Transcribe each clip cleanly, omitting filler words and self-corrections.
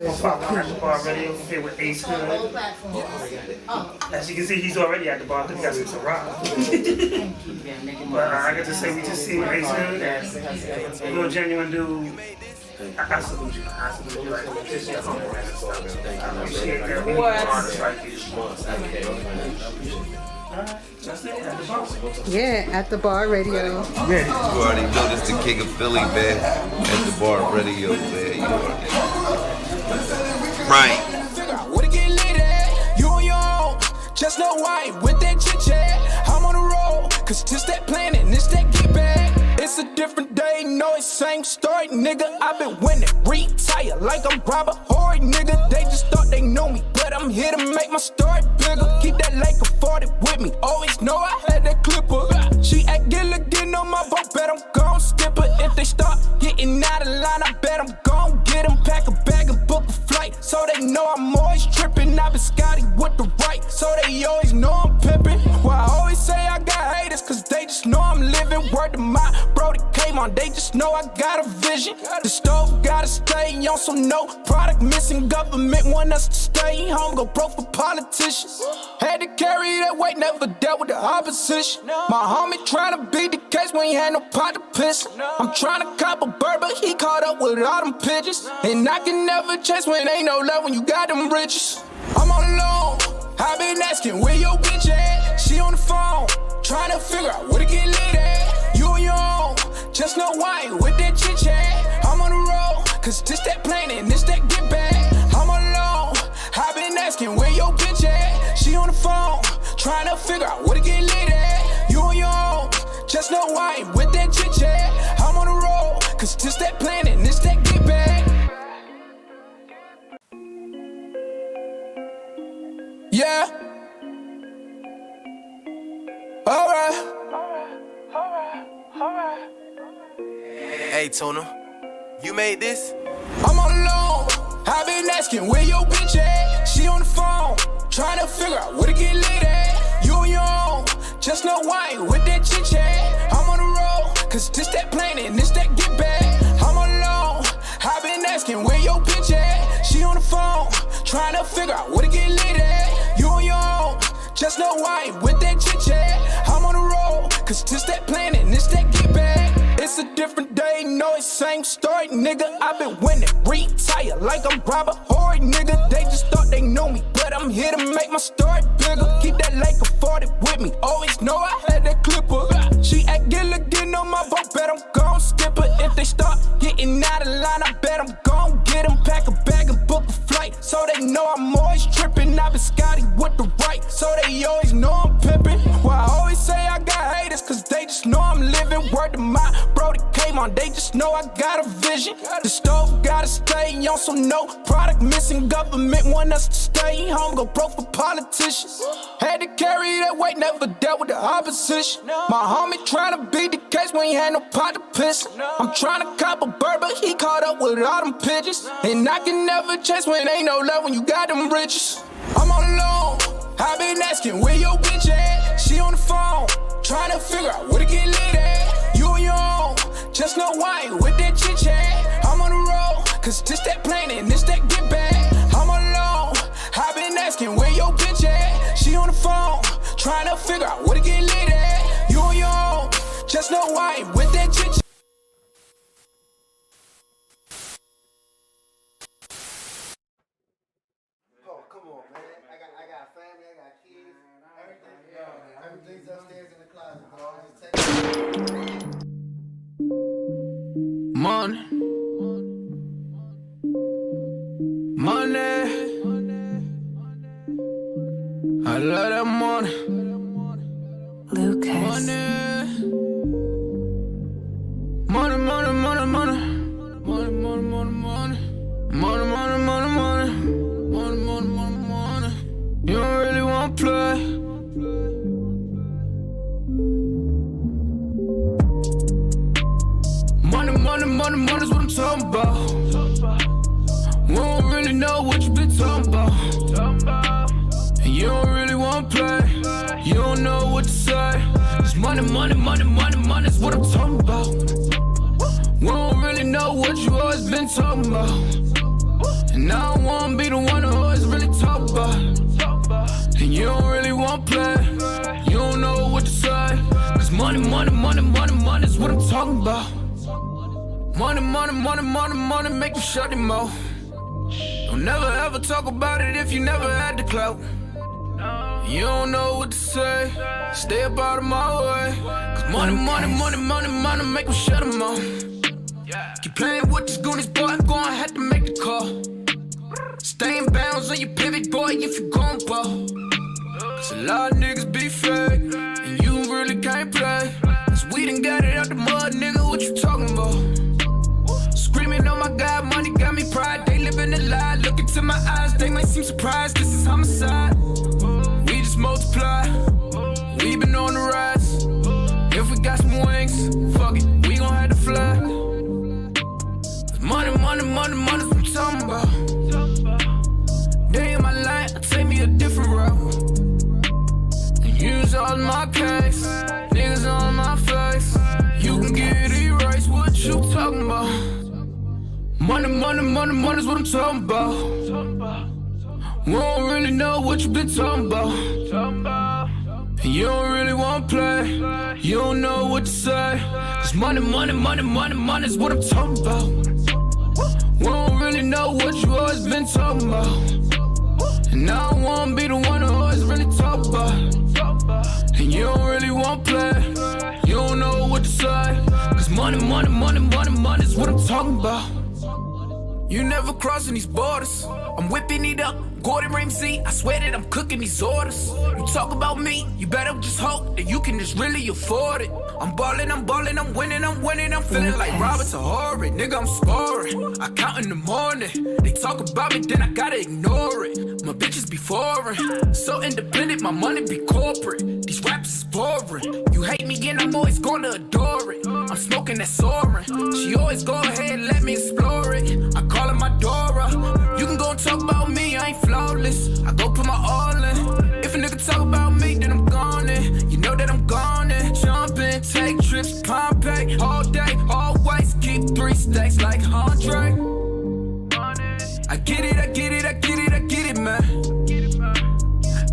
Following at the bar radio here with Ace Hood. As you can see, he's already at the bar because he got some Ciroc. But I got to say, we just see with Ace Hood as a real genuine dude. I salute you. I salute you. Like, this is your humble man and stuff. I appreciate that. We need artists like you. That's it, at the bar. Yeah, at the bar radio. Yeah. You already know this the king of Philly, man. At the bar radio, man. You already right. What it get lit at? You on your own. Just know why with that chit chat. I'm on the road, cause this that planet, this that get back. It's a different day, no, it's same story, nigga. I've been winning, retire like I'm Robert Horry, nigga. They just thought they knew me, but I'm here to make my story bigger. Keep that Laker 40 with me, always know I had that clipper. She act getting on my boat, bet I'm gon' skip her. If they start getting out of line, I bet I'm gon' get them. Pack a bag and book a flight, so they know I'm always tripping. I've been Scotty with the right, so they always know I'm pimping. Well, I always say I got haters, cause they just know I'm living. Word to my bro that came on, they just know I got a vision. The stove gotta stay on, so no product missing. Government want us to stay home, go broke for politicians. Had to carry that weight, never dealt with the opposition. My homie tryna beat the case when he had no pot to piss. I'm tryna cop a bird, but he caught up with all them pigeons. And I can never chase when ain't no love when you got them riches. I'm all alone, I been asking where your bitch at. She on the phone, tryna figure out where to get lit at. You on your own, just know why with that chit chat. I'm on the road, cause this that plane and this that get back. I'm all alone, I been asking where your bitch at. She on the phone, tryna figure out where to get lit at. You on your own, just know why with that chit chat. I'm on the road, cause this that plane and this that get back. Yeah. Alright. Hey, Tuna, you made this? I'm all alone, I been asking where your bitch at. She on the phone, tryna figure out where to get lit at. You on your own, just know why with that chit chat. I'm on the road, cause this that plane and this that get back. I'm all alone, I been asking where your bitch at. She on the phone, tryna figure out where to get lit at. You on your own, just know why with that chit chat. I'm on the road, cause this that plane and this that get back. It's a different day, no, it's same story, nigga. I've been winning, retire like I'm Robert Horry, nigga. They just thought they knew me, but I'm here to make my story bigger. Keep that Laker 40 with me, always know I had that clipper. She act getting on my boat, bet I'm gon' skip her. If they start getting out of line, I bet I'm gon' get them. Pack a bag and book a flight, so they know I'm always tripping. I've been Scotty with the right, so they always know I'm pimping. Well, I always say I got haters, cause they just know I'm living. Word to my bro that came on, they just know I got a vision. The stove gotta stay on, so no product missing. Government want us to stay home, go broke for politicians. Had to carry that weight, never dealt with the opposition. My homie tryna beat the case when he had no pot to piss. I'm tryna cop a bird, but he caught up with all them pigeons. And I can never chase when ain't no love when you got them riches. I'm all alone, I been asking where your bitch at. She on the phone, tryna figure out where to get lit at. You on your own, just know why with that chit chat. I'm on the road, cause this that plane and this that get back. I'm all alone, I been asking where your bitch at. She on the phone, tryna figure out where to get lit at. You on your own, just know why with that chit chat. Oh, come on, man. I got family, I got kids, everything's upstairs in the closet, bro. Just take Money. I love that money. Lucas. Money. You don't really wanna play. Money's what I'm talking about. We don't really know what you been talking about. And you don't really wanna play. You don't know what to say. It's money's what I'm talking about. We don't really know what you always been talking about. And I don't wanna be the one who always really talk about it. And you don't really wanna play. You don't know what to say. Cause money, money, money, money, money is what I'm talking about. Money, money, money, money, money, make you shut him mouth. Don't never ever talk about it if you never had the clout. You don't know what to say. Stay up out of my way. Cause money, money, money, money, money, make him shut him mouth. Keep playing with this Goonies, boy, I'm gonna have to make the call. Stay in bounds on your pivot, boy, if you gon' ball. Cause a lot of niggas be fake, and you really can't play. Cause we done got it out the mud, nigga, what you talking about? Screaming, oh my God, money got me pride. They living a lie, look into my eyes, they might seem surprised. This is homicide, we just multiply. We been on the rise. If we got some wings, fuck it, we gon' have to fly. Money, money, money, money's what I'm talking about. Day in my life, take me a different route. And use all my case, niggas on my face. You can get erased, what you talking about? Money, money, money, money's what I'm talking about. We don't really know what you been talking about. And you don't really wanna play. You don't know what to say. Cause money, money, money, money, money's what I'm talking about. We don't really know what you always been talking about. And I don't wanna be the one who always really talk about it. And you don't really wanna play. You don't know what to say. Cause money, money, money, money, money's what I'm talking about. You never crossing these borders. I'm whipping it up, Gordon Ramsay. I swear that I'm cooking these orders. You talk about me, you better just hope that you can just really afford it. I'm ballin', I'm ballin', I'm winning, I'm winning. I'm feeling like Robert Tahori. Nigga, I'm scoring. I count in the morning. They talk about me, then I gotta ignore it. My bitches be foreign. So independent, my money be corporate. These rappers is boring. You hate me and I'm always gonna adore it. I'm smoking that soaring. She always go ahead and let me explore it. I call her my Dora. You can go and talk about me, I ain't flawless. I go put my all in. If a nigga talk about me, then I'm gone in. You know that I'm gone in. Jumpin', take trips, Pompeii. All day, always keep 3 stacks like Andre. I get it, I get it, I get it, I get it, man.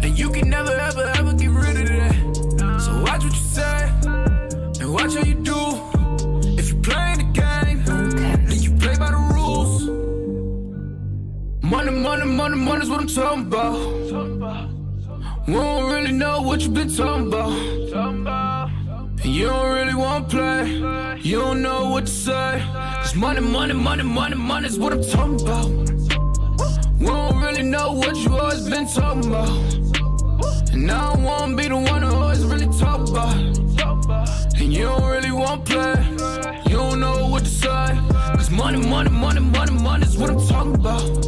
And you can never, ever, ever get rid of that. So watch what you say, and watch how you do. If you playing the game, then you play by the rules. Money, money, money, money's what I'm talking about. We don't really know what you been talking about. And you don't really wanna play. You don't know what to say. Cause money, money, money, money, money's what I'm talking about. We don't really know what you always been talking about. And I don't wanna be the one who always really talk about it. And you don't really wanna play. You don't know what to say. Cause money, money, money, money, money's what I'm talking about.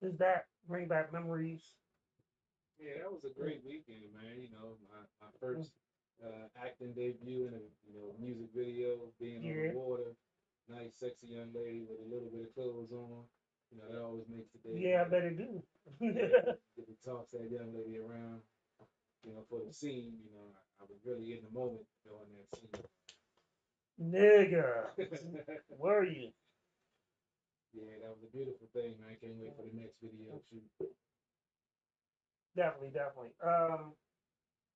Does that bring back memories? Yeah, that was a great weekend, man. You know, my first acting debut in a music video, being on the water, nice, sexy young lady with a little bit of clothes on. You know, that always makes the day. Yeah, I bet it do. Get to toss that young lady around. You know, for the scene. You know, I was really in the moment doing that scene. Nigga, were you? Yeah, that was a beautiful thing, man. Can't wait for the next video shoot. Definitely, definitely.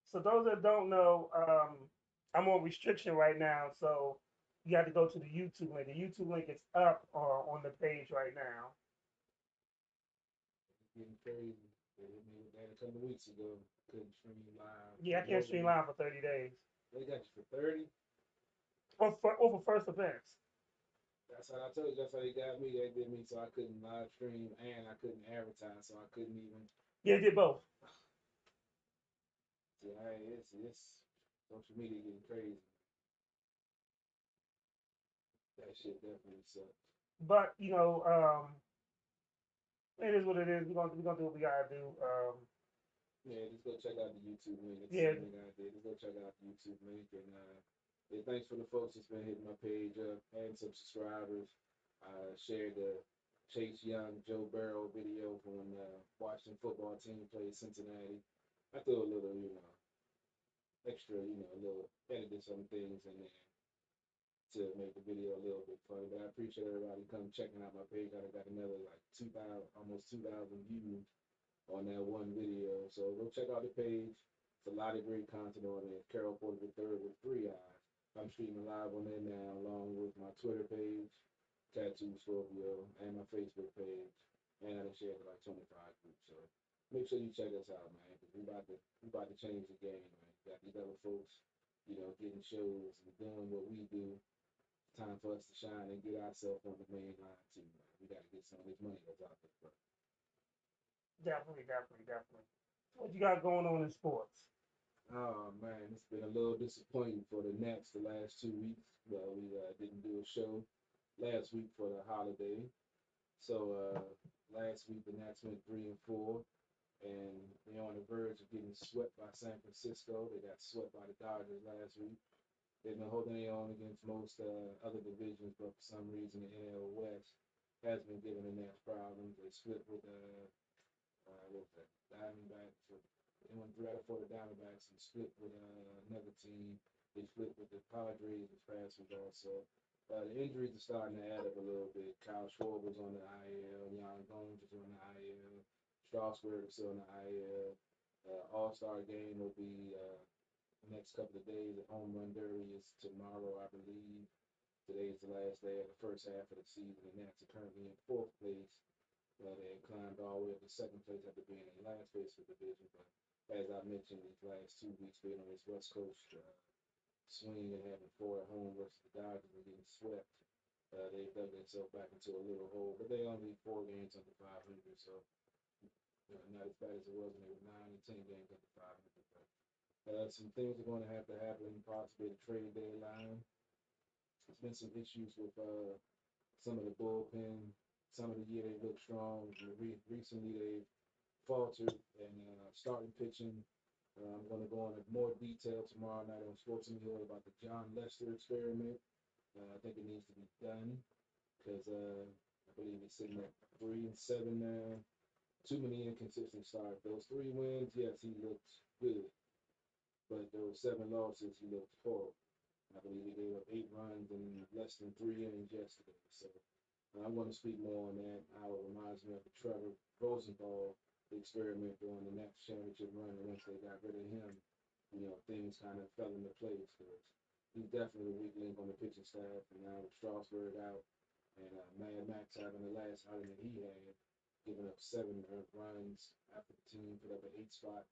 So those that don't know, I'm on restriction right now, so you have to go to the YouTube link. The YouTube link is up on the page right now. It's getting crazy. They hit me with that a couple of weeks ago. Couldn't stream live. Yeah, I can't stream live for 30 days. They got you for 30? Over first events. That's how I told you. That's how they got me. They did me so I couldn't live stream and I couldn't advertise, so I couldn't even. Yeah, did both. Yeah, it's social media getting crazy. That shit definitely sucks. But it is what it is. We're gonna do what we gotta do. Yeah, just go check out the YouTube link. It's Yeah. the link out there. Just go check out the YouTube link. And yeah, thanks for the folks that's been hitting my page up and some subscribers. I shared the Chase Young, Joe Burrow video from when the Washington football team played Cincinnati. I threw a little, extra, a little edited some things in there to make the video a little bit funny. But I appreciate everybody come checking out my page. I got another like 2,000, almost 2,000 views on that one video. So go check out the page. It's a lot of great content on there. Carol Porter III with 3 eyes. I'm streaming live on there now, along with my Twitter page, Tattoo Scorpio, and my Facebook page. And I shared it like 25 groups. So make sure you check us out, man, because we about to change the game, man. We got these other folks, getting shows and doing what we do. Time for us to shine and get ourselves on the main line too, man. We got to get some of this money that's out there, bro. Definitely. What you got going on in sports? Oh man, it's been a little disappointing for the Nets the last 2 weeks. Well, we didn't do a show last week for the holiday. So last week the Nets went 3-4, and they're on the verge of getting swept by San Francisco. They got swept by the Dodgers last week. They've been holding their own against most other divisions, but for some reason the NL West has been giving the Nets problems. They split with what was that? Diamondbacks. They went 3 out of 4 the Diamondbacks and split with another team. They split with the Padres this past week also. The injuries are starting to add up a little bit. Kyle Schwarber's on the IL. Jan Gomes is on the IL. Strasburg is still on the IL. All-Star game will be the next couple of days. The home run derby is tomorrow, I believe. Today is the last day of the first half of the season. The Nats are currently in 4th place. They climbed all the way up to 2nd place after being in last place for the division. But as I mentioned, these last 2 weeks being on this West Coast swing and having 4 at home versus the Dodgers and getting swept, they dug themselves back into a little hole. But they only 4 games under 500, so not as bad as it was when they were 9 and 10 games under 500. But some things are going to happen, possibly the trade deadline. There's been some issues with some of the bullpen. Some of the year they look strong. Recently they've faltered and starting pitching. I'm going to go into more detail tomorrow night on Sports and Hill about the John Lester experiment. I think it needs to be done because I believe he's sitting at 3-7 now. Too many inconsistent starts. Those 3 wins, yes, he looked good, but those 7 losses, he looked horrible. I believe he gave up 8 runs in less than 3 innings yesterday. So I want to speak more on that. How it reminds me of the Trevor Rosenthal experiment during the Nats championship run. And once they got rid of him, things kind of fell into place because he's definitely a weak link on the pitching staff. And now with Strasburg out and Mad Max having the last outing that he had, giving up 7 runs after the team put up an 8 spot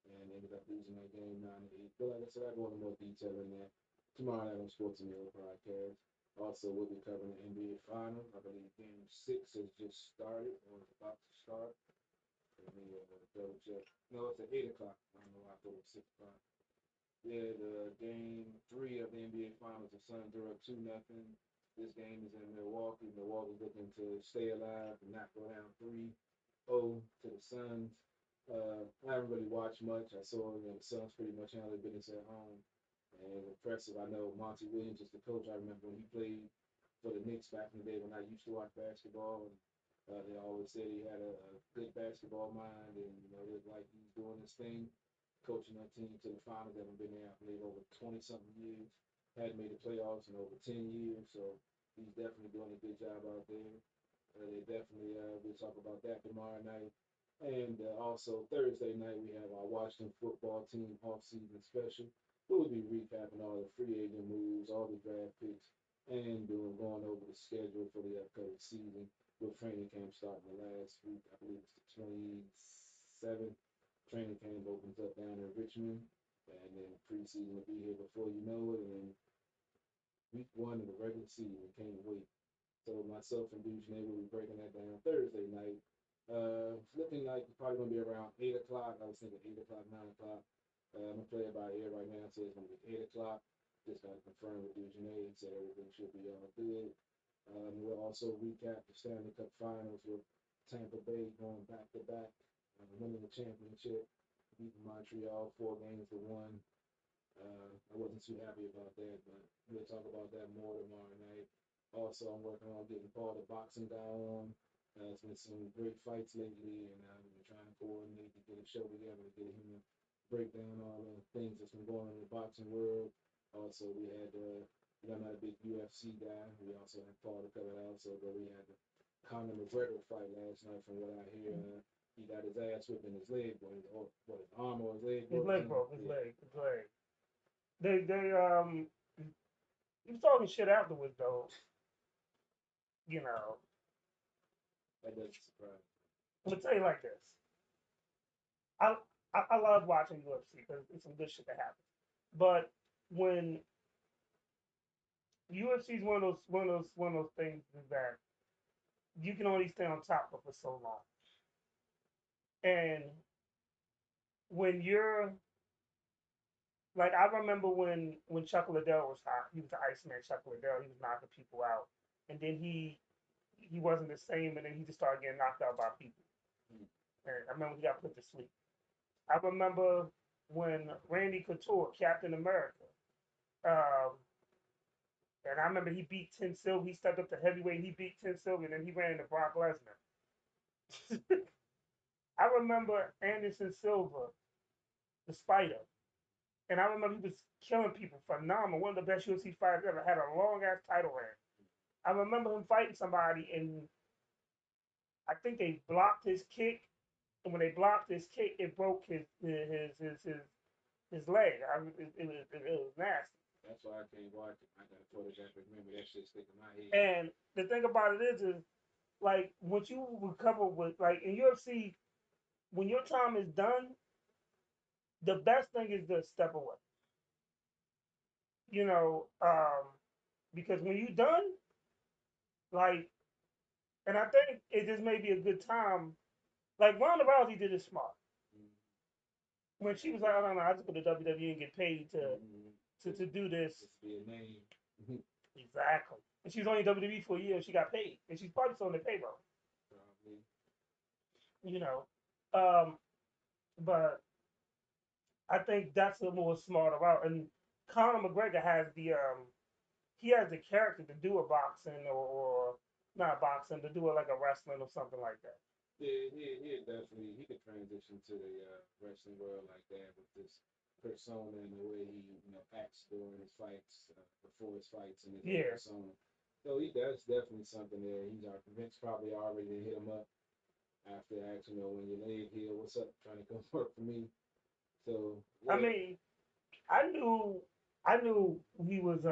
and ended up losing that game 9-8. But like I said, I go into more detail in that tomorrow night on Sports and Hill podcast. Also, we'll be covering the NBA Finals. I believe Game 6 has just started or is about to start. Let me double check. No, it's at 8 o'clock. I don't know why I thought it was 6 o'clock. Yeah, the Game 3 of the NBA Finals, the Suns are up 2-0. This game is in Milwaukee. Milwaukee's looking to stay alive and not go down 3-0 to the Suns. I haven't really watched much. I saw the Suns pretty much handle their business at home. And it was impressive. I know Monty Williams is the coach. I remember when he played for the Knicks back in the day when I used to watch basketball. And they always said he had a good basketball mind, and it looked like he's doing his thing, coaching that team to the finals. Haven't been there, I believe, over 20-something years. Hadn't made the playoffs in over 10 years, so he's definitely doing a good job out there. They definitely we'll talk about that tomorrow night. And also Thursday night we have our Washington football team off-season special. We'll be recapping all the free agent moves, all the draft picks, and going over the schedule for the upcoming season with training camp starting the last week. I believe it's the 27th. Training camp opens up down in Richmond, and then preseason will be here before you know it, and then week 1 of the regular season. Can't wait. So myself and Dujanay will be breaking that down Thursday night. It's looking like it's probably going to be around 8 o'clock. I was thinking 8 o'clock, 9 o'clock. I'm going to play it by ear right now, so it's going to be 8 o'clock. just got to confirm with Dejanay and said everything should be all good. We'll also recap the Stanley Cup Finals with Tampa Bay going back to back, winning the championship, beating Montreal 4-1. I wasn't too happy about that, but we'll talk about that more tomorrow night. Also, I'm working on getting Paul the boxing guy on. There's been some great fights lately, and we're trying to coordinate to get a show together to get him to break down all the things that's been going on in the boxing world. Also, we had, I'm not a big UFC guy. We also had Paul to cover that also, but we had the Conor McGregor fight last night. From what I hear, he got his ass whipped in his leg, his arm or his leg. His leg broke. His leg. He was talking shit afterwards though. You know. That doesn't surprise me. I'm gonna tell you like this. I love watching UFC because it's some good shit that happens. But when UFC is one of those things is that you can only stay on top of for so long. And when you're like, I remember when Chuck Liddell was hot, he was the Iceman Chuck Liddell, he was knocking people out. And then he wasn't the same, and then he just started getting knocked out by people. And I remember he got put to sleep. I remember when Randy Couture, Captain America, and I remember he beat Tim Silver. He stepped up to heavyweight. He beat Tim Silver, and then he ran into Brock Lesnar. I remember Anderson Silva, the Spider, and I remember he was killing people, phenomenal. One of the best UFC fighters ever. Had a long ass title reign. I remember him fighting somebody, and I think they blocked his kick. And when they blocked his kick, it broke his leg. It was nasty. That's why I can't watch it. I got a photographic memory. That shit stick in my head. And the thing about it is like what you recover with, like in UFC, when your time is done, the best thing is to step away. You know, because when you're done, like, and I think it just may be a good time. Like Ronda Rousey did it smart. When she was like, I don't know, I just go to WWE and get paid to do this. Just be a name. Exactly. And she was only in WWE for a year and she got paid. And she's probably still on the payroll. Probably. You know. But I think that's a more smarter route. And Conor McGregor has he has the character to do a boxing or not boxing, to do it like a wrestling or something like that. Yeah, he definitely, he could transition to the wrestling world like that with this persona and the way he, acts during his fights, before his fights, and his persona. So that's definitely something there. Vince probably already hit him up after asking, when your leg healed, what's up, trying to come work for me. So yeah. I mean, I knew he was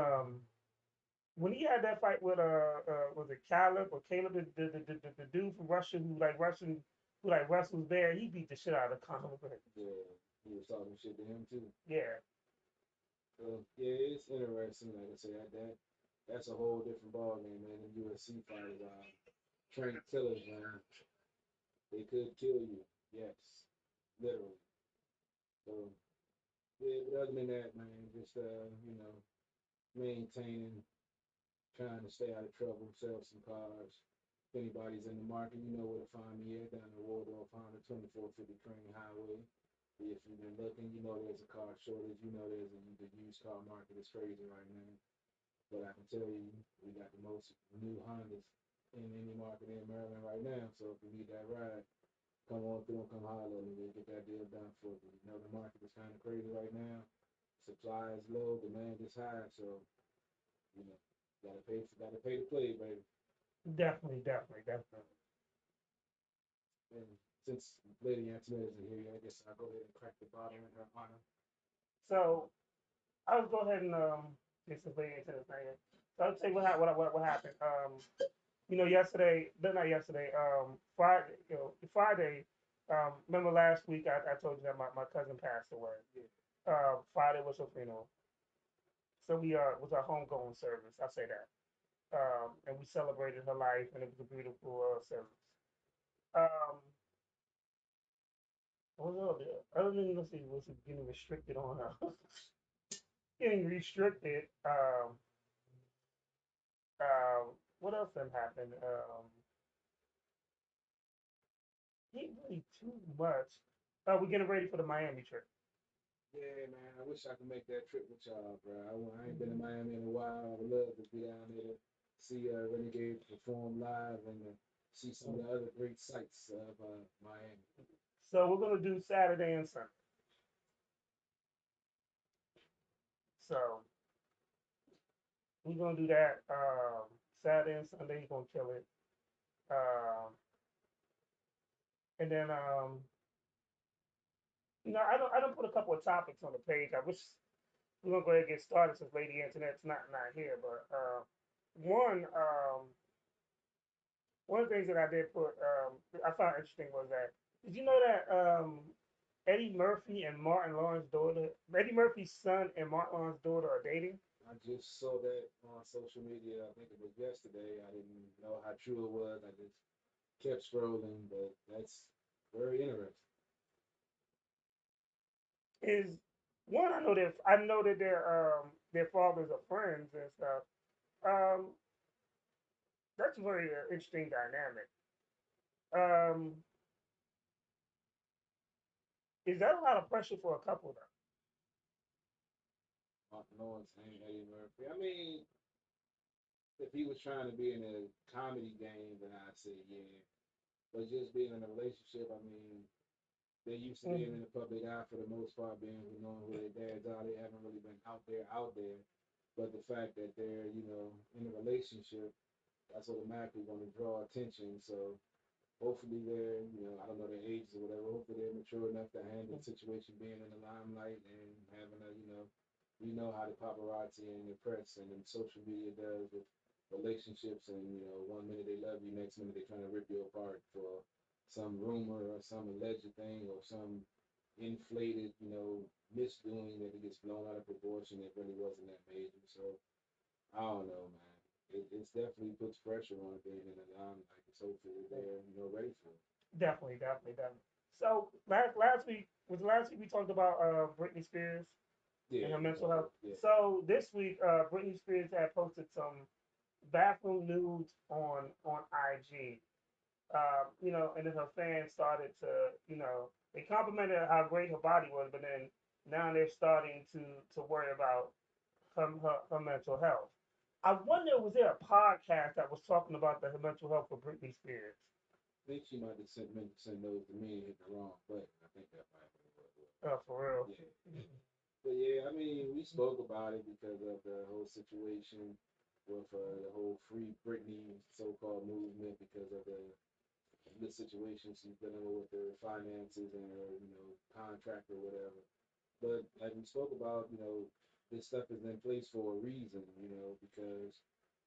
when he had that fight with was it Caleb, the dude from Russia who wrestles there, he beat the shit out of Conor McGregor. Yeah, he was talking shit to him too. Yeah. So yeah, it's interesting. Like I said, that's a whole different ballgame, man. The UFC fighters are trained killers, man. They could kill you, yes, literally. So yeah, but other than that, man, just maintaining. Trying to stay out of trouble, sell some cars. If anybody's in the market, you know where to find me at, down the Waldorf Honda 2450 Crane Highway. If you've been looking, you know there's a car shortage. You know the used car market is crazy right now. But I can tell you, we got the most new Hondas in any market in Maryland right now. So if you need that ride, come on through and come holler at me. We'll get that deal done for you. You know the market is kind of crazy right now. Supply is low, demand is high. So, Gotta pay to play, baby. Definitely. And since Lady Antoinette isn't here, I guess I'll go ahead and crack the bottle in her honor. So I'll go ahead and get some Lady Antoinette's name. So I'll tell you what happened. Friday. Remember last week I told you that my cousin passed away. Yeah. Friday was her funeral. So we was our homegoing service. I say that, and we celebrated her life, and it was a beautiful service. What was other than, let's see, was it getting restricted on her? getting restricted. What else done happened? Ain't really too much. We're getting ready for the Miami trip. Yeah, man. I wish I could make that trip with y'all, bro. I ain't been in Miami in a while. I would love to be down there to see Renegade perform live and see some of the other great sights of Miami. So we're gonna do Saturday and Sunday. So we're gonna do that. Saturday and Sunday. You're gonna kill it. And then I don't put a couple of topics on the page. I wish we're gonna go ahead and get started since Lady Internet's not here. But one one of the things that I did put I found interesting was that did you know that Eddie Murphy and Martin Lawrence's daughter, Eddie Murphy's son and Martin Lawrence's daughter are dating? I just saw that on social media. I think it was yesterday. I didn't know how true it was. I just kept scrolling, but that's very interesting. Is one I know that their fathers are friends and stuff. Um, that's a very interesting dynamic. Um, is that a lot of pressure for a couple though? Martin Lawrence and Eddie Murphy. I mean, if he was trying to be in a comedy game, then I'd say yeah. But just being in a relationship, I mean, they used to being in the public eye for the most part, being knowing who their dads are. They haven't really been out there. But the fact that they're, in a relationship, that's automatically going to draw attention. So hopefully they're, I don't know their ages or whatever. Hopefully they're mature enough to handle the situation being in the limelight and having a, we know how the paparazzi and the press and then social media does with relationships and, one minute they love you, next minute they're trying to rip you apart for some rumor or some alleged thing or some inflated, misdoing that it gets blown out of proportion that really wasn't that major. So I don't know, man. It's definitely puts pressure on being in the limelight. So hopefully they're, ready for it. Definitely. So last week we talked about Britney Spears and her mental health. Yeah. So this week Britney Spears had posted some bathroom nudes on IG. And then her fans started to, they complimented how great her body was, but then now they're starting to worry about her mental health. I wonder, was there a podcast that was talking about her mental health for Britney Spears? I think she might have sent those to me and hit the wrong button. I think that might have been what it was. Oh, for real? Yeah. But yeah, I mean, we spoke about it because of the whole situation with the whole Free Britney so-called movement because of the situation she's dealing with her finances and her, contract or whatever. But like we spoke about, this stuff is in place for a reason, because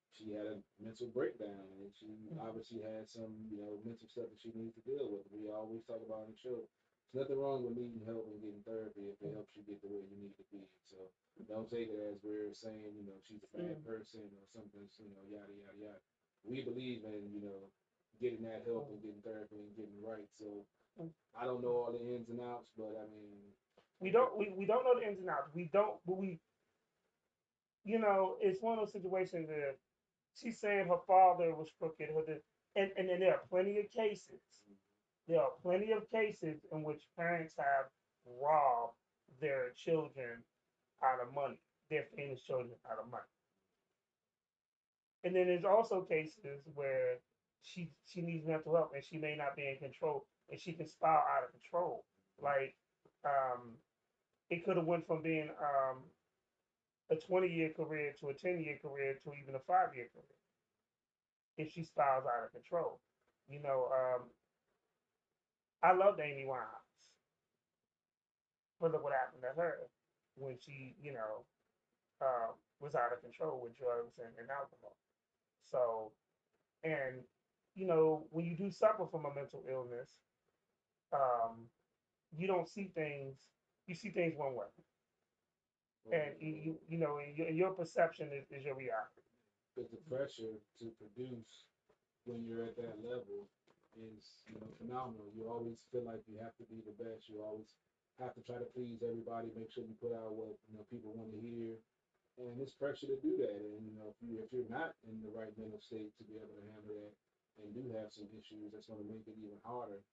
she had a mental breakdown and she obviously had some, mental stuff that she needs to deal with. We always talk about on the show. There's nothing wrong with needing help and getting therapy if it helps you get to where you need to be. So don't take it as we're saying, she's a bad person or something, yada, yada, yada. We believe in, getting that help and getting therapy and getting right. So I don't know all the ins and outs, but I mean, we don't know the ins and outs. It's one of those situations that she's saying her father was crooked. And then there are plenty of cases. There are plenty of cases in which parents have robbed their children out of money, their famous children out of money. And then there's also cases where she needs mental help and she may not be in control and she can spiral out of control. Like it could have went from being a 20-year career to a 10-year career to even a 5-year career if she spirals out of control. I loved Amy Winehouse, but look what happened to her when she, was out of control with drugs and alcohol. So, and when you do suffer from a mental illness, you don't see things. You see things one way, and your perception is your reality. Because the pressure to produce when you're at that level is phenomenal. You always feel like you have to be the best. You always have to try to please everybody, make sure you put out what people want to hear, and it's pressure to do that. And if you're not in the right mental state to be able to handle that, and do have some issues, that's going to make it even harder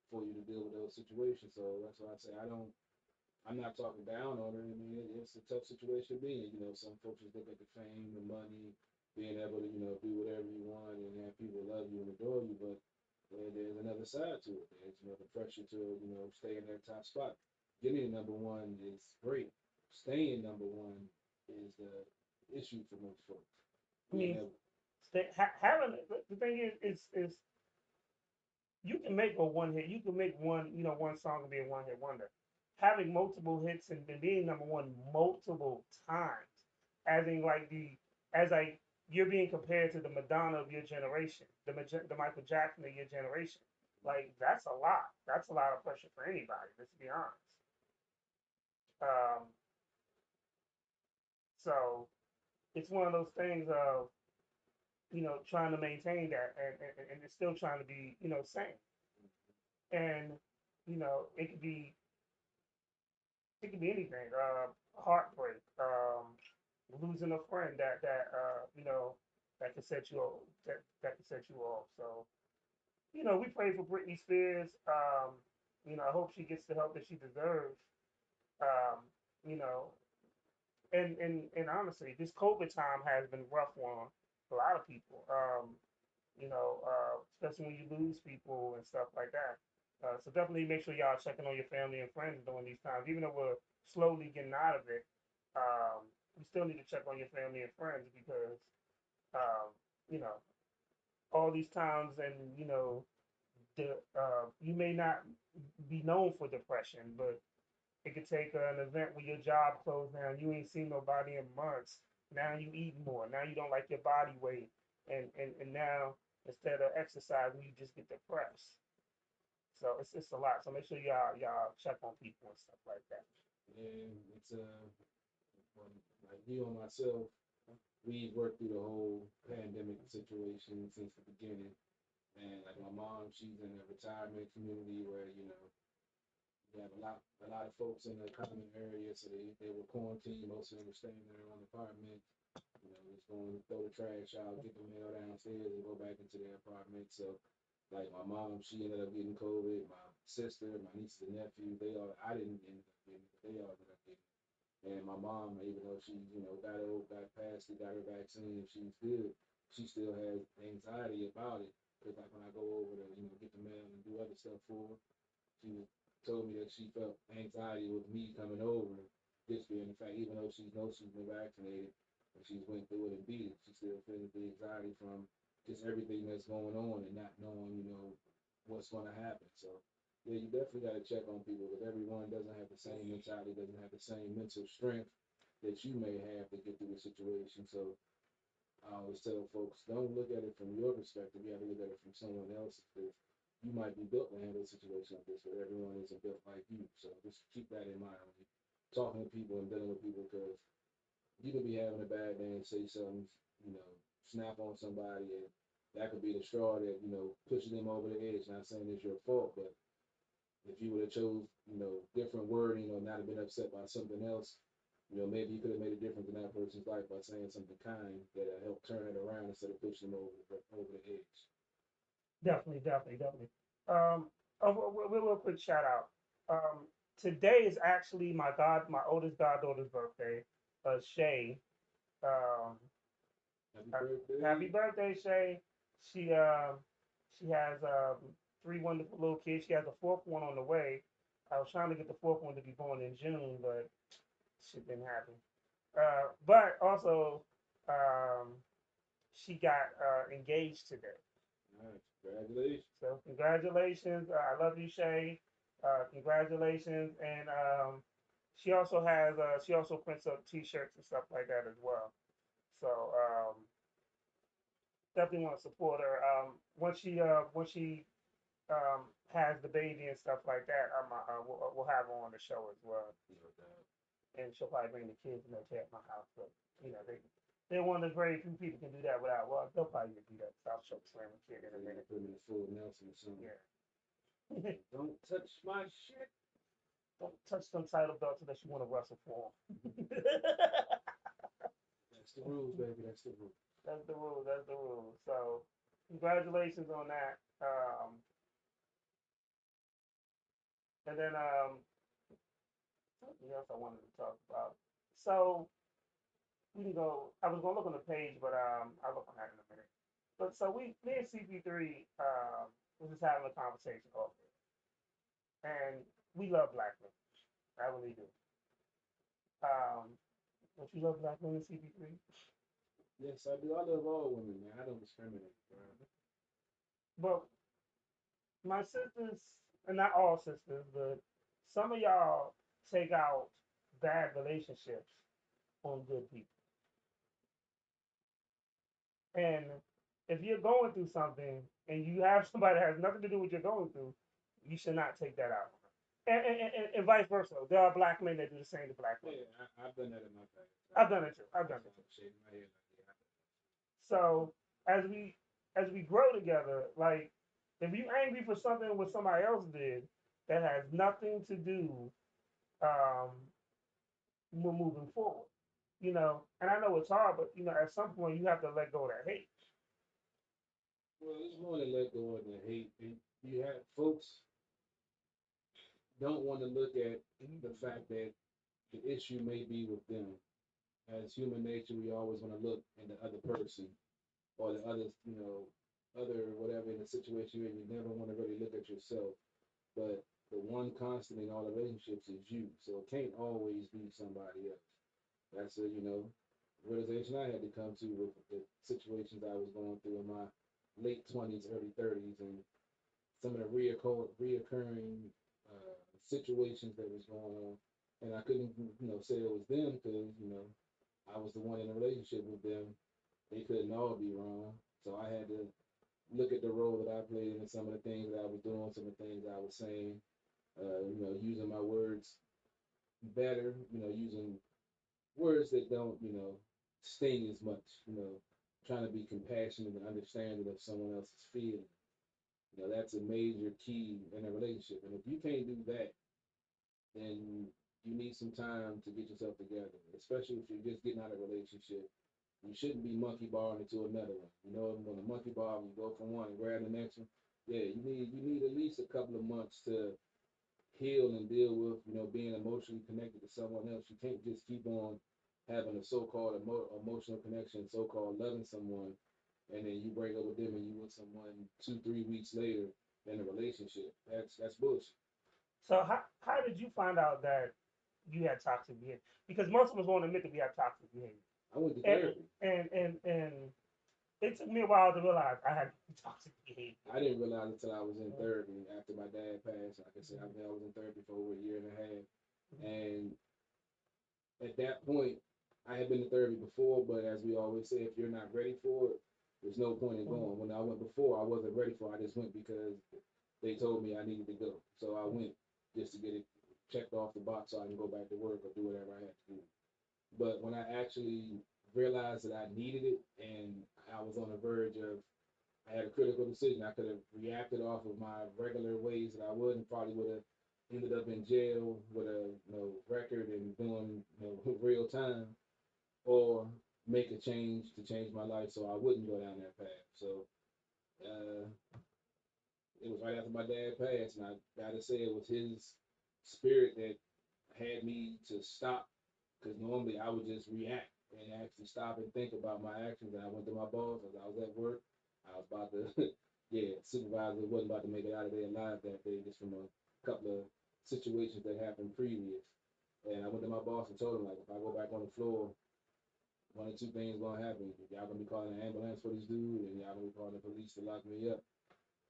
for you to deal with those situations. So that's why I say I'm not talking down on her. I mean, it's a tough situation to be in. Some folks just look at the fame, the money, being able to, do whatever you want and have people love you and adore you. But there's another side to it. There's the pressure to, stay in that top spot. Getting number one is great. Staying number one is the issue for most folks. I mean, having the thing is you can make a one hit. You can make one song and be a one hit wonder. Having multiple hits and being number one multiple times, as in you're being compared to the Madonna of your generation, the Michael Jackson of your generation. Like that's a lot. That's a lot of pressure for anybody. Let's be honest. So it's one of those things of trying to maintain that and it's still trying to be sane. And it could be anything. Heartbreak, losing a friend that could set you off. That could set you off. So we pray for Britney Spears. I hope she gets the help that she deserves. You know, and honestly, this COVID time has been rough on a lot of people. Especially when you lose people and stuff like that. So definitely make sure y'all checking on your family and friends during these times. Even though we're slowly getting out of it, we still need to check on your family and friends because, you know, all these times and, you may not be known for depression, but it could take an event where your job closed down, you ain't seen nobody in months. Now you eat more. Now you don't like your body weight. And now instead of exercising, you just get depressed. So it's a lot. So make sure y'all check on people and stuff like that. And it's like you and myself, we worked through the whole pandemic situation since the beginning. And like my mom, she's in a retirement community where, you have a lot of folks in the common area, so they were quarantined. Most of them were staying in their own apartment. Just going to throw the trash out, get the mail downstairs, and go back into their apartment. So, like my mom, she ended up getting COVID. My sister, my nieces and nephews, I didn't end up getting it, but they all ended up getting it. And my mom, even though she, got past it, got her vaccine, she's good, she still has anxiety about it. Because like when I go over to, get the mail and do other stuff for her, she told me that she felt anxiety with me coming over, just being the fact, even though she knows she's been vaccinated and she's went through it and beat it, she still feels the anxiety from just everything that's going on and not knowing, what's going to happen. So, yeah, you definitely got to check on people because everyone doesn't have the same mentality, doesn't have the same mental strength that you may have to get through the situation. So, I always tell folks, don't look at it from your perspective. You have to look at it from someone else's. Because you might be built to handle a situation like this, but everyone isn't built like you. So just keep that in mind when you're talking to people and dealing with people, because you could be having a bad day and say something, snap on somebody, and that could be the straw that, pushes them over the edge. Not saying it's your fault, but if you would have chose, different wording or not have been upset by something else, maybe you could have made a difference in that person's life by saying something kind that helped turn it around instead of pushing them over the edge. Definitely. Real quick shout out. Today is actually my oldest goddaughter's birthday, Shay. Happy birthday, Shay. She has 3 wonderful little kids. She has a 4th one on the way. I was trying to get the 4th one to be born in June, but shit didn't happen. But also, she got engaged today. Nice. Congratulations. So congratulations. I love you, Shay. Congratulations. And she also prints up t-shirts and stuff like that as well. So definitely want to support her. Once she has the baby and stuff like that, we'll have her on the show as well. And she'll probably bring the kids and they'll stay at my house. But they're one of the very few people can do that without. Well, they'll probably do that. So I'll show Slam a kid in a minute. Put him in the full Nelson or something. Yeah. Don't touch my shit. don't touch them title belts unless you want to wrestle for them. That's the rules, baby. That's the rules. That's the rule. That's the rule. So, congratulations on that. And then something else I wanted to talk about. So we can go. I was gonna look on the page, but I'll look on that in a minute. But so me and CP3 was just having a conversation over it, and we love black women. I really do. Don't you love black women, CP3? Yes, I do. I love all women, man. I don't discriminate. Bro. But my sisters, and not all sisters, but some of y'all take out bad relationships on good people. And if you're going through something and you have somebody that has nothing to do with what you're going through, you should not take that out. And vice versa. There are black men that do the same to black women. Yeah, I've done that in my past. I've done it too. I've done it too. Shaking my head like, yeah, So as we grow together, like if you angry for something what somebody else did that has nothing to do with moving forward, and I know it's hard, but at some point you have to let go of that hate. well, it's more than let go of the hate. You have folks don't want to look at the fact that the issue may be with them. As human nature, we always want to look in the other person or the other, other whatever in the situation you're in. You never want to really look at yourself. But the one constant in all relationships is you. So it can't always be somebody else. That's a, realization I had to come to with the situations I was going through in my late 20s, early 30s, and some of the reoccurring situations that was going on. And I couldn't, say it was them because, I was the one in a relationship with them. They couldn't all be wrong. So I had to look at the role that I played and some of the things that I was doing, some of the things I was saying, using my words better, using words that don't, sting as much, trying to be compassionate and understanding of someone else's feelings. That's a major key in a relationship. And if you can't do that, then you need some time to get yourself together, especially if you're just getting out of a relationship. You shouldn't be monkey barring into another one. When a monkey bar, you go from one and grab the next one. Yeah, you need at least a couple of months to heal and deal with, being emotionally connected to someone else. You can't just keep on having a so-called emotional connection, so-called loving someone, and then you break up with them and you with someone 2-3 weeks later in a relationship. That's bullshit. So how did you find out that you had toxic behavior? Because most of us won't admit that we have toxic behavior. I went to therapy. And it took me a while to realize I had toxic behavior. I didn't realize it until I was in therapy after my dad passed. Like I said, I was in therapy for over a year and a half. And at that point, I had been to therapy before, but as we always say, if you're not ready for it, there's no point in going. When I went before, I wasn't ready for it. I just went because they told me I needed to go. So I went just to get it checked off the box so I can go back to work or do whatever I had to do. But when I actually realized that I needed it and I was on the verge of, I had a critical decision. I could have reacted off of my regular ways that I would and probably would have ended up in jail with a record and doing real time, or make a change to change my life so I wouldn't go down that path. So it was right after my dad passed, and I gotta say it was his spirit that had me to stop, because normally I would just react and actually stop and think about my actions. And I went to my boss as I was at work. I was about to, supervisor wasn't about to make it out of there alive that day, just from a couple of situations that happened previous. And I went to my boss and told him, like, if I go back on the floor, one or two things gonna happen. Y'all gonna be calling an ambulance for this dude, and y'all gonna be calling the police to lock me up.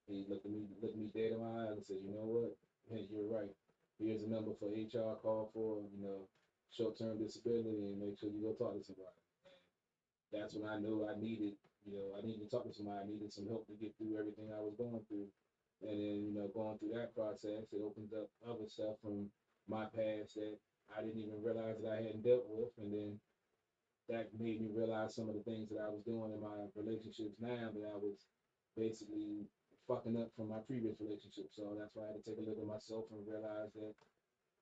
He looked me dead in my eyes and said, you know what? Hey, you're right. Here's a number for HR, call for, short-term disability, and make sure you go talk to somebody. And that's when I knew I needed to talk to somebody. I needed some help to get through everything I was going through. And then, going through that process, it opens up other stuff from my past that I didn't even realize that I hadn't dealt with. And then that made me realize some of the things that I was doing in my relationships now that I was basically fucking up from my previous relationship. So that's why I had to take a look at myself and realize that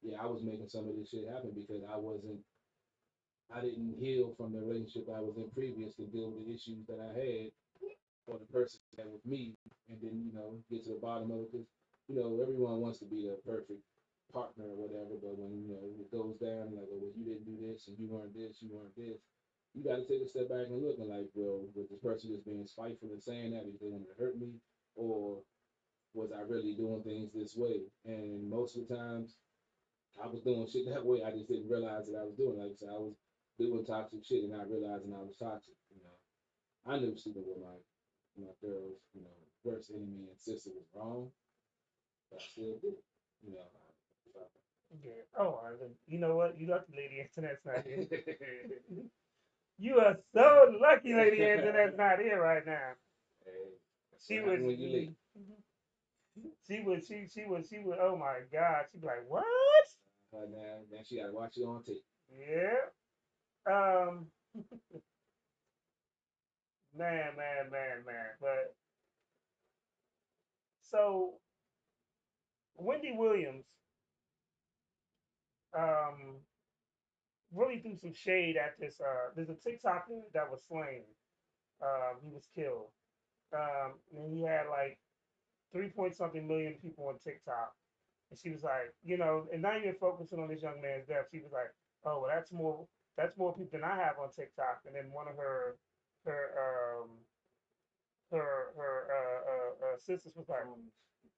yeah, I was making some of this shit happen because I didn't heal from the relationship I was in previous to deal with the issues that I had or the person that was me, and then get to the bottom of it. Because everyone wants to be the perfect partner or whatever, but when it goes down, like, oh, well, you didn't do this and you weren't this, you got to take a step back and look and like, well, was this person just being spiteful and saying that because they wanted to hurt me, or was I really doing things this way? And most of the times, I was doing shit that way. I just didn't realize that I was doing. Like I said, I was doing toxic shit and not realizing I was toxic. I knew sleeping with my girl's worst enemy and sister was wrong, but I still did it. Yeah. Oh, you know what? You lucky, Lady Internet's not here. You are so lucky, Lady Internet's not here right now. Hey, She was. when you leave. She would. Oh my God. She'd be like, what? Now she got to watch you on tape. Yeah. Man. But so Wendy Williams, really threw some shade at this. There's a TikToker that was slain. He was killed. And he had like 3 point something million people on TikTok. And she was like, and not even focusing on this young man's death. She was like, oh, well, that's more people than I have on TikTok. And then one of her sisters was like,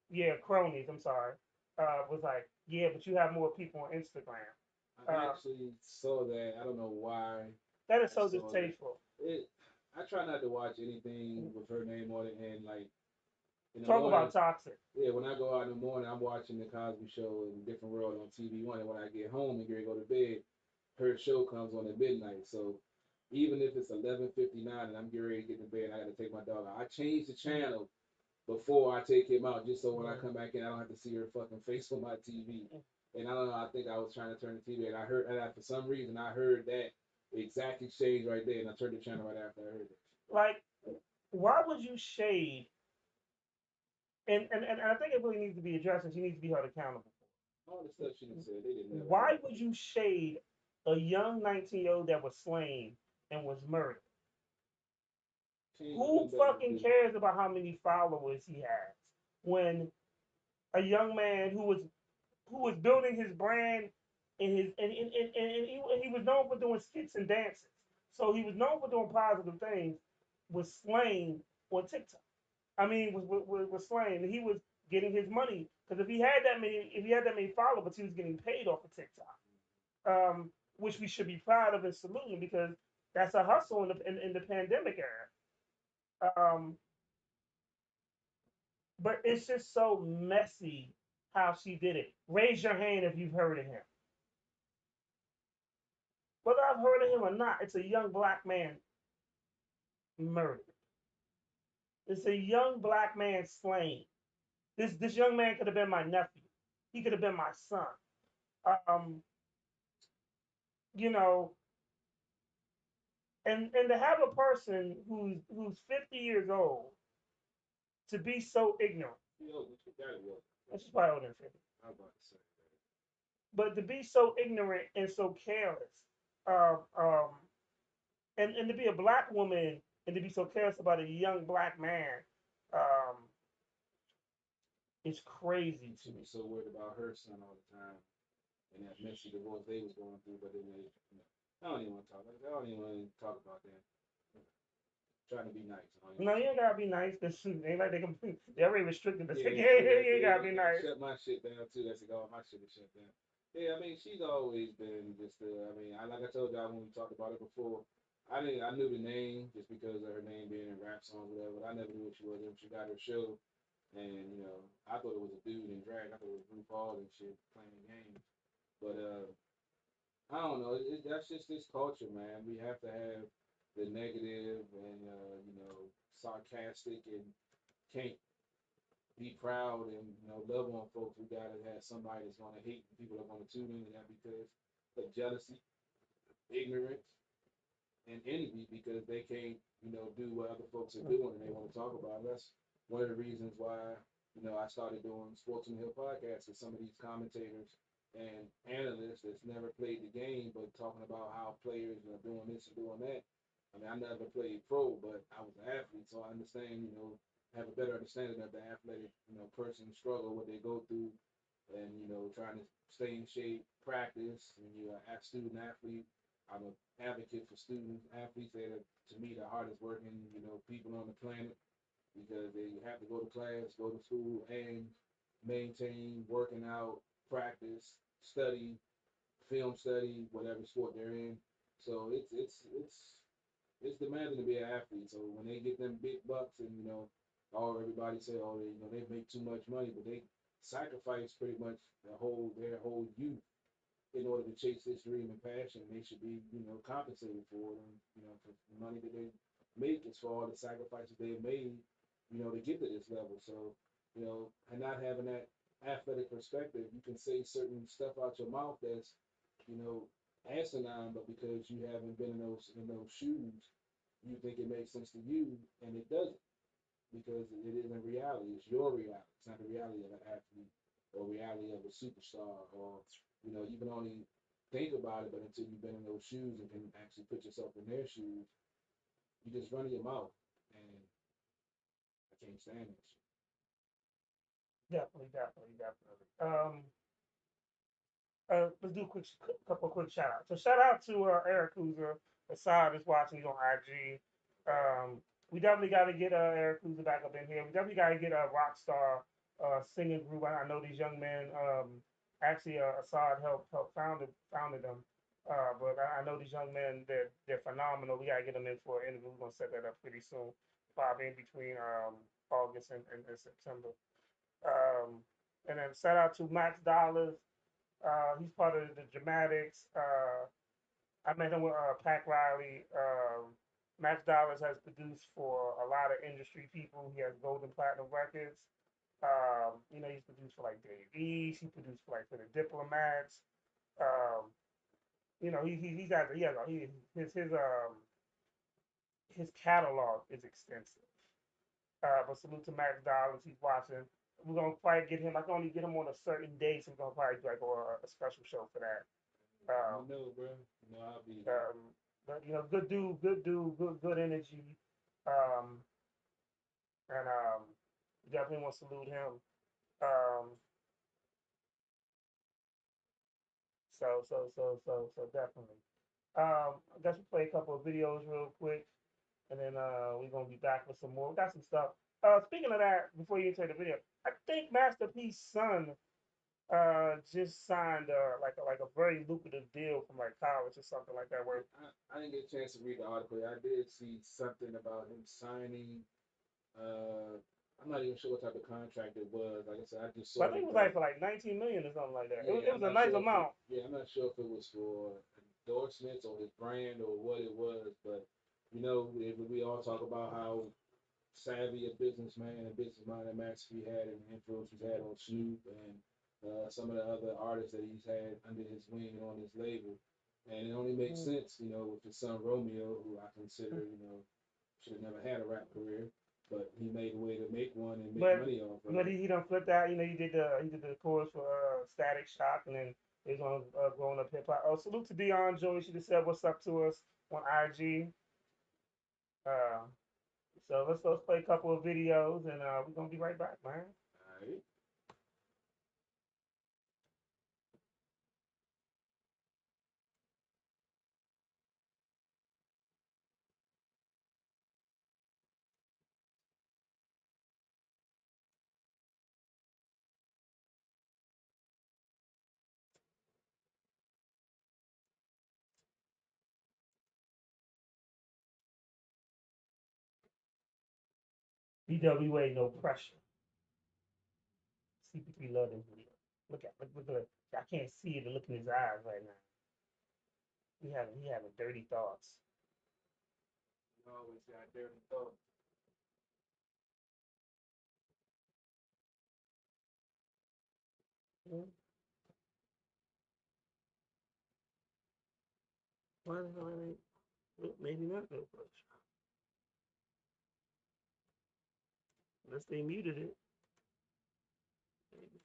yeah, cronies. I'm sorry. Was like, yeah, but you have more people on Instagram. I actually saw that. I don't know why. That is so distasteful. I try not to watch anything with her name on it, and like talk about toxic. Yeah, when I go out in the morning, I'm watching the Cosby Show and Different World on TV One, and when I get home and get ready to go to bed, her show comes on at midnight. So even if it's 11:59 and I'm getting ready to get to bed, I got to take my dog out. I change the channel before I take him out, just so when I come back in, I don't have to see her fucking face on my TV. And I don't know, I think I was trying to turn the TV, and I heard, and for some reason, I heard that exact exchange right there, and I turned the channel right after I heard it. Like, why would you shade? And I think it really needs to be addressed, and she needs to be held accountable for all the stuff she said. They didn't. Why would you shade a young 19-year-old that was slain and was murdered? Who fucking cares about how many followers he has when a young man who was building his brand and he was known for doing skits and dances, so he was known for doing positive things, was slain on TikTok. I mean, was slain, and he was getting his money because if he had that many followers, he was getting paid off of TikTok, which we should be proud of and saluting because that's a hustle in the pandemic era. But it's just so messy how she did it. Raise your hand if you've heard of him. Whether I've heard of him or not, it's a young black man murdered. It's a young black man slain. This young man could have been my nephew. He could have been my son. And to have a person who's 50 years old to be so ignorant. That's probably older than 50. I was about to say that. But to be so ignorant and so careless, and to be a black woman and to be so careless about a young black man, it's crazy to me. So worried about her son all the time, and that messy divorce they was going through, but then I don't even want to talk. I don't even want to talk about that. Trying to be nice. No, you ain't gotta be nice. This ain't like they're already restricted. You ain't gotta be nice. Shut my shit down too. That's all my shit is shut down. Yeah, I mean, she's always been just. Like I told y'all when we talked about it before, I knew the name just because of her name being in rap songs, or whatever. But I never knew what she was. She got her show, and I thought it was a dude in drag. I thought it was RuPaul and shit playing games. But I don't know. That's just this culture, man. We have to have the negative and sarcastic and can't be proud and love on folks. We gotta have somebody that's gonna hate and people that want to tune into that because of jealousy, ignorance, and envy because they can't do what other folks are doing and they want to talk about it. That's one of the reasons why I started doing Sports on the Hill podcast with some of these commentators and analysts that's never played the game, but talking about how players are doing this and doing that. I mean, I never played pro, but I was an athlete, so I understand, have a better understanding of the athletic, person's struggle, what they go through, and, trying to stay in shape, practice. When you're a student athlete, I'm an advocate for student athletes. They're, to me, the hardest working, people on the planet because they have to go to class, go to school, and maintain working out, practice, study, film study, whatever sport they're in. So it's demanding to be an athlete. So when they get them big bucks and all everybody say, oh, they make too much money, but they sacrifice pretty much their whole youth in order to chase this dream and passion. They should be compensated for it, and for the money that they make as for all the sacrifices they made, to get to this level. So and not having that athletic perspective, you can say certain stuff out your mouth that's you know asinine, but because you haven't been in those shoes, you think it makes sense to you, and it doesn't, because it isn't reality. It's your reality. It's not the reality of an athlete or reality of a superstar. Or you can only think about it, but until you've been in those shoes and can actually put yourself in their shoes, you just run your mouth, and I can't stand that shit. Definitely, definitely, definitely. Let's do a couple of quick shout outs. So shout out to Eric Kuzer. Assad is watching. He's on IG. We definitely got to get Eric Kuzer back up in here. We definitely got to get a rock star singing group. I know these young men. Actually, Assad helped founded them. But I know these young men. They're phenomenal. We got to get them in for an interview. We're gonna set that up pretty soon. Probably in between August and September. And then shout out to Max Dollars. He's part of the Dramatics. I met him with Pac Riley. Max Dollars has produced for a lot of industry people. He has Golden Platinum Records. He's produced for like Dave East. He produced for like for the Diplomats. His catalog is extensive. But salute to Max Dollars. He's watching. We're gonna probably get him. I can only get him on a certain day, so we're gonna probably do like a special show for that. Bro. I'll be But good dude, good energy. And definitely want to salute him. So definitely. I guess we'll play a couple of videos real quick, and then we're gonna be back with some more. We got some stuff. Speaking of that, before you take the video, I think Master P's son just signed like a very lucrative deal from like college or something like that. Where I didn't get a chance to read the article. I did see something about him signing. I'm not even sure what type of contract it was. Like I said, I just saw. I think it was like for like 19 million or something like that. Yeah, it was a nice amount. I'm not sure if it was for endorsements or his brand or what it was, but we all talk about how savvy a businessman and businessman that Max P had and the influence he's had on Snoop and some of the other artists that he's had under his wing and on his label. And it only makes sense, with his son Romeo, who I consider, should have never had a rap career, but he made a way to make one and make money off of it. But he done flipped out. He did the chorus for Static Shock, and then he's on Growing Up Hip Hop. Oh, salute to Dion Joey. She just said what's up to us on IG. So let's play a couple of videos, and we're gonna be right back, man. All right. BWA, no pressure. CP3 love this video. Look at I can't see it. Look in his eyes right now. He having dirty thoughts. You always got dirty thoughts. Why the hell ain't? Maybe not no pressure. Unless they muted it. Maybe.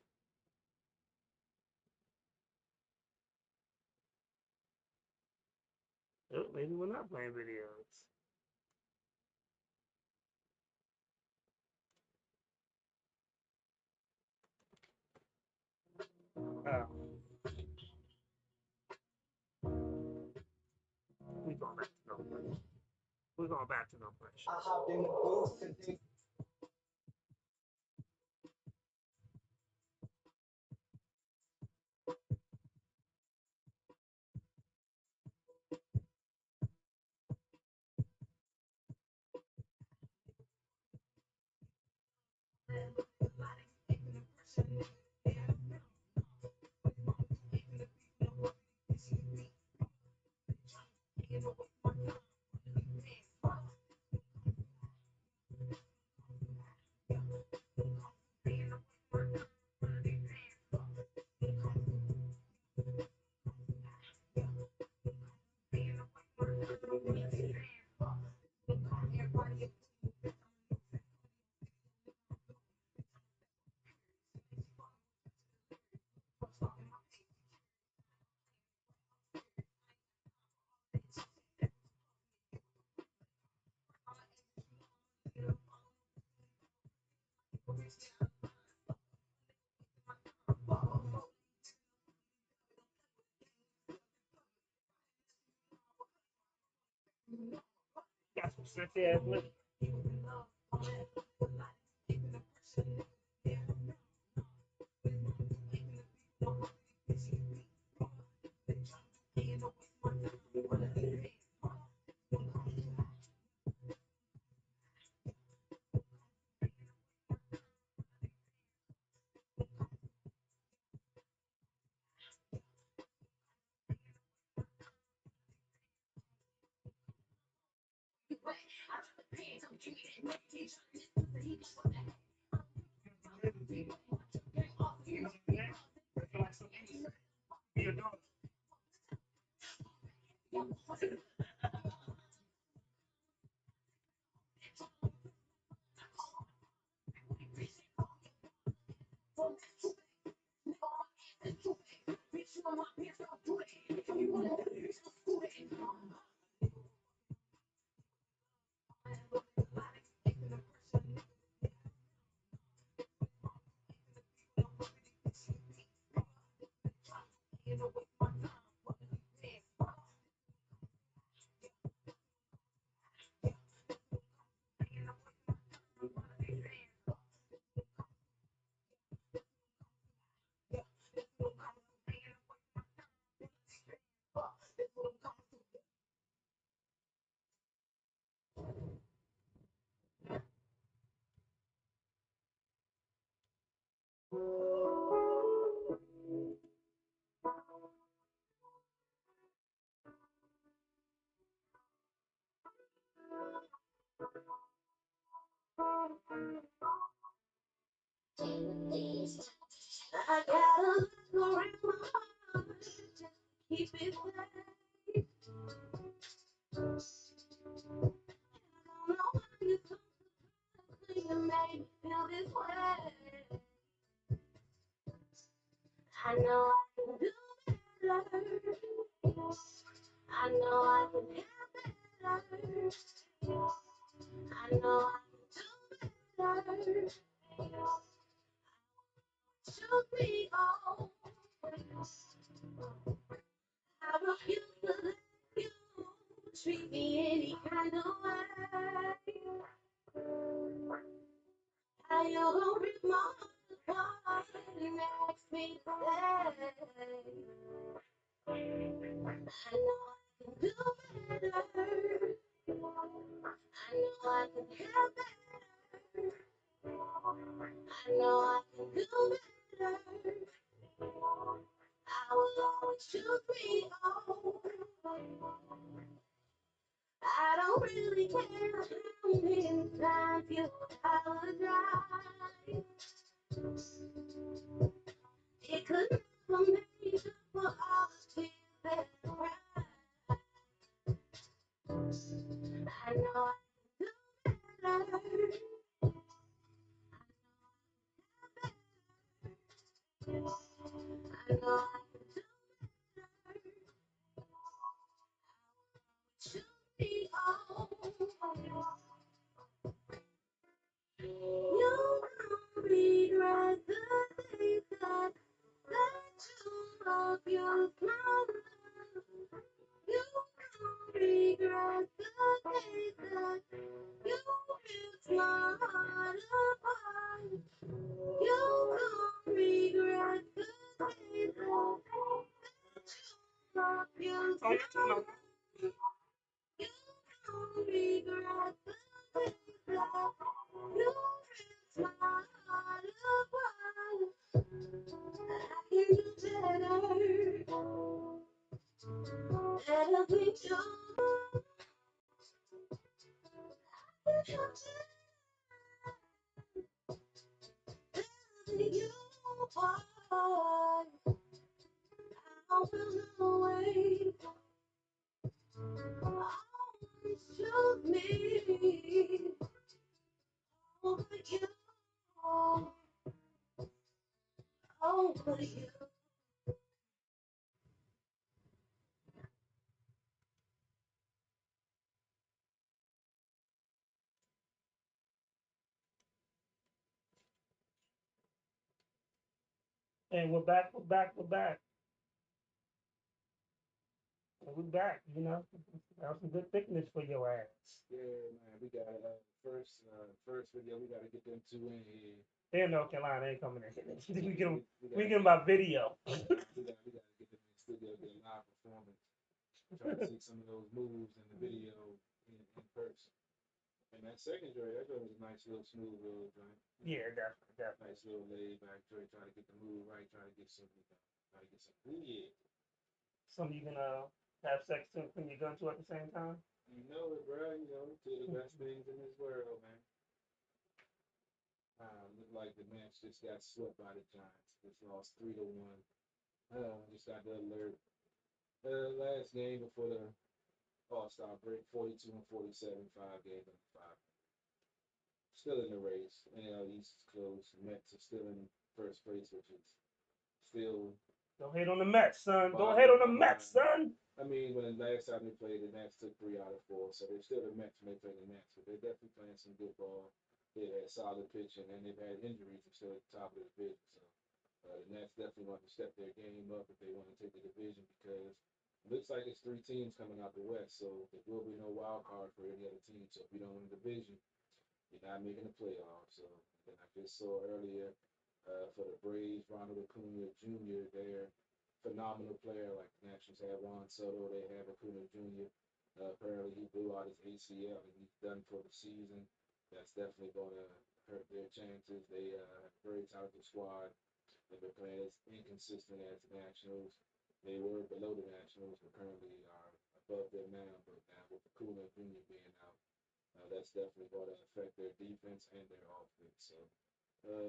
Oh, maybe we're not playing videos. Oh, we going back to no pressure. We're going back to no pressure. I hopped in the booth today. Got some sexy ass women. Your daughter. I gotta look around my heart, just keep it safe. I don't know how you come to you made me feel this way. I know I can do better. I know I can have better. I know I can do better. Shoot me all. I refuse to let you treat me any kind of way. How you gonna rip my heart apart and ask me to stay? I know I can do better. I know I can have better. I know I can do better. I will always choose me over. I don't really care how many times you apologize. It could never make up for all the tears that I cried. I know I can do better. I know I can do better. You are, I will wait. Always to me. Over you, over you. And we're back. And we're back, you know. That was some good thickness for your ass. Yeah, man, we got first video. We got to get them two in here. They're in North Carolina, they ain't coming in. we get them, We we gotta- get them by video. we got to get them in the studio, get a live performance. Try to see some of those moves in the video in person. And that second joint, that joint was a nice little smooth little joint. Yeah, definitely. Nice little laid back joint, trying to get the move right, trying to get some, ooh yeah. Some you can have sex to when you're gun to at the same time. You know it, bro. You know, two of the best things in this world, man. Looked like the Nets just got swept by the Giants. Just lost 3-1. Just got the alert. Last game before the All-Star break, 42-47, 5 games on 5. Still in the race. NL East is close. The Mets are still in first place, which is still. Don't hate on the Mets, son. Don't hate on the Mets, son. I mean, when the last time they played, the Nats took 3 out of 4, so they're still the Mets when they play the Nats, but they're definitely playing some good ball. They had solid pitching, and they've had injuries. They're still at the top of the division, so the Nats definitely want to step their game up if they want to take the division, because it looks like it's 3 teams coming out the West, so there will be no wild card for any other team. So if you don't win the division, you're not making the playoffs. So then I just saw earlier for the Braves, Ronald Acuna Jr., their phenomenal player. Like the Nationals have Juan Soto, they have Acuna Jr. Apparently he blew out his ACL and he's done for the season. That's definitely going to hurt their chances. They have a very talented squad. They've been playing as inconsistent as the Nationals. They were below the Nationals, but currently are above them now. But now with Acuna Jr. being out, that's definitely going to affect their defense and their offense. So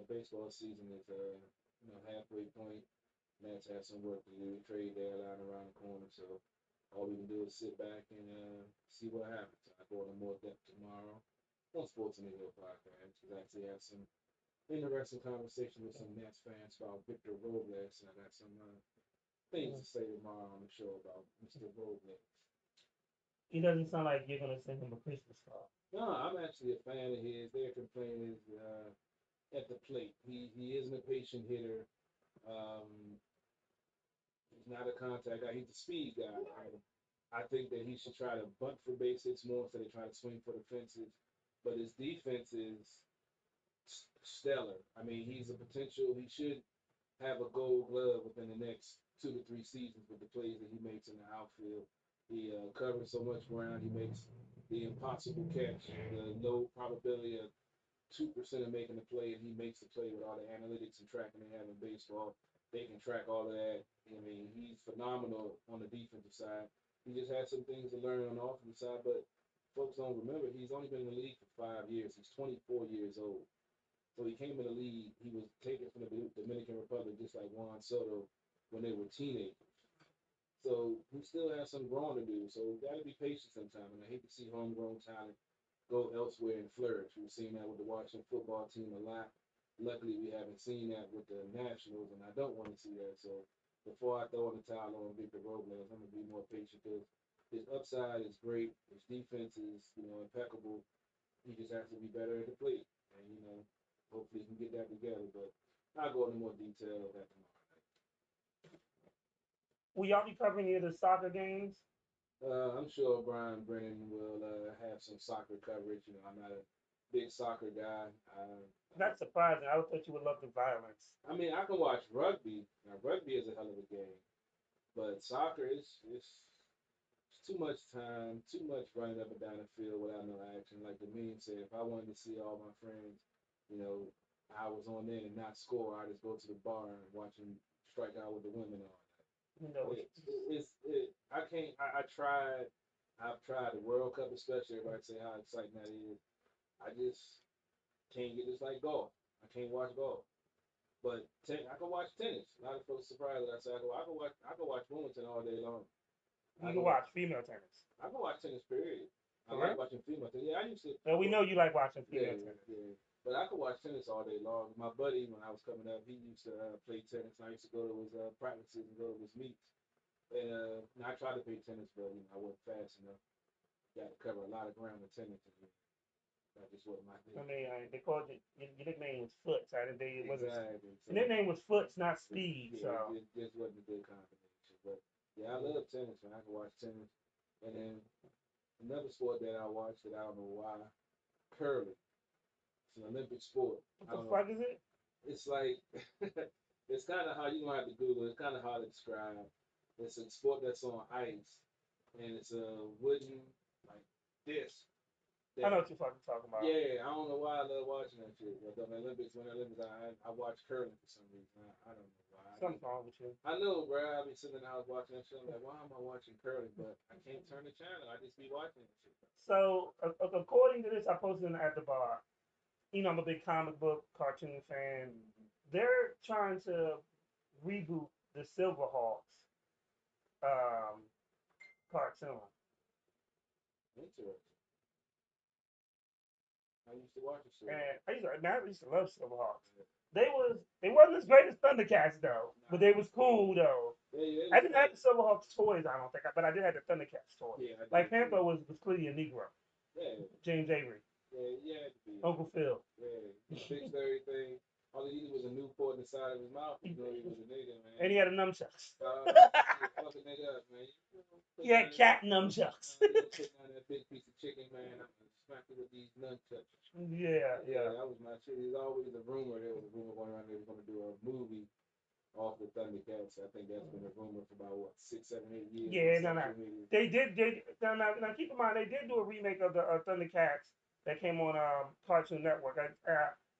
baseball season is halfway point. Nats have some work to do. Trade deadline around the corner, so all we can do is sit back and see what happens. I go into more depth tomorrow on Sports in the Hill podcast because I actually have some interesting conversation with some Nats fans about Victor Robles, and I got some things to say tomorrow on the show about Mr. Robles. He doesn't sound like you're gonna send him a Christmas card. No, I'm actually a fan of his. Their complaint is at the plate. He isn't a patient hitter. He's not a contact guy. He's a speed guy. I think that he should try to bunt for base hits more instead of try to swing for the fences. But his defense is stellar. I mean, he's a potential. He should have a gold glove within the next 2 to 3 seasons with the plays that he makes in the outfield. He covers so much ground. He makes the impossible catch, the low probability of 2% of making the play, and he makes the play with all the analytics and tracking they have in baseball. They can track all of that. I mean, he's phenomenal on the defensive side. He just has some things to learn on the offensive side, but folks don't remember he's only been in the league for 5 years. He's 24 years old. So he came in the league, he was taken from the Dominican Republic just like Juan Soto when they were teenagers. So he still has some growing to do. So we got to be patient sometimes. And I hate to see homegrown talent go elsewhere and flourish. We've seen that with the Washington football team a lot. Luckily, we haven't seen that with the Nationals, and I don't want to see that. So before I throw in the towel on Victor Robles, I'm going to be more patient because his upside is great. His defense is, impeccable. He just has to be better at the plate. And, hopefully he can get that together. But I'll go into more detail of that tomorrow night. Will y'all be covering any of the soccer games? I'm sure Brian Brennan will have some soccer coverage. I'm not a big soccer guy. Not surprising. I would thought you would love the violence. I mean, I can watch rugby. Now, rugby is a hell of a game. But soccer is too much time, too much running up and down the field without no action. Like the meme said, if I wanted to see all my friends, I was on there and not score, I just go to the bar and watch them strike out with the women on. I've tried the World Cup especially. Everybody say how exciting that is. I just can't get this like golf. I can't watch golf. But I can watch tennis. A lot of folks surprised that I said I can watch Wimbledon all day long. You can watch female tennis. I can watch tennis, period. I For like real? watching female tennis. Yeah, I used to. Well, we know you like watching Yeah, female tennis. yeah. But I could watch tennis all day long. My buddy, when I was coming up, he used to play tennis. And I used to go to his practices and go to his meets. And I tried to play tennis, but I wasn't fast enough. Got to cover a lot of ground with tennis. And that just wasn't my thing. I mean, they called you, your nickname was Foots. I didn't think it was. Exactly. Your nickname was Foots, not Speed. Yeah, So it just wasn't a good combination. But yeah, I love tennis, man. I can watch tennis. And then another sport that I watch that I don't know why, curling. It's an Olympic sport. what the fuck is it? It's like it's kind of hard. You don't have to Google. It's kind of hard to describe. It's a sport that's on ice, and it's a wooden like disc. I know what you're fucking talking about. Yeah, I don't know why I love watching that shit. But the Olympics, when the Olympics, I watch curling for some reason. I don't know why. Something's wrong with you. I know, bro. I be sitting in the house watching that shit. I'm like, why am I watching curling? But I can't turn the channel. I just be watching that shit. So, according to this, I posted at the bar. I'm a big comic book cartoon fan. They're trying to reboot the Silverhawks cartoon. Interesting. I used to watch the shit. And I used to love Silverhawks. They wasn't as great as Thundercats though, but they was cool though. Yeah, I didn't have the Silverhawks toys, I don't think, but I did have the Thundercats toys. Yeah, Like Panther was clearly a Negro. Yeah, James Avery, yeah. Uncle Phil. Yeah, he fixed everything. All he needed was a Newport in the side of his mouth. He knew he was a nigga, man. And he had a nunchucks. Fuck a nigga up, man. He had cat nunchucks. Putting on that big piece of chicken, man. I'm gonna smack you with these nunchucks. Yeah. That was my shit. There's always a rumor. There was a rumor going around they were gonna do a movie off the Thundercats. I think that's been a rumor for about 6, 7, 8 years. Yeah, no. They did. Now keep in mind they did do a remake of the Thundercats that came on Cartoon Network.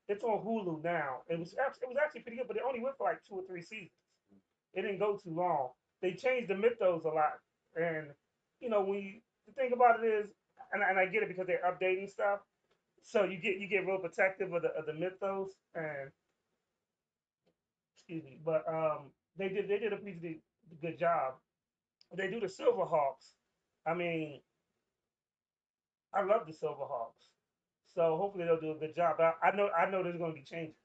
It's on Hulu now. It was actually pretty good, but it only went for like 2 or 3 seasons. It didn't go too long. They changed the mythos a lot, and the thing about it is, and I get it because they're updating stuff. So you get real protective of the mythos, and excuse me, but they did a pretty good job. They do the Silverhawks. I mean, I love the Silverhawks. So hopefully they'll do a good job. I know there's going to be changes.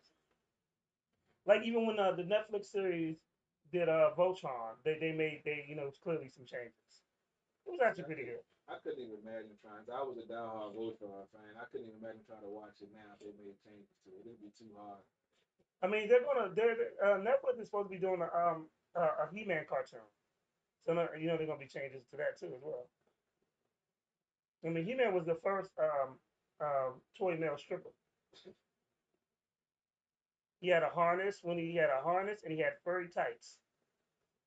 Like even when the Netflix series did Voltron, they made clearly some changes. It was actually pretty good. I couldn't even imagine trying. I was a diehard Voltron fan. I couldn't even imagine trying to watch it now if they made changes to it. It'd be too hard. I mean, Netflix is supposed to be doing a He-Man cartoon, so they're going to be changes to that too as well. I mean, He-Man was the first toy male stripper. He had a harness and he had furry tights.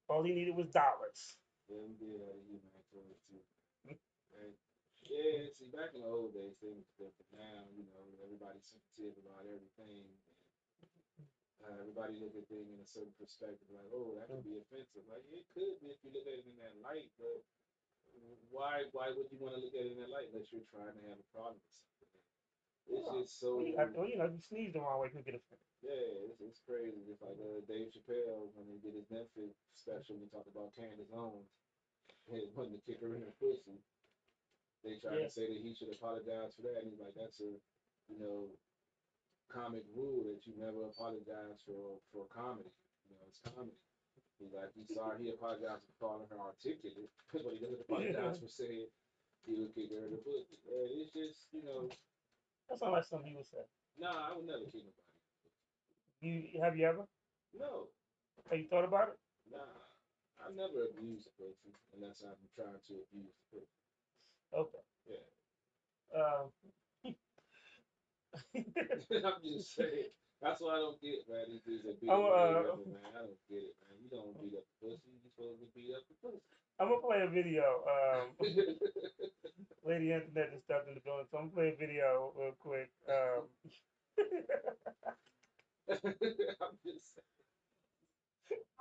All he needed was dollars. Yeah, we did have a He-Man toys too. Right? Yeah, see, back in the old days, things were different. Now, everybody's sensitive about everything. Everybody look at things in a certain perspective, like, oh, that could be offensive. Like, it could be if you look at it in that light, but why would you want to look at it in that light unless you're trying to have a problem with something? It's just so. You sneeze the wrong way, you get offended. Yeah, it's crazy. Just like Dave Chappelle when he did his Netflix special, he talked about Candace Owens wanting to kick her in her pussy. They tried to say that he should apologize for that, and he's like, that's a comic rule that you never apologize for comedy. It's comedy. He's like, he's sorry, he apologized for calling her articulate, but he doesn't apologize for saying he would kick her in the pussy. It's just, That's not like something you would say. Nah, I would never kick nobody. Have you ever? No. Have you thought about it? Nah, I never abused a person unless I'm trying to abuse the person. Okay. Yeah. I'm just saying. That's what I don't get, man. These dudes that beat up man. I don't get it, man. You don't beat up the pussy. You're supposed to beat up the pussy. I'm gonna play a video. Lady Internet just stepped in the building, so I'm gonna play a video real quick. I'm just saying.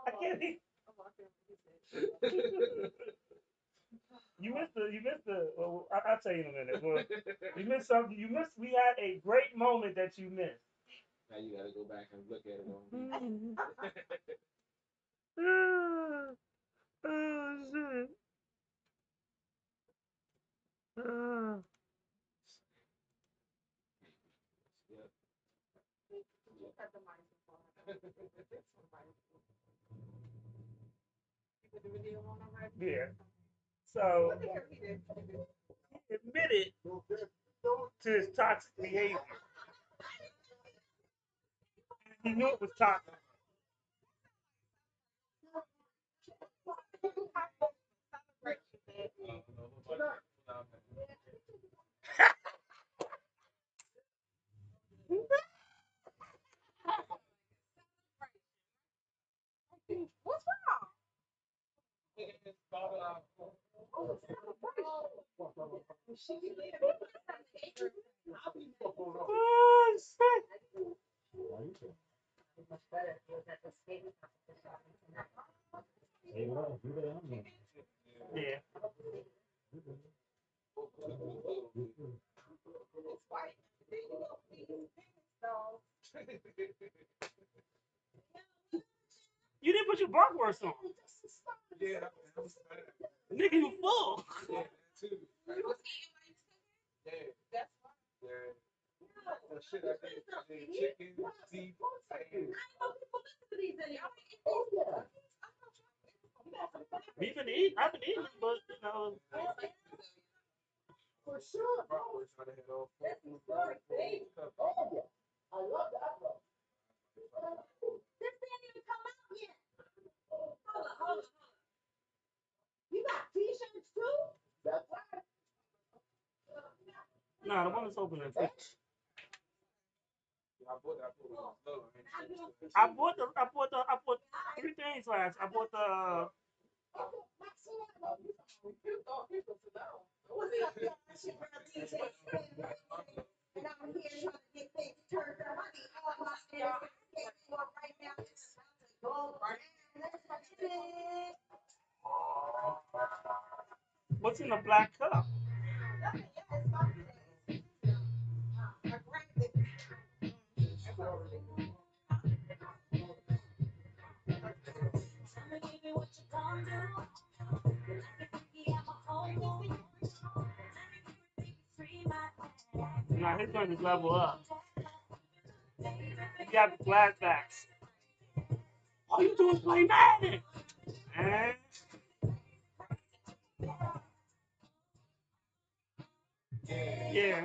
I can't even. You missed the. Well, I I'll tell you in a minute. Well, you missed something. We had a great moment that you missed. Now you gotta go back and look at it on Oh, shit. Yeah. So he admitted to his toxic behavior. He knew it was toxic. Oh, shit. Yeah. You didn't put your bark on. Yeah, Nigga, you full. yeah, too. Yeah. Yeah. The shit I did, chicken, beef, and We've been eating. I've been eating, but you know. bratwurst. I had all four food covered. Nah, the one that's open in fridge. I bought that food on slow. I bought 3 things last. I bought the what's in the black cup? Nah, his one is level up. You got the flashbacks. All you do is play Madden. Eh? Yeah.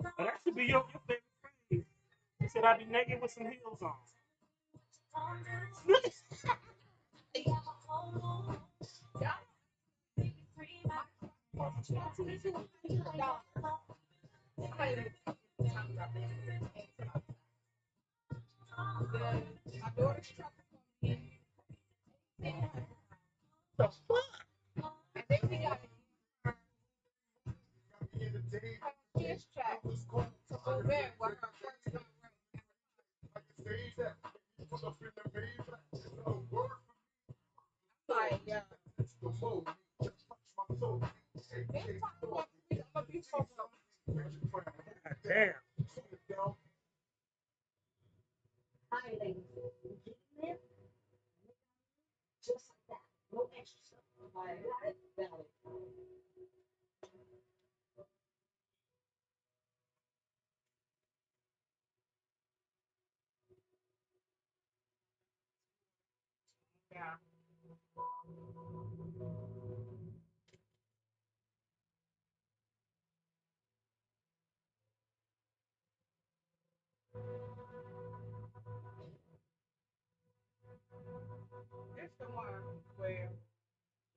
But that should be your favorite phrase. You said I'd be naked with some heels on. The fuck? Damn.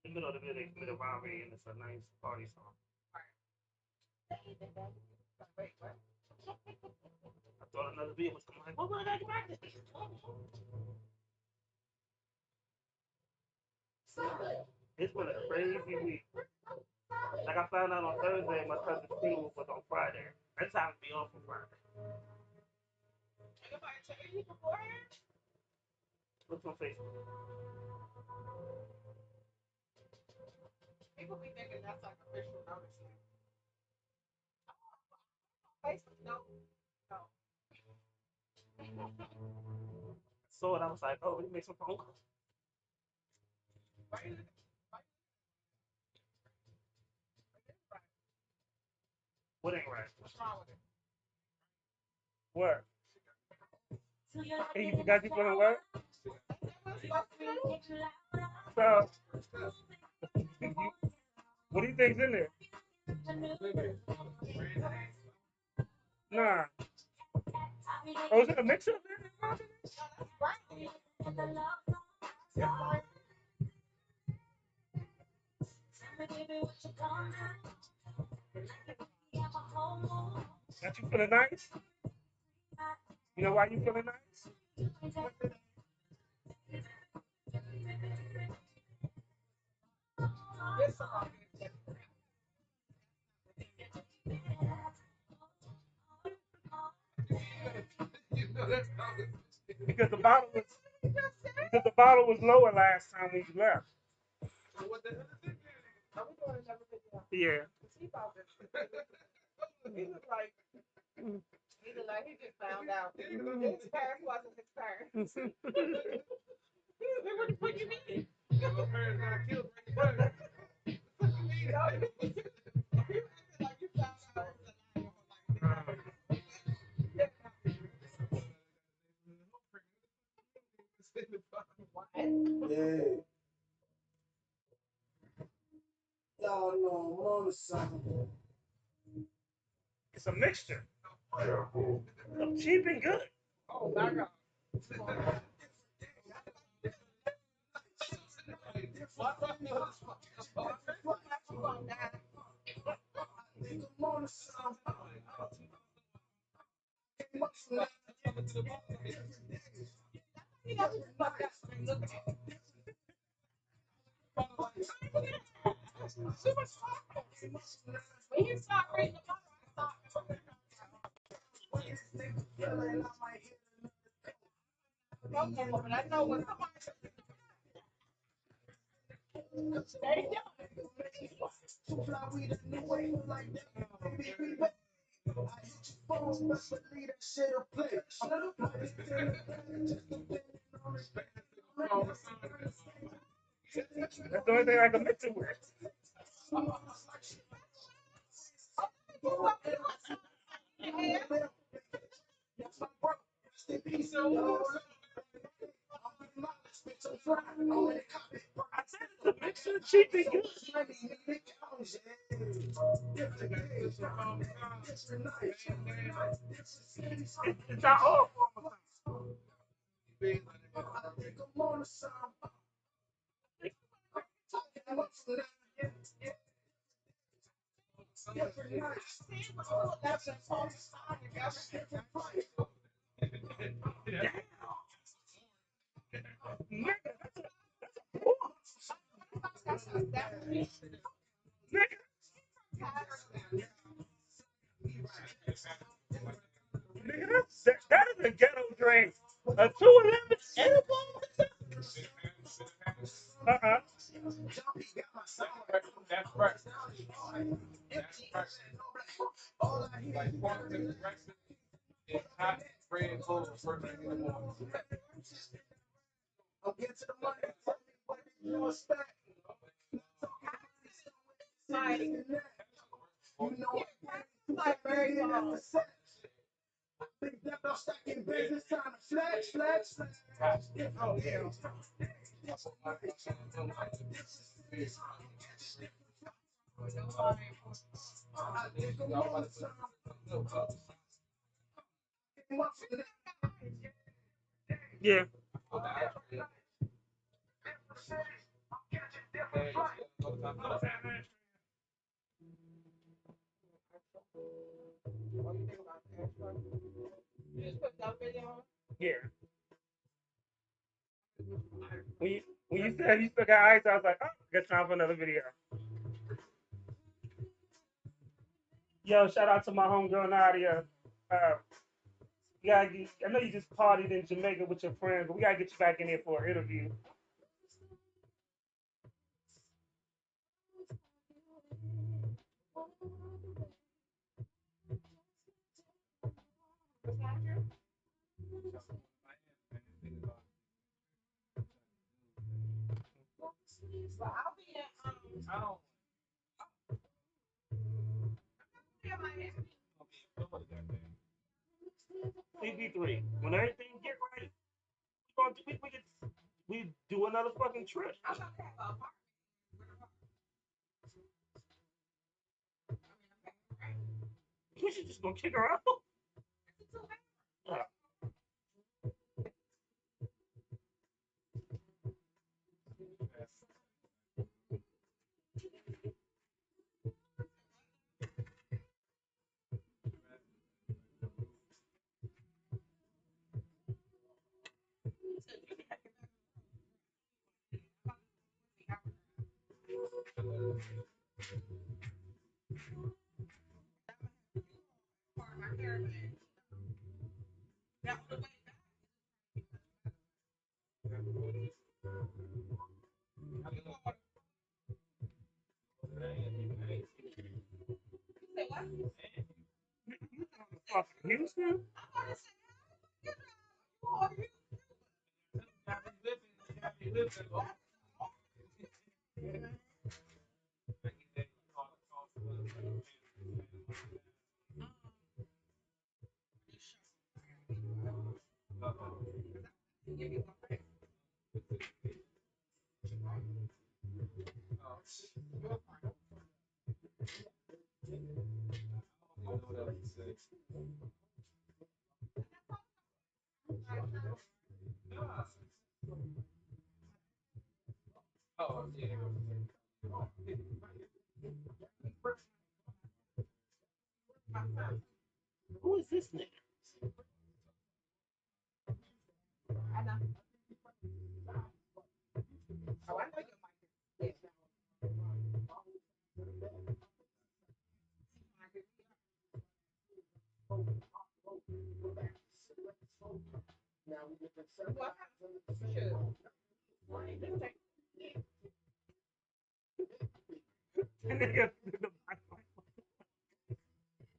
In the middle of the video, they committed robbery and it's a nice party song. I thought another video was coming like, what would I get back to? It's been a crazy week. Like I found out on Thursday, my cousin's funeral was on Friday. I just happened to be off on Friday. What's on Facebook? People be thinking that's like official notice. Facebook, no. So I was like, oh, let me make some phone calls. What ain't right? What's wrong with it? What? Hey, you forgot you put in work? So, what do you think's in there? Nah. Oh, is it a mixer? Got you feeling nice? You know why you feeling nice? Because the bottle was lower last time we left. Yeah. He looked like he just found out. His parents wasn't his parents. What the fuck you mean? Your parents got killed right there. Like you found out. Yeah. Y'all know I'm on the song. It's a mixture of cheap and good. Oh my God. When you start reading the book, but I know when somebody That's the only thing I can mix it with. I said it's a mixture of cheap and good. It's not all. That is a ghetto drink. A 211 edible? Uh-uh. That's right. It's hot, red, cold, first thing in the morning. I'll get to the money. You respect. You know, like very long. Big double stacking business trying to flex. Oh, yeah. Yeah. Yeah. When you said you still got eyes, I was like, oh, I guess time for another video. Yo, shout out to my homegirl Nadia. I know you just partied in Jamaica with your friends, but we gotta get you back in here for an interview. Well, I'll be in Miami. CP3. When everything get right, we do another fucking trip. I'm gonna have a apartment. We should just gonna kick her out. Yeah. Fucking Houston. Who is this nigga? Oh, I know your mic.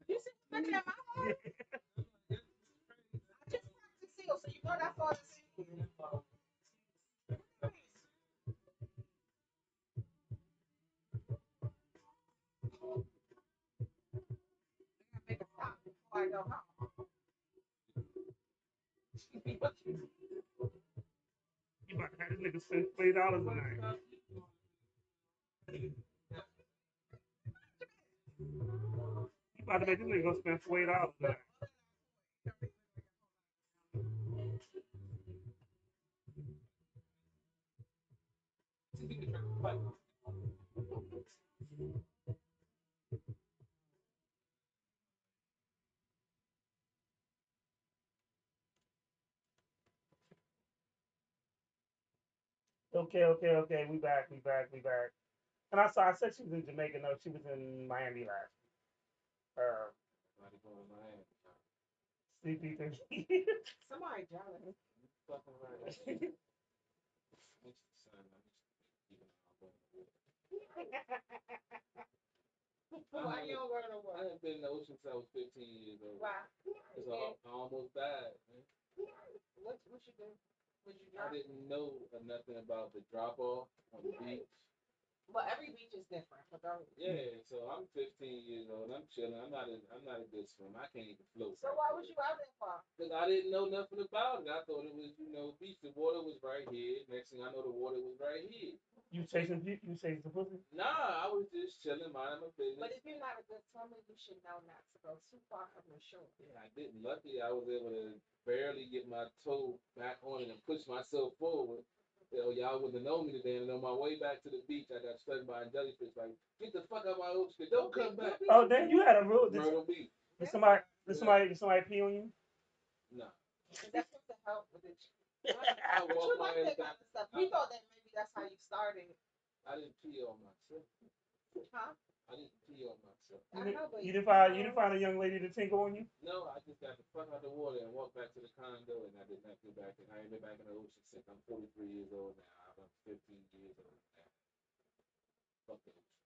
You see what's looking at my home? I just practiced seal, so you know that's all this is. Make a stop before I go home. You about to have this nigga spend $20 a night. You about to make this nigga go spend $40 a night. Okay. We back. And I said she was in Jamaica. No, she was in Miami last. CP3. Somebody jealous. Why you don't go to I work? haven't been in the ocean since I was 15 years old. Why? So I almost died, man. What you do? Would you I drop? didn't know nothing about the drop off on the beach. Well, every beach is different. But Yeah, so I'm 15 years old. I'm chilling. I'm not a good swimmer. I can't even float. so why was you out there for? Because I didn't know nothing about it. I thought it was, beach. The water was right here. Next thing I know, the water was right here. You chasing pussy? Nah, I was just chilling, minding my business. But if you're not a good swimmer, you should know not to go too far from the shore. Yeah, I didn't. Luckily, I was able to barely get my toe back on it and push myself forward. Y'all wouldn't have known me today. And on my way back to the beach, I got stung by a jellyfish. Like, get the fuck out of my ocean. Don't come back. Oh, then you had a rule. Myrtle Beach. Did somebody pee on you? No. That's supposed to help with it. I But you walked my like ass that kind back. of stuff. We thought that maybe that's how you started. I didn't pee on myself. Huh? I I didn't pee on myself. I know, but You didn't find a young lady to tinkle on you? No, I just got the fuck out the water and walked back to the condo, and I did not go back. And I ain't been back in the ocean since I'm 43 years old now. I'm 15 years old now. Fuck the ocean.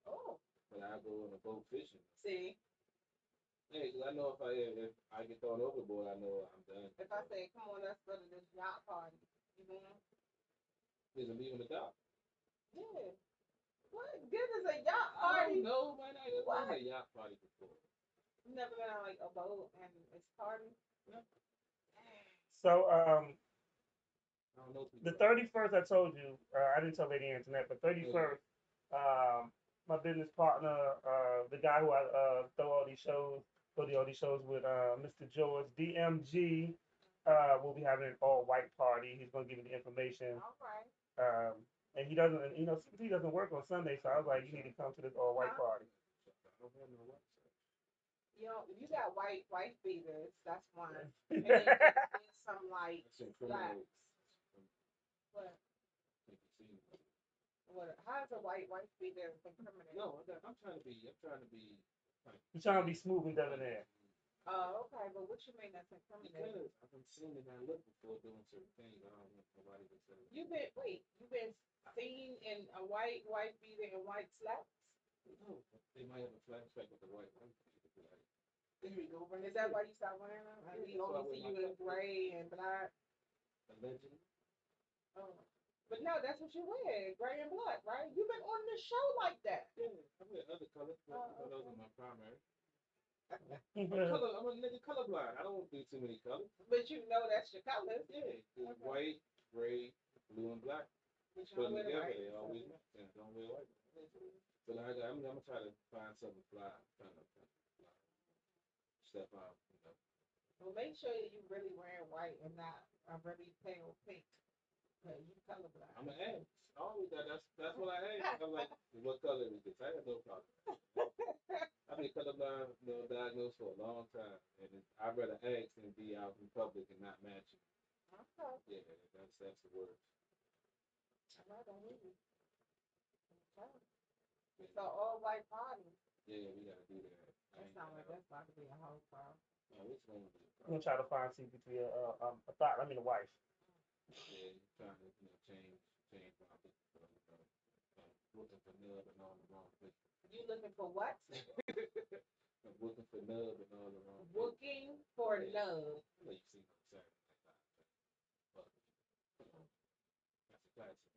Oh, But I go on a boat fishing. see, Hey, 'cause I know if I get thrown overboard, I know I'm done. if I say, come on, let's go to this yacht party, you going? Is it leaving the dock? Yeah. What? This is a yacht I party. don't know, man. I ain't What? been to a yacht party before. You never been on like a boat and it's party? So I don't know people. the 31st, I told you, I didn't tell Lady Antoinette, but 31st, my business partner, the guy who I go to all these shows with, Mr. George DMG, will be having an all-white party. He's gonna give you the information. All right. And he doesn't, he doesn't work on Sunday, so I was like, you need to come to this all-white party. I don't have no website. You know, you got white beaters, that's one. And then you get some like That's blacks. incriminating. What? How is a white beater incriminating? No, I'm trying to be. He's trying to be smooth and debonair. Oh, okay, but what you mean that's incriminating? Because I've been seeing it and look before doing certain things. I don't want nobody to say. You've been seen in a white beater and white slacks? No, they might have a flashback with the white one. There you go, right? Is that why you stopped wearing them? I mean, only see you in gray and black. Allegedly. Oh. But no, that's what you wear, gray and black, right? You've been on the show like that. Yeah, I wear other colors, but Oh, those okay. are my primary. I'm a nigga colorblind. I don't do too many colors. But you know that's your colors. Yeah, it's Okay. white, gray, blue, and black. But you Put don't them wear the together, right. they always match. Yeah, don't wear white. But I'm gonna try to find something fly, kind of step out. Well, make sure that you really wearing white and not a really pale pink. Cause you colorblind. I'm an ask. Always that's what I ask. I'm like, what color is this? I got no problem. I've been colorblind, diagnosed for a long time, and I'd rather ask than be out in public and not matching. Okay. Yeah, that's the word. All right, I'm with you. Okay. So all white party. Yeah, we gotta do that. That sounds like that's about to be a whole problem. No, it's gonna be. I'm gonna try to find CP3 a wife. Yeah, trying to change my looking for nub and all the wrong places. You looking for what? I'm looking for nub and all the wrong places. Looking for love. I know you seen on Saturday Night Live. That's a classic.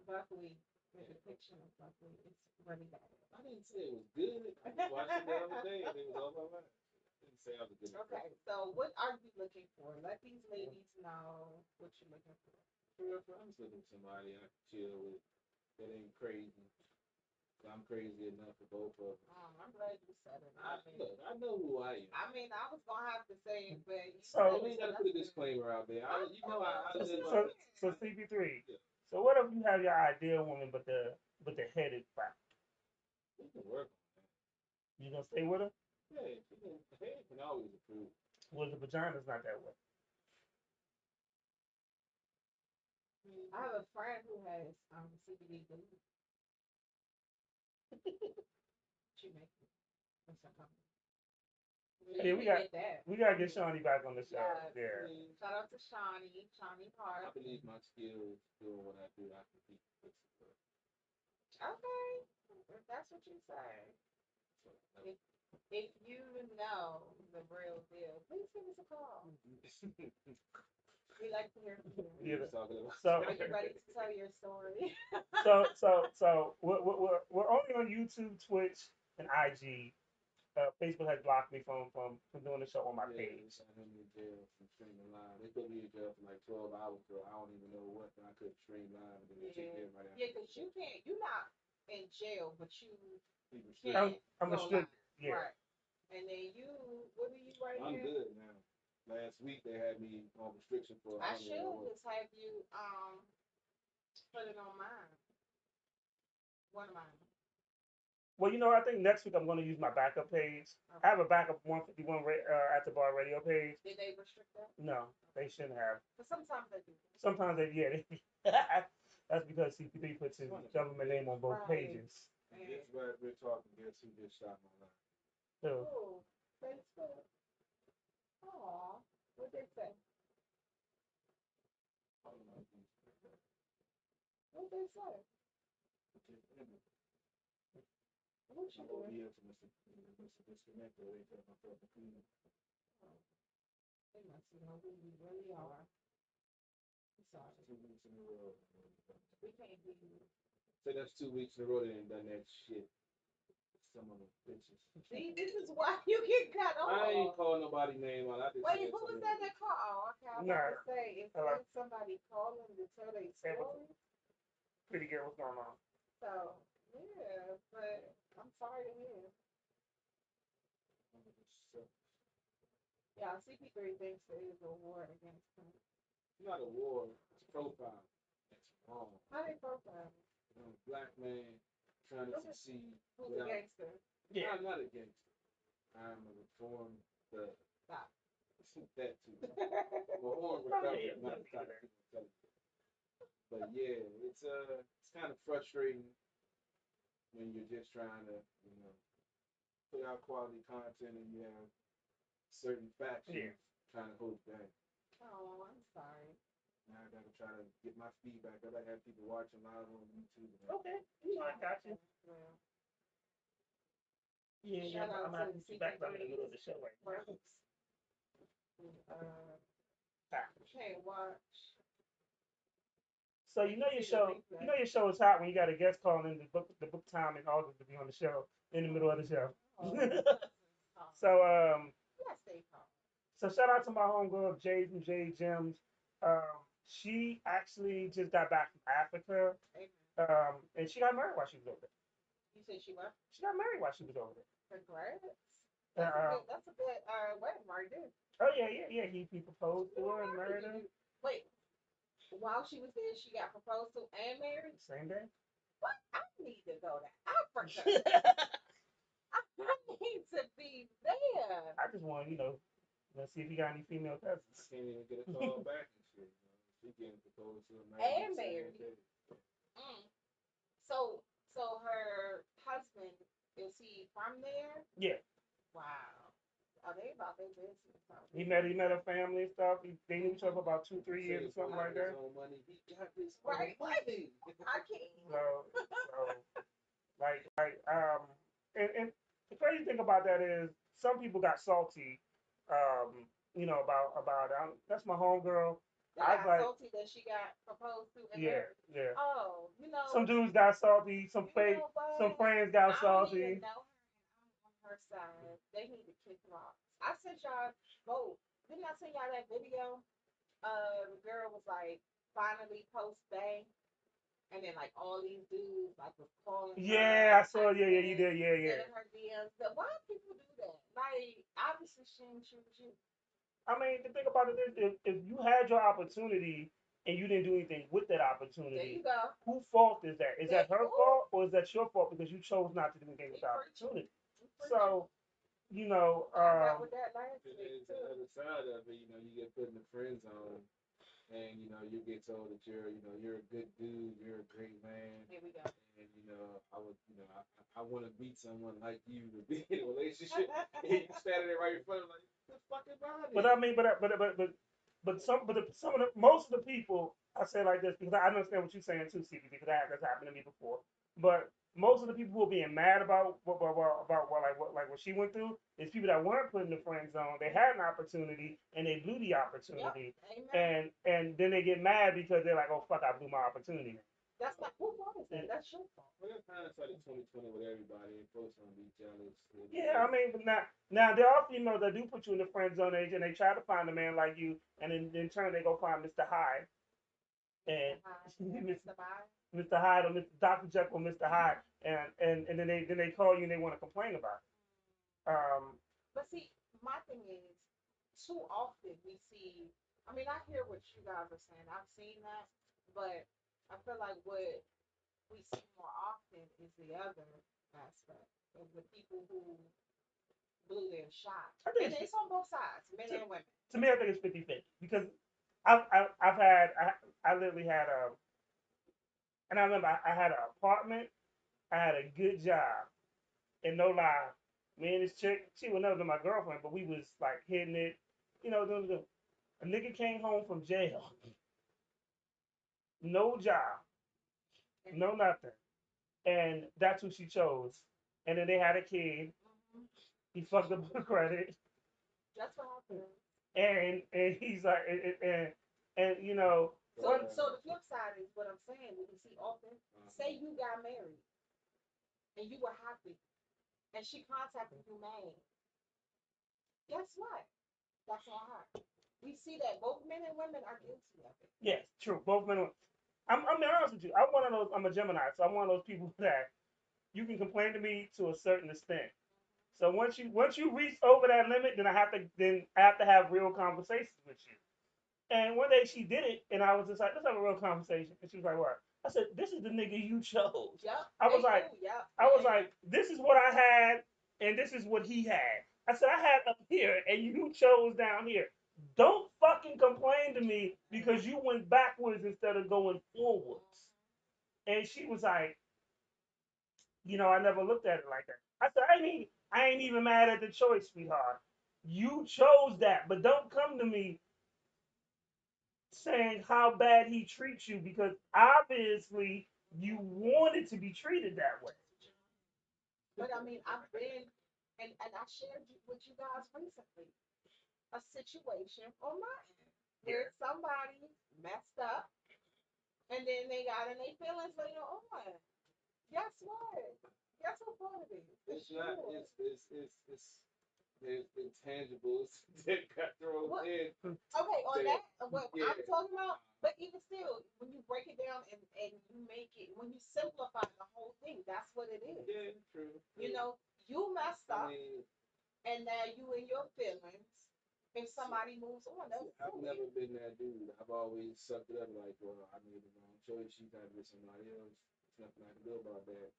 Buckley, the depiction of Buckley is really bad. I didn't say it was good. I just watched it the other day and it was all my mind. I didn't say I was good. Okay, so what are you looking for? Let these ladies know what you're looking for. I'm just looking for somebody I can chill with that ain't crazy. I'm crazy enough for both of them. I'm glad you said it. I know who I am. I mean, I was gonna have to say it, but you So- I ain't gotta put a disclaimer out there. I live my So CP3. So what if you have your ideal woman, but the head is flat? We can work on that. You gonna stay with her? Yeah, the head can always improve. Well, the vagina's not that way. I have a friend who has CBD glue. She makes it. That's her company. Yeah, we gotta get Shawnee back on the show. Yeah. Yeah. Shout out to Shawnee I Hart. believe my skills doing what I do, I can keep it. Okay, if that's what you say. If you know the real deal, please give us a call. We like to hear from you. Yeah. Are you ready to tell your story? So we're only on YouTube, Twitch, and IG. Facebook has blocked me from doing the show on my page. I him in jail from streaming live. They put me in jail for like 12 hours, so I don't even know what, but I couldn't stream live. And then they kicked everybody out. Yeah, because you can't, you're not in jail, but you I'm- can't. I'm go restricted, live. yeah. Right. And then what are you right I'm now? good now. Last week they had me on restriction for. I don't should know what. just have you put it on mine. One of mine. Well, I think next week I'm going to use my backup page. I have a backup 151 at the bar radio page. Did they restrict that? No, they shouldn't have. But sometimes they do. Sometimes that's because CP3 puts his government name on both pages. And This what we're talking. Guess who just shot my line? So, Oh, Facebook. Aw, what they say? I don't know if he's What they say? What you I'm gonna doing? be up to Mr. Disconnect or they tell myself to clean it. They must know who we really are. I'm sorry. 2 weeks in a row. We can't be. Say that's 2 weeks in a row they ain't done that shit. Some of them bitches. See, this is why you get cut off. I ain't calling nobody name out. I just Wait, said who was something. that that called? Oh, okay, I was Nah. about to say, if Hello. there's somebody calling to tell their Hey, what's story, pretty good. What's going on? so, yeah, but I'm sorry to hear. Yeah, CP3 thinks there is a war against him. It's not a war. It's profile. It's wrong. How they profile him? You know, black man trying to succeed. Who's a gangster? Yeah. I'm not a gangster. I'm a reformed thug. Stop. That too. Reformed recovery, not the type of people tell you. But yeah, it's kind of frustrating when you're just trying to, you know, put out quality content and you have certain factions trying to hold back. Oh, I'm sorry. Now I gotta try to get my feedback. I gotta have people watching live on YouTube. Okay. I got you. Well, Yeah, Shout out I'm happy to to be back. I'm in the middle of the show right now. works. Can't watch. So you know your show is hot when you got a guest calling in the book time in August to be on the show in the middle of the show. So Yes, they call. so shout out to my homegirl Jade from Jade Gems. She actually just got back from Africa. And she got married while she was over there. You said she what? She got married while she was over there. Congrats. That's a good wedding right there. Oh yeah. He proposed to her and married her. Wait, while she was there, she got proposed to and married? Same day. What? I need to go to Africa. I need to be there. I just want, let's see if you got any female cousins. Can't even get a call back and shit. You know? She getting proposed to And married. So her husband, is he from there? Yeah. Wow. Are they about their business? He met her family and stuff. They knew each other for about 2-3 years or something like that. He got his Right. money. I can't. So and the crazy thing about that is some people got salty, about that's my homegirl. I got salty that she got proposed to and married. Yeah. Oh, some dudes got salty, some friends got salty. I don't even know her, and I'm on her side. They need to kick rocks. I sent y'all both. Didn't I send y'all that video? The girl was like finally post bang, and then like all these dudes like was calling. Yeah, I saw. Yeah, you did. Yeah. Sending her DMs. But why do people do that? Like obviously she ain't shoot you. I mean, the thing about it is, if you had your opportunity and you didn't do anything with that opportunity, there you go. Whose fault is that? Is that her fault or is that your fault because you chose not to do anything with the opportunity? So, I got with that last week There's too. the other side of it. You get put in the friend zone, and you get told that you're a good dude, you're a great man. Here we go. And I want to meet someone like you to be in a relationship. And you standing there right in front of like, the fucking body. But I mean, most of the people, I say it like this because I understand what you're saying too, CP, because that's happened to me before. But most of the people who are being mad about what she went through is people that weren't put in the friend zone. They had an opportunity and they blew the opportunity, Yep. and then they get mad because they're like, oh fuck, I blew my opportunity. That's not who fault is that? That's your fault. Well, that's hindsight of 2020 with everybody, and folks gonna be jealous. Yeah, I mean, but now there are females that do put you in the friend zone age, and they try to find a man like you, and in turn they go find Mr. Hyde, and Mr. Hyde or Mr. Dr. Jekyll, Mr. Hyde, and then they call you and they want to complain about it. But see, my thing is, too often we see. I mean, I hear what you guys are saying. I've seen that, but I feel like what we see more often is the other aspect of the people who blew their shot. And it's on both sides, men and women. To me, I think it's 50-50 because I literally had and I remember I had an apartment, I had a good job. And no lie, me and this chick, she was never my girlfriend, but we was like hitting it, a nigga came home from jail, no job, no nothing, and that's who she chose. And then they had a kid. He fucked up her credit, That's what happened. and he's like, and you know, So the flip side is what I'm saying. When you see often, say you got married and you were happy, and she contacted you, man. Guess what? That's on her. We see that both men and women are guilty of it. yes, true, both men. I'm being honest with you. I'm one of those. I'm a Gemini, so I'm one of those people that you can complain to me to a certain extent. So once you reach over that limit, then I have to have real conversations with you. And one day she did it, and I was just like, let's have a real conversation. And she was like, what? I said, this is the nigga you chose. Yep. I was they like, do, yep. I was like, this is what I had, and this is what he had. I said, I had up here, and you chose down here. Don't fucking complain to me because you went backwards instead of going forwards. And she was like, I never looked at it like that. I said, I ain't even mad at the choice, sweetheart. You chose that, but don't come to me saying how bad he treats you because obviously you wanted to be treated that way. But I mean, I've been, and I shared with you guys recently a situation on my end where somebody messed up and then they got in their feelings later on. Guess what? Guess what part of it? It's not. It's there's intangibles that got thrown in. Okay, on that, what Yeah. I'm talking about, but even still, when you break it down and you make it, when you simplify the whole thing, that's what it is. Yeah, true. You know, you messed up, and now you in your feelings. If somebody moves on, that's I've never been that dude. I've always sucked it up like, well, I made the wrong choice. She got with somebody else. There's nothing I can do about that.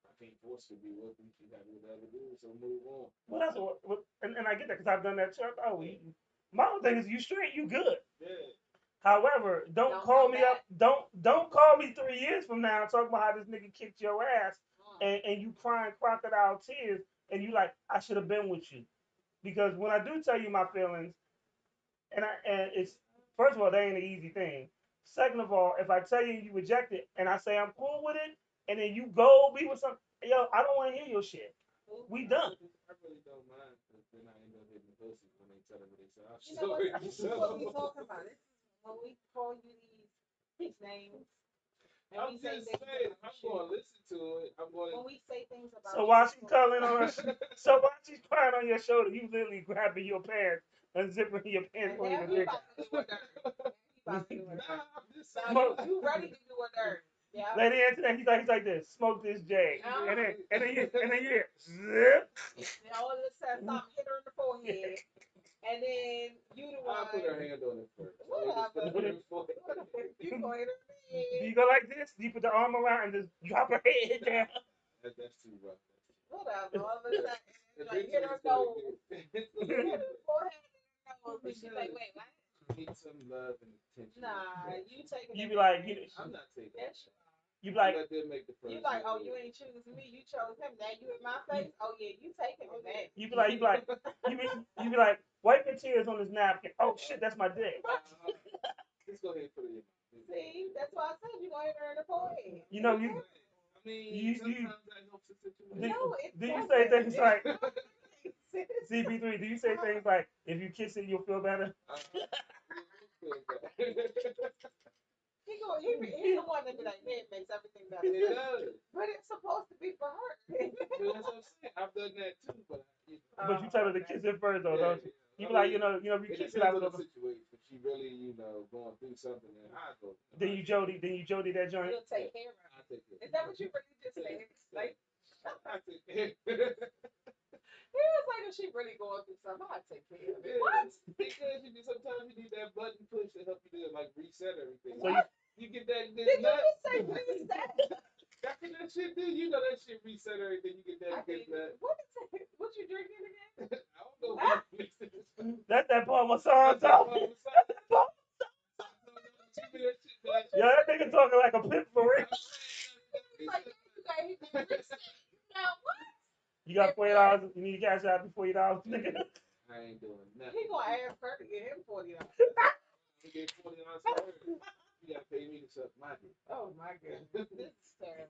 I can't force her to be with me. She got with other dudes, so move on. Well, that's and I get that because I've done that too. My whole thing is you straight, you good. Yeah. However, don't call me up. Don't call me 3 years from now and talk about how this nigga kicked your ass and you crying crocodile tears and you like I should have been with you, because when I do tell you my feelings, and it's first of all that ain't an easy thing. Second of all, if I tell you you reject it and I say I'm cool with it, and then you go be with some I don't want to hear your shit. We done. I really don't mind because then I end up hitting the pussy when they tell them what they say. You know what? This is what we talking about. This is when we call you these names. And I'm just saying, I'm going to listen to it. I'm going to. When we say things about. So while she's calling on us, so while she's crying on your shoulder, you literally grabbing your pants and zipping your pants on your dick. You ready to do a dirt? Yeah. Lady Antoinette, he's like this. Smoke this J, and then you hear zip. And all of a sudden, something hit her in the forehead, and then you the one. I'll put her hand on it first. Whatever. You go hit her. Do you go like this? Do you put the arm around and just drop her head down? That's too rough. Whatever. All of a sudden, like hit her nose. Hit her forehead. And she's like, wait, what? Need some love and attention. Nah, you taking. You be like, I'm not taking that. You be like, let them make the first. You like, oh, you ain't choosing me. You chose him. Now you in my face. Oh yeah, you taking it back. you be like, you be like, wipe your tears on this napkin. Oh shit, that's my dick. Let's go ahead and put it in. See, that's why I said you're gonna hit her in the forehead. You know, you. I mean, sometimes that helps the situation. No, do you say things like CP3? Do you say things like, if you kiss it, you'll feel better? He's the one that be like, man, makes everything better. It does. But it's supposed to be for her. That's what I'm saying. I've done that too, but you tell her to kiss it first, though, don't you? You be like, if you kiss it, I would. Situation. If she really, going through something, then I go. Then you Jody that joint. You'll take care of her. I take care. Is that what you really just said? Like, I take care. he was like, if she really going through something, I'll take care of it. What? Because sometimes you need that button push to help you to like reset everything. So you get that. Did you just say reset? That's what that shit do. You know that shit reset everything. You get that. What you drinking again? I don't know. That's that Parmesan talk. That's Yeah, that nigga talking like a pimp for real. Like, you got Now what? You got $40. You need cash out $40, nigga. I ain't doing nothing. He gonna ask her to get him $40. You get $40 for her. You gotta pay me to suck my dick. Oh my goodness, this is terrible.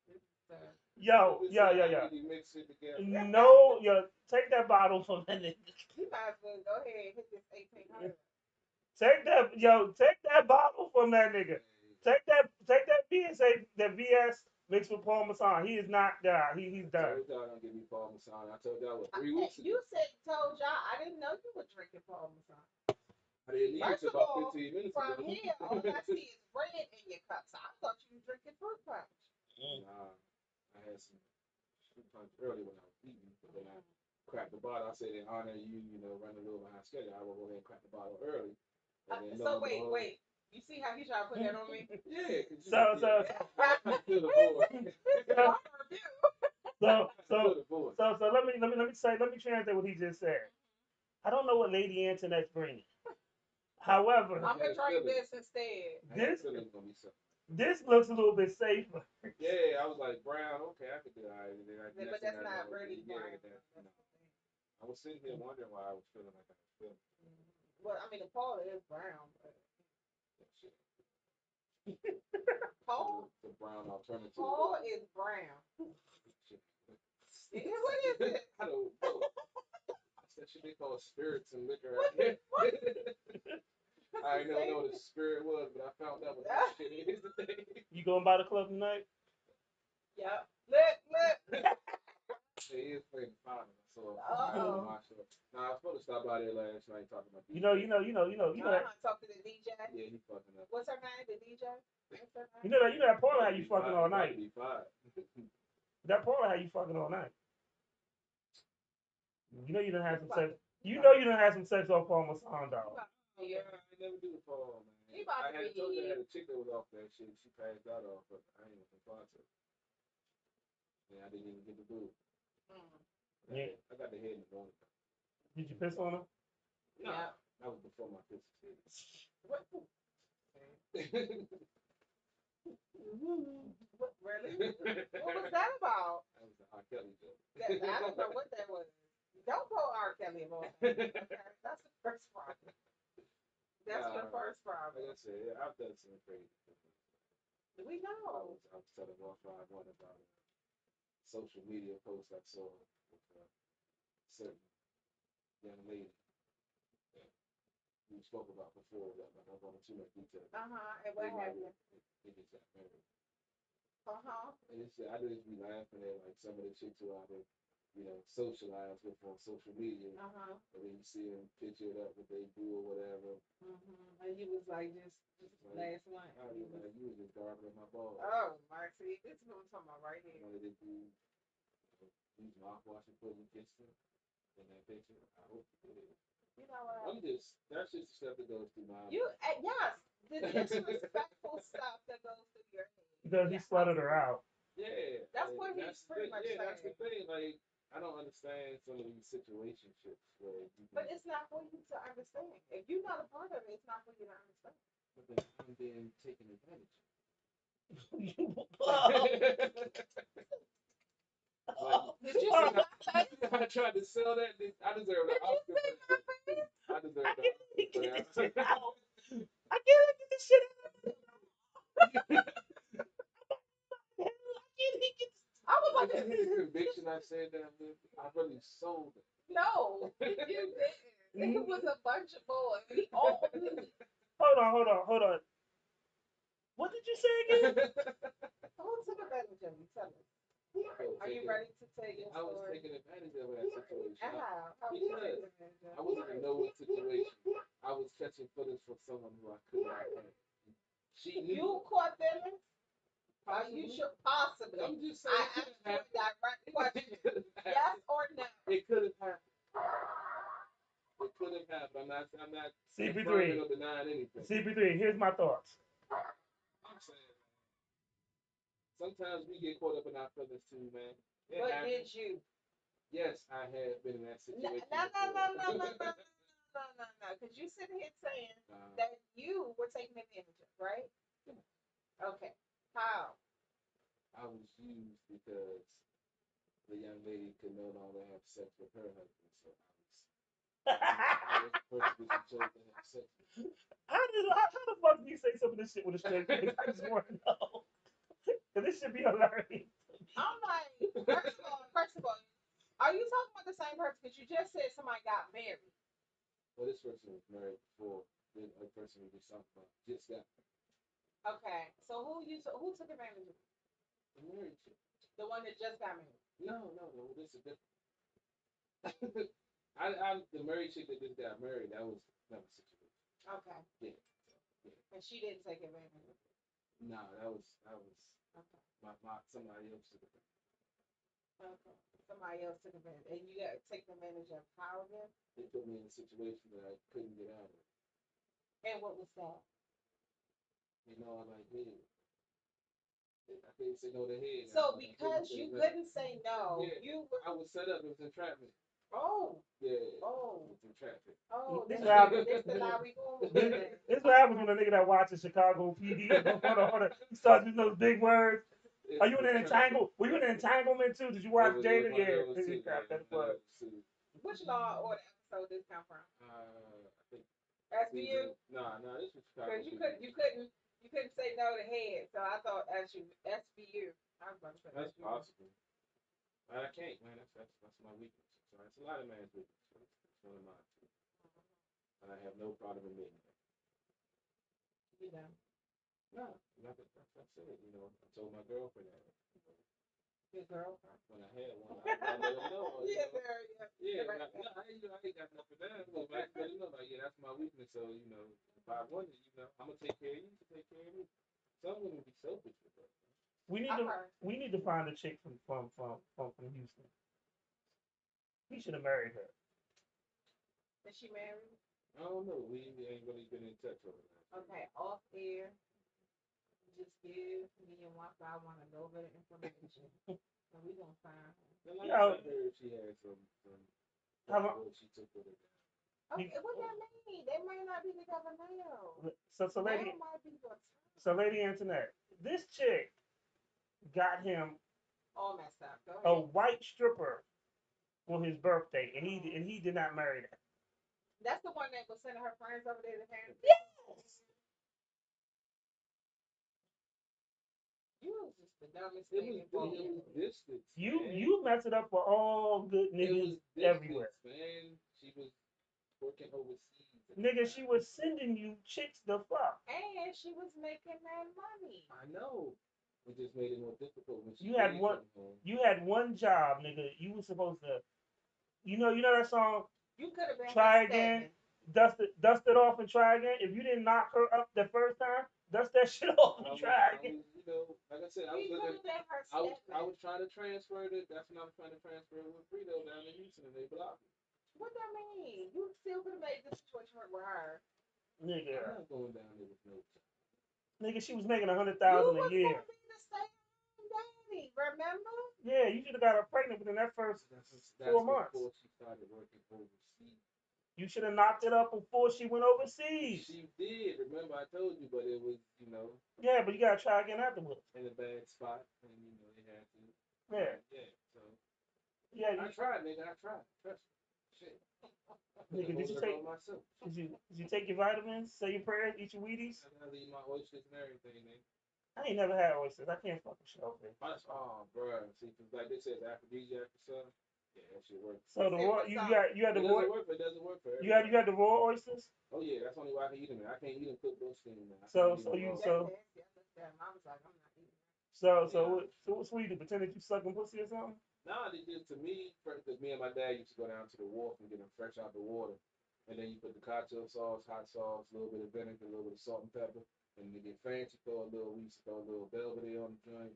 This is terrible. Yo. You mix it together. No, take that bottle from that nigga. You might as well go ahead and hit this 1800. Take that bottle from that nigga. Take that VS mixed with Parmesan. He is not done. He's I done. told y'all don't give me Parmesan. I told y'all what 3 weeks ago. You told y'all I didn't know you were drinking Parmesan. I didn't leave First till of about all, 15 minutes from ago. here, all I see is bread in your cups. I thought you were drinking fruit punch. Nah, I had some fruit punch earlier when I was eating, but then I cracked the bottle. I said in honor of you, running a little behind schedule, I will go ahead and crack the bottle early. And then So wait. You see how he tried to put that on me? Yeah. So let me translate what he just said. I don't know what Lady Antonnette's bringing. However, I'm gonna drink this instead. This looks a little bit safer. Yeah, I was like brown. Okay, I could do it. But that's not really brown. I was sitting here wondering why I was feeling like I was feeling. Well, I mean, the Paul is brown, but Paul. The brown alternative. Paul is brown. What is it? I don't know. That shit they call spirits and liquor. I didn't know what a spirit was, but I found out what that shit is today. You going by the club tonight? Yep. Look. He is playing the final, so I was supposed to stop by there last night talking about. You know. Talk to the DJ. Yeah, he fucking up. What's her name? The DJ. What's her name? You know that Paula had you fucking all night. That Paula had you fucking all night. You know you done had some sex. You know you done had some sex off Parmesan, dog. Yeah, I never do the Paul, man. He about to I told you I had a chick that was off that shit. She passed out off, but I ain't even thought to. Yeah, I didn't even get the boo. Yeah. I got the head in the morning. Did you piss on her? No, that was before my piss was What? Really? What was that about? That was the R. Kelly joke. I don't know what that was. Don't quote R. Kelly about that. Okay? That's the first problem. That's the first problem. Like I said, I've done some crazy things. We know. I was telling one about a social media post I saw with a certain young lady that we spoke about before, but I'm not going into too much detail. And what happened? They just got married. And it's, I just be laughing at like some of the chicks who I would, socialize with on social media. And then you see them picture it up what they do or whatever. And you was like just last night. You was just gargling my balls. Oh, Marcy, this is what I'm talking about right here. One of the dudes use mouthwash and put in kitchen in that picture. I hope you did. You know what? That's just the stuff that goes through my yes, the disrespectful stuff that goes through your head. Because he slutted her out. Yeah. That's what he's pretty much saying. That's the thing. Like, I don't understand some of these situationships where But it's not for you to understand. If you're not a part of it, it's not for you to understand. But then I'm being taken advantage of. Did you see my face? I tried to sell that. I deserve the Oscar. I deserve the Oscar. I can't look at this shit. I was like, the conviction I said that I really sold it. No, you didn't. It was a bunch of boys. Hold on. What did you say again? Who took advantage of you? Tell us. Are you ready to tell your story? I was taking advantage of that situation. How was you taking advantage of? I wasn't in no situation. I was catching footage from someone who I could not have. She knew. You caught them? You should possibly. I'm just saying. I asked you a direct question. Yes or no? It could have happened. It could have happened. I'm not CP3. or denying anything. CP3, here's my thoughts. I'm saying, sometimes we get caught up in our feelings too, man. But did you? Yes, I have been in that situation. No. Because you sitting here saying that you were taken advantage of, right? Okay. How? I was used because I was the person that you chose to have sex with. How the fuck do you say some of this shit with a straight face? I just want to know. Cause this should be hilarious. I'm like, first of all, are you talking about the same person? Because you just said somebody got married. Well, this person was married before. Then a person we just talked about just got Okay, so who took advantage of you? the married chick. The one that just got married. No, this is different. The married chick that just got married, that was another situation. Okay. Yeah. And she didn't take advantage of it. No, that was Okay. my somebody else took it. Okay. Somebody else took advantage, and you got to take advantage of how again? They put me in a situation that I couldn't get out of. And what was that? You know, I'm like, hey, I couldn't say no to head. So because you couldn't say no, Yeah, you I was set up. It was entrapment. Oh. Yeah. Oh. It was entrapment. Oh, This that's happens. the lie we going with. This what happens when a nigga that watches Chicago PD and he starts using those big words. Are you in an entanglement? Were you in an entanglement too? Did you watch Jada? Yeah. Which law or episode this come from? I think SVU? No, this was Chicago. Because you couldn't say no to head, so I thought SVU. I was about to say That's SVU. possible. But I can't, man. That's my weakness. So that's a lot of man's weakness. So it's one of mine too. And I have no problem admitting it. You know. No, that's it. You know, I told my girlfriend that. Your girlfriend? When I had one, I let her know. Yeah. I ain't got nothing down. But I let her know, like, yeah, that's my weakness. So, you know, if I wanted, you know, I'm gonna take care of you. You take care of me. Some women be selfish with that. We need to find a chick from Houston. He should have married her. Is she married? I don't know. We ain't really been in touch over that. Okay, off air. Just give me and Wi-Fi. I want to know the information. So we gonna find her. Like I heard she had some she took with her. Okay, what that mean? They might not be together now. So lady Antoinette, this chick got him all messed up. Go a ahead. white stripper for his birthday, and he did not marry that. That's the one that was sending her friends over there to hang. Yes. You was just the dumbest thing. It was distance. You mess it up for all good niggas everywhere. Man, she was working overseas. Nigga, she was sending you chicks the fuck. And she was making that money. I know. It just made it more difficult when she You had one job, nigga. You were supposed to, you know that song. You could have been Try again, dust it off and try again. If you didn't knock her up the first time, dust that shit off and try again. You know, like I said, I was trying to transfer it. That's when I was trying to transfer it with Frito down in Houston, and they blocked me. What that mean? You still could have made the situation work with her. Nigga. I'm not going down there with no. Nigga, she was making $100,000 a year. You was daddy, remember? Yeah, you should have got her pregnant within that first 4 months. Before she started working overseas. You should have knocked it up before she went overseas. She did. Remember, I told you, but it was, you know. Yeah, but you gotta try again afterwards. In a bad spot, and you know they had to. Yeah. Yeah. So. Yeah. I tried, nigga. I tried. Trust me. Shit. Nigga, did you take your vitamins, say your prayers, eat your Wheaties? I gotta eat my oysters and everything, nigga. I ain't never had oysters. I can't fucking show it. Oh, bro. See, like they said, aphrodisiac or something. Yeah, that shit works. So the raw, you had the raw. It doesn't work for you had the raw oysters. Oh yeah, that's only why I can eat them. I can't eat them cooked or steamed. So what you do? Pretend that you sucking pussy or something? Nah, they did to me because me and my dad used to go down to the wharf and get them fresh out the water, and then you put the cocktail sauce, hot sauce, a little bit of vinegar, a little bit of salt and pepper, and to get fancy, we used to throw a little Belvedere on the joint.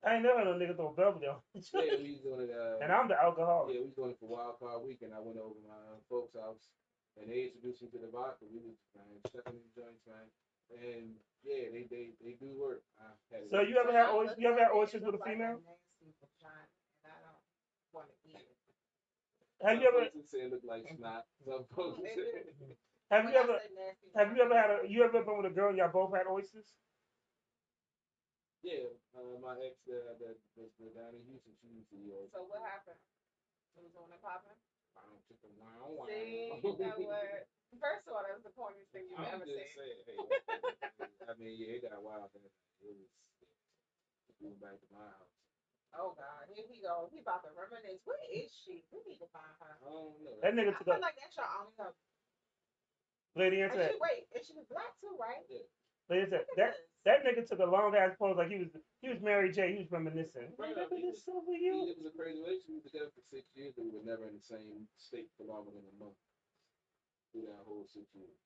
I ain't never had no nigga throw Belvedere on the joint. Yeah, we was doing it. And I'm the alcoholic. Yeah, we was doing it for Wild Card Weekend. I went over to my folks' house, and they introduced me to the vodka. We was stuffing in the joints, man. And yeah, they do work. So you ever had oysters with a female? Have you ever? Say it look like snot. Some folks Have you ever been with a girl and y'all both had oysters? Yeah, my ex that down in Houston, she used to eat oysters. So what happened? It was on the popping? Chicken, wow. See, you know what? First of all, that's the corniest thing you've I'm ever just said. saying, hey, I mean, yeah, it got wild. It was going back to my house. Oh God, here we go. He about to reminisce. Where is she? We need to find her. I don't know. That nigga I took feel a like that's your only hope. lady And answer that. she wait, and she was black too, right? Yeah. Lady answer Look at that. this. That nigga took a long ass pose like he was Mary J. He was reminiscing. Bro, Reminisce over it you. was a crazy relationship. We were together for 6 years, but we were never in the same state for longer than a month through that whole 6 years.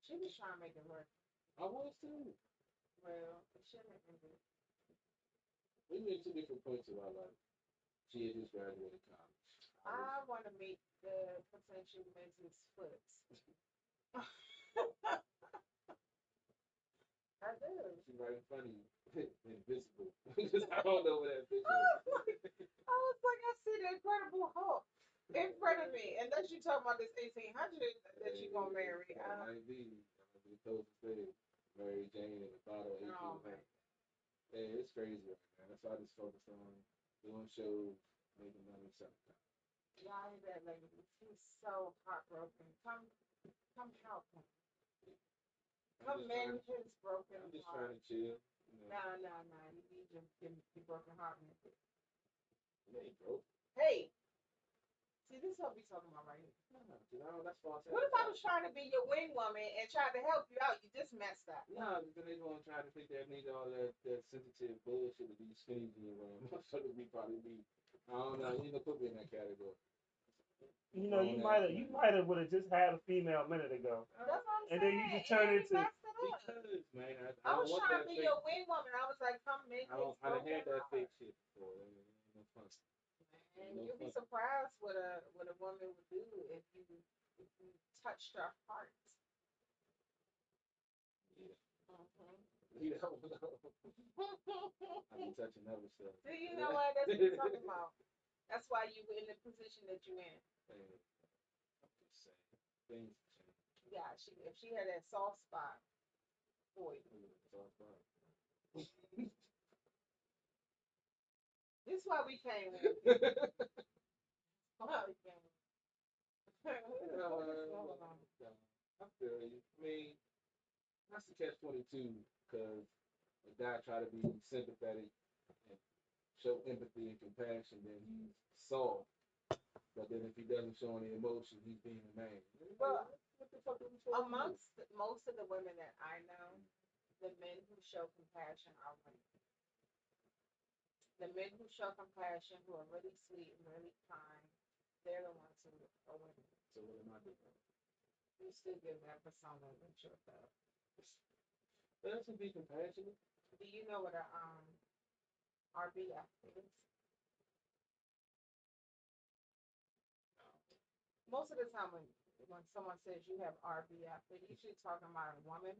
She was trying to make it work. I was too. Well, she didn't make it work. We were in 2 different points of our life. She had just graduated college. I want to meet the potential Mrs. Foots. I do. She's right in front of you, invisible. I don't know where that bitch is. I was like, I see the Incredible Hulk in front of me, unless you talking about this 1800 that you gonna marry. That might be. The closest thing. Mary Jane and the bottle of 1800. Oh man. Yeah, it's crazy right now. That's why I just focused on doing shows, making money, something. Yeah, I hear that lady. He's so heartbroken. Come help him. Come mend his broken I'm just heart. trying to chill. You know. No. You need your broken heart mended. It ain't broke. Hey, see, this is what we talking about right here. No, that's false. What if I was trying to be your wing woman and tried to help you out? You just messed up. No, then they gonna try to think that need all that sensitive bullshit to be skinny jeans around. Motherfuckers be probably be. I don't know. You gonna put me in that category. You know, you might have would have just had a female a minute ago. That's what I'm And saying. then you just turn And he into messed it up. Because, man, I was trying to be your wing woman. I was like, come make I don't. his I done broken had that heart. fake shit before. It ain't no fun. And you'll be surprised what a woman would do if you touched her heart. Yeah. Mhm. You know, I be touching other stuff. See, you know what? That's what we're talking about. That's why you were in the position that you're in. I'm just saying, things change. Yeah, if she had that soft spot for you. This is why we came. Why we came. I feel you. I mean, that's the catch-22 because a guy try to be sympathetic and show empathy and compassion, then he's soft. But then if he doesn't show any emotion, he's being a man. Well, amongst most of the women that I know, the men who show compassion are women. The men who show compassion, who are really sweet and really kind, they're the ones who are women. So what am I doing? You still give that persona with your stuff. That's to be compassionate. Do you know what a RBF is? Most of the time when someone says you have RBF, they're usually talking about a woman.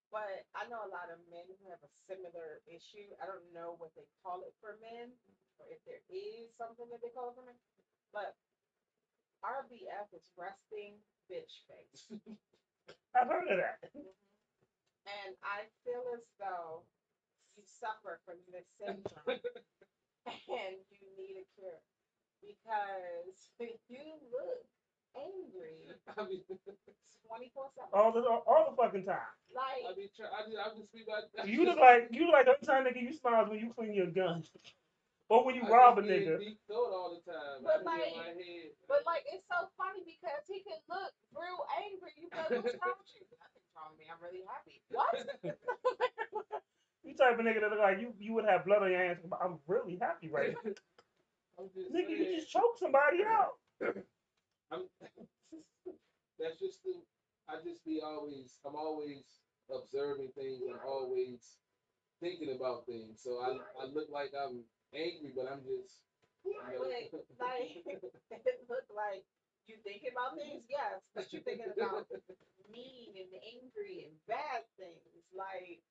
But I know a lot of men who have a similar issue. I don't know what they call it for men, or if there is something that they call it for men. But RBF is resting bitch face. I've heard of that. And I feel as though you suffer from this syndrome and you need a cure. Because you look angry 24/7. All the fucking time. Like, I just be like, You look like the only time nigga you smile is when you clean your gun. Or when you rob a nigga. Deep thought all the time. But I like, in my head. it's so funny because he can look real angry. You be like, what's wrong with you? Nothing's wrong with me. I'm really happy. What? You type of nigga that look like you would have blood on your hands. I'm really happy right now. Nigga, you just choked somebody out. That's just I'm always observing things and always thinking about things. So I look like I'm angry, but I'm just, Like, it look like you thinking about things, yes, but you're thinking about mean and angry and bad things, like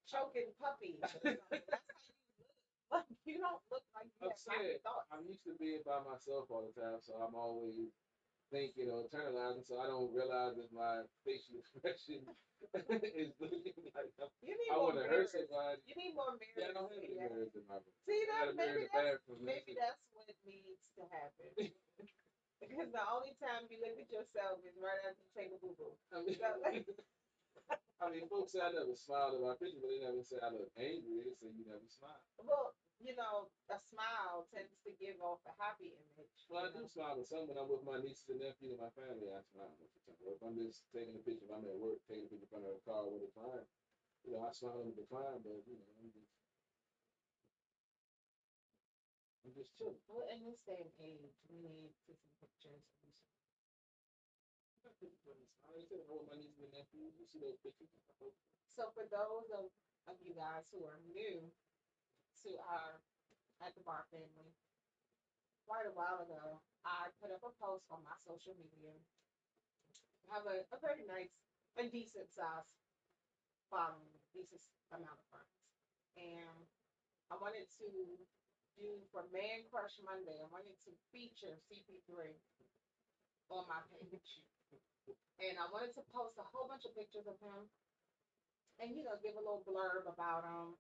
choking puppies. That's how you look. Like, you don't look like you have happy thoughts. I'm used to being by myself all the time, so I'm always thinking or internalizing, so I don't realize that my facial expression is looking like You need I more want to hurt mirrors. somebody. You need more mirrors. Yeah, I don't have any yeah. mirrors in my room. See I got that? a mirror in the bathroom. Maybe that's what needs to happen. Because the only time you look at yourself is right after you take a boo boo. I mean, folks say I never smiled in my picture, but they never say I look angry. They say you never smile. Well, you know, a smile tends to give off a happy image. Well, I do smile with some when I'm with my nieces and nephews and my family. I smile most of the time. Or if I'm just taking a picture, if I'm at work, taking a picture in front of a car with a client, you know, I smile in the client, but you know, I'm just chilling. Well, in this day and age, we need to see pictures. I said I with my nieces and nephews. You see those pictures? So for those of you guys who are new to our At the Bar family, quite a while ago, I put up a post on my social media. I have a very nice and decent size following, decent amount of friends. And I wanted to do for Man Crush Monday, I wanted to feature CP3 on my page. And I wanted to post a whole bunch of pictures of him and, you know, give a little blurb about him,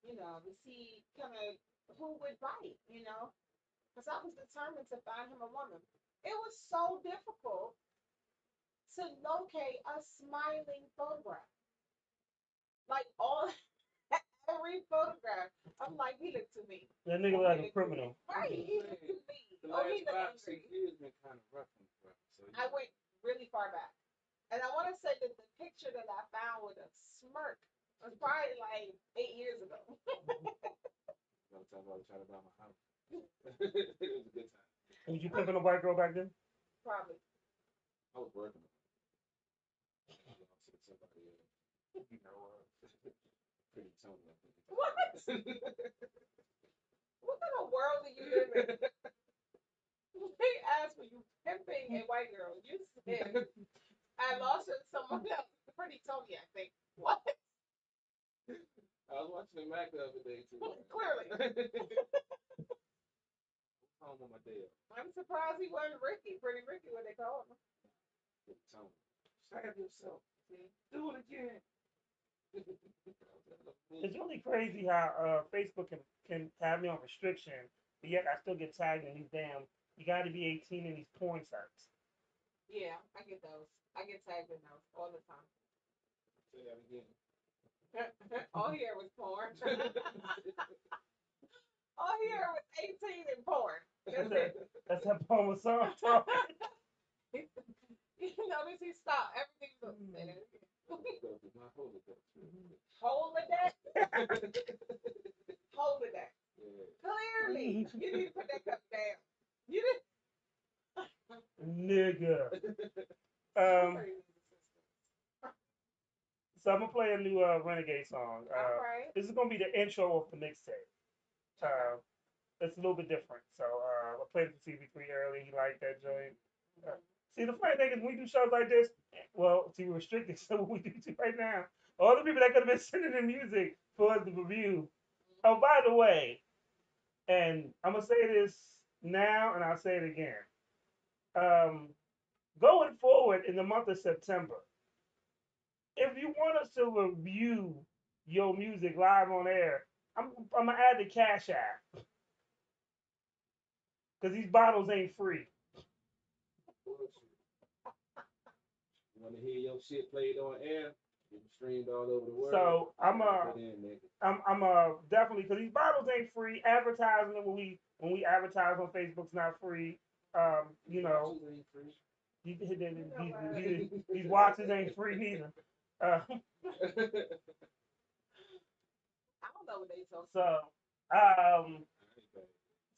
you know, to see kind of who would bite, you know, because I was determined to find him a woman. It was so difficult to locate a smiling photograph. Like every photograph, I'm like, he looked to me. That nigga like a criminal. Right, he looked to me. The Oh, he last looked 5-6 angry. years been kind of rough on the so I went really far back. And I want to say that the picture that I found with a smirk was probably like 8 years ago. By the time I was trying to buy my house. It was a good time. Was you pimping a white girl back then? Probably. I was working. Somebody, you know, pretty Tony, I think. What? What kind of world do you live in? They asked for you pimping a white girl. You said I lost it to someone else. Pretty Tony, I think. What? I was watching the Mac the other day too. Clearly. Home on my day off. I'm surprised he wasn't Ricky. Pretty Ricky, what they call him. Pretty Tony. Stab yourself. See? Do it again. It's really crazy how Facebook can have me on restriction, but yet I still get tagged in these damn. You got to be 18 in these porn sites. Yeah, I get those. I get tagged in those all the time. Say that again. All here was porn. All here was 18 and porn. That's it. That's that porn with song talk. You notice he stopped. Everything was Holodeck? Holodeck. Clearly, you need to put that cup down. You didn't. Nigga. So I'm gonna play a new Renegade song. All right. This is gonna be the intro of the mixtape. It's a little bit different. So I played it for CP3 early. He liked that joint. See, the funny thing is, when we do shows like this, well, see, we're restricted. So what we do right now, all the people that could have been sending in music for us to review. Oh, by the way, and I'm gonna say this now, and I'll say it again. Going forward in the month of September, if you want us to review your music live on air, I'm gonna add the Cash App, because these bottles ain't free. You want to hear your shit played on air? Get streamed all over the world. So I'm definitely, because these bottles ain't free. Advertising it when we advertise on Facebook's not free. You know, these watches ain't free neither. I don't know what they told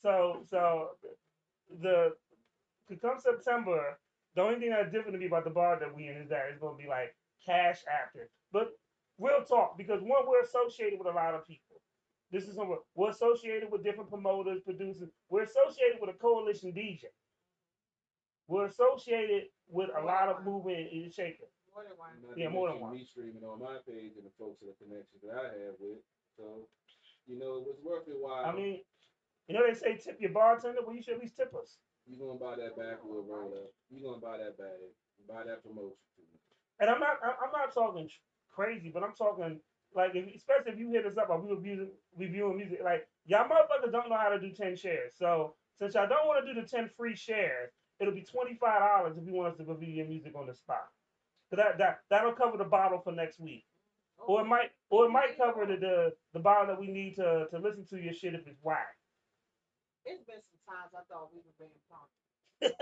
So the to come September, the only thing that's different to me about the bar that we in is that it's gonna be like cash after. But real talk, because one, we're associated with a lot of people. This is somewhere we're associated with different promoters, producers. We're associated with a coalition DJ. We're associated with a lot of movement and shaking. More than one. Yeah, more than one. Me streaming on my page and the folks and the connections that I have with. So, you know, it was worth it while. I mean, you know they say tip your bartender. Well, you should at least tip us. You gonna buy that backwood roller? You gonna buy that bag? Buy that promotion too. And I'm not talking crazy, but I'm talking like if, especially if you hit us up, or we reviewing music, like y'all motherfuckers don't know how to do 10 shares. So since y'all don't want to do the 10 free shares, it'll be $25 if you want us to review your music on the spot. So that'll cover the bottle for next week. Or it might cover the bottle that we need to listen to your shit if it's whack. It's been some times I thought we were being punked.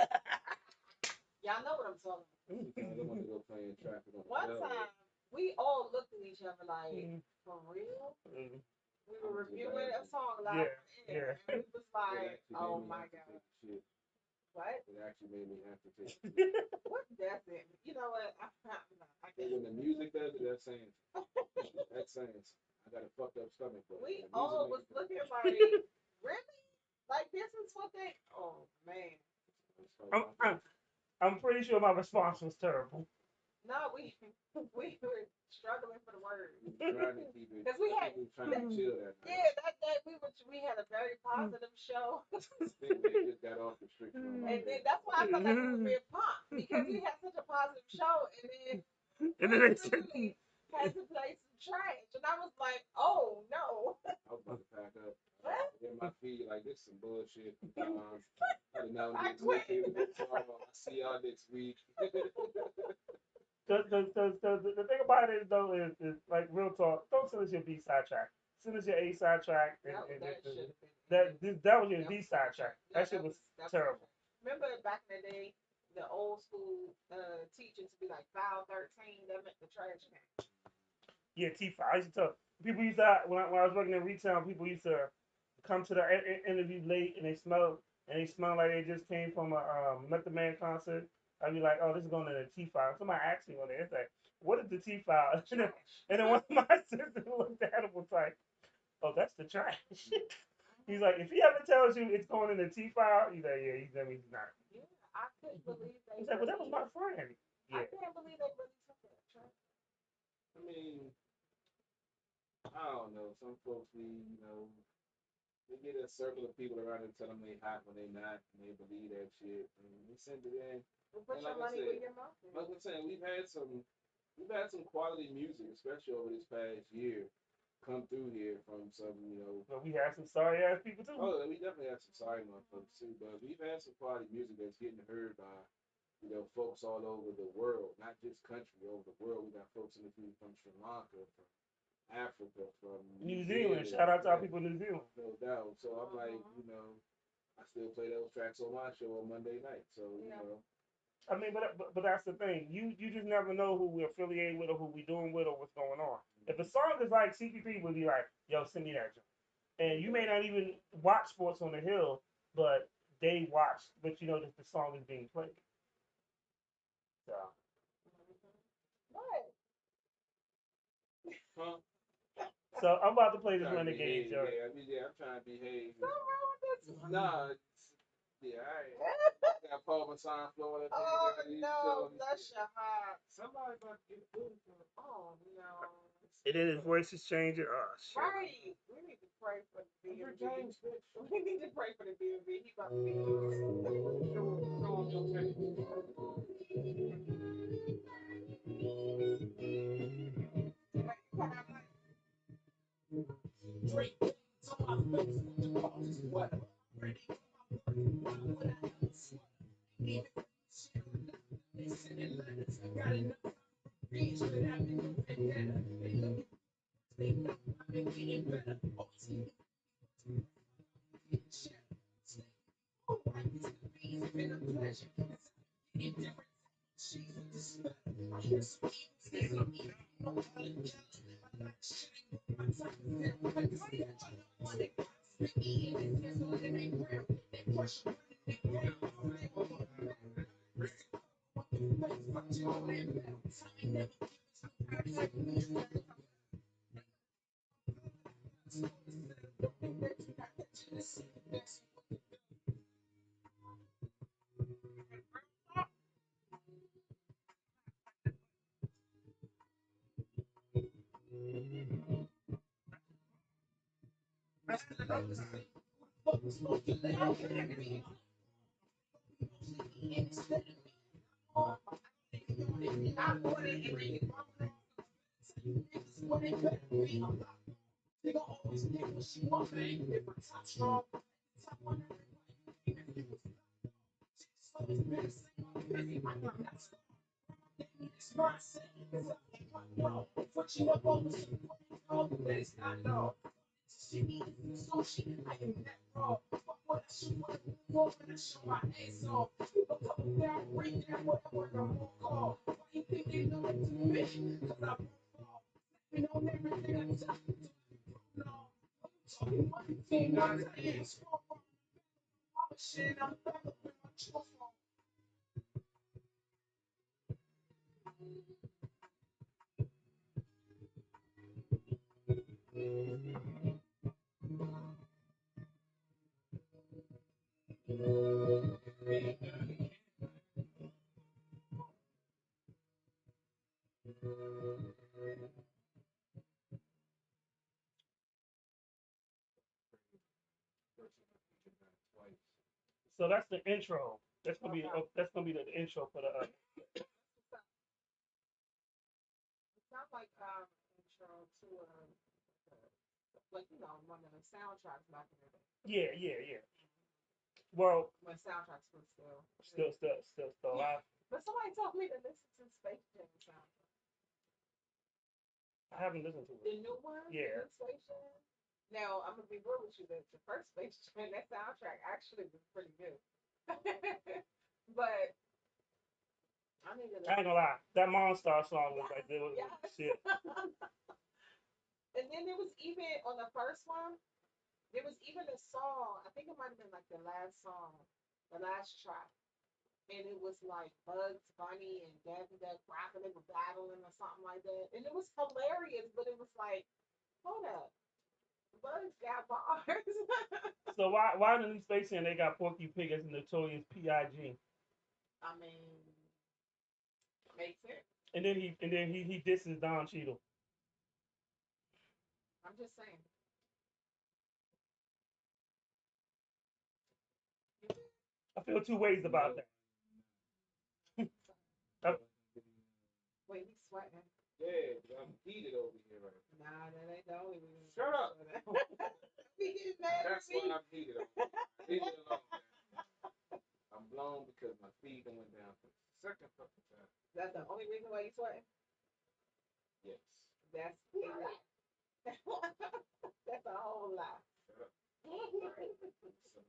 Y'all know what I'm talking about. I want to go playing traffic on the One bell. time, we all looked at each other like, for real? We were reviewing a song live on air, and we was like, oh my god. What? It actually made me have to take it. What does it? You know what? I can't. When the music does it, that's saying. That's saying. I got a fucked up stomach. But We all was looking like, really? Like this is what they? Oh man. I'm pretty sure my response was terrible. No, we were struggling for the words. Trying to keep it. Because we had trying to chill that night. Yeah, that day we had a very positive show. I think they just got off the strict. And then that's why I felt like we were being pumped because we had such a positive show, and then they literally had to play some trash, and I was like, oh no. I was about to pack up. What? In my feet, like this is some bullshit. I didn't know I quit. I'll see y'all next week. The thing about it though is like real talk. Don't send us your B side track. Send us your A side track. That was your D side track. That shit was terrible. Remember back in the day, the old school teachers would be like file 13. That meant the trash can. Yeah, T5. I used to tell people used to when I was working in retail, people used to come to the interview late and they smell like they just came from a Method Man concert. I'd be like, oh, this is going to the T file. Somebody asked me one day, it's like, what is the T file? And then one of my sisters looked at it and was like, oh, that's the trash. He's like, if he ever tells you it's going in the T file, he's like, yeah, he's not. Yeah, I couldn't believe they. He's like, well, that was my friend. I Yeah. can't believe they really took that trash. I mean, I don't know. Some folks need, they get a circle of people around and tell them they hot when they not, and they believe that shit. And we send it in. Well, put and your money where your mouth is. Like I'm saying, we've had some quality music, especially over this past year, come through here from some, But we had some sorry ass people too. Oh, we definitely have some sorry motherfuckers too, but we've had some quality music that's getting heard by, folks all over the world, not just country, over the world. We got folks in the community from Sri Lanka, from Africa, from New Zealand. Shout out to our people in New Zealand. No doubt. So I'm like, I still play those tracks on my show on Monday night. So, I mean, but that's the thing. You just never know who we're affiliated with or who we're doing with or what's going on. If a song is like CPP would be like, yo, send me that joint. And you may not even watch Sports on the Hill, but they watch, but you know that the song is being played. So. What? Huh? So I'm about to play this Renegade joint. Yeah, I'm trying to behave. What's wrong with this? Nah, I got Paul Masson flowing up there. Oh no, bless your heart. Somebody about to get food for him. Oh no. And then his voice is changing. Oh shit. Right. We need to pray for the BMV. We need to pray for the BMV. He about to be. instead of me. Oh, I bought it and then what it better be. They gon' always get what she want, man. If I top strong, top one, so it's been busy. I'm not that strong. It's my city, cause I ain't got no. Put you up on the super, oh, but it's not no. She needs so she like that raw. Fuck what I shoot, what I show my ass off. A couple down, break down, whatever the whole call. Why you think they know it to me? Cause I broke fall. You know everything I touch. No, talking one thing, I'm saying small. I'm shit, I'm back up in my true form. So that's the intro. That's gonna be the intro for the. It sounds like intro to like one of the soundtracks back in the day Yeah. Well, when soundtracks were still. still alive. But somebody told me to listen to Space Jam soundtrack. I haven't listened to The it. new one, Yeah. the new Space Jam. Now I'm gonna be real with you. The first Space Jam, that soundtrack actually was pretty good. But I need to I ain't gonna lie. That Monstar song was like, there was yes. shit. And then there was even on the first one, there was even a song. I think it might have been like the last song, the last track, and it was like Bugs Bunny and Daffy Duck rapping, they were battling or something like that, and it was hilarious. But it was like, hold up, Bugs got bars. So why in the new Space Jam they got Porky Pig as the notorious P.I.G. I mean, makes sense. And then he disses Don Cheadle. I'm just saying. I feel two ways about that. Wait, he's sweating. Yeah, I'm heated over here right now. Nah, that ain't the only reason. Shut up. He getting mad at That's me. why I'm heated over here. Leave me alone. I'm blown because my feet done went down for the second fucking time. That's the only reason why you sweating? Yes. That's a lie. That's a whole lie. Shut up. Some of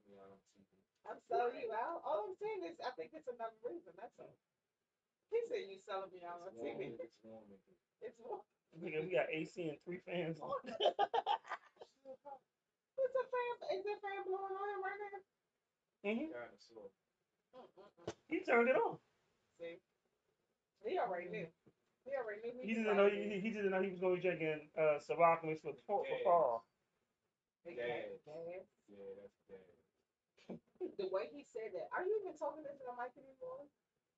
y'all on TV. I'm selling you out. All I'm saying is I think it's another reason. That's all. He said you selling me out on TV. It's warm. It's warm. Nigga, we got AC and 3 fans on. What's a fan? Is the fan blowing on him right now? Mm-hmm. Kind of slow. He turned it on. See, he already knew. He already knew. He didn't know he didn't know he was going to be drinking Ciroc mixed with fall. Gas. Yeah, that's gas. The way he said that. Are you even talking into the mic anymore?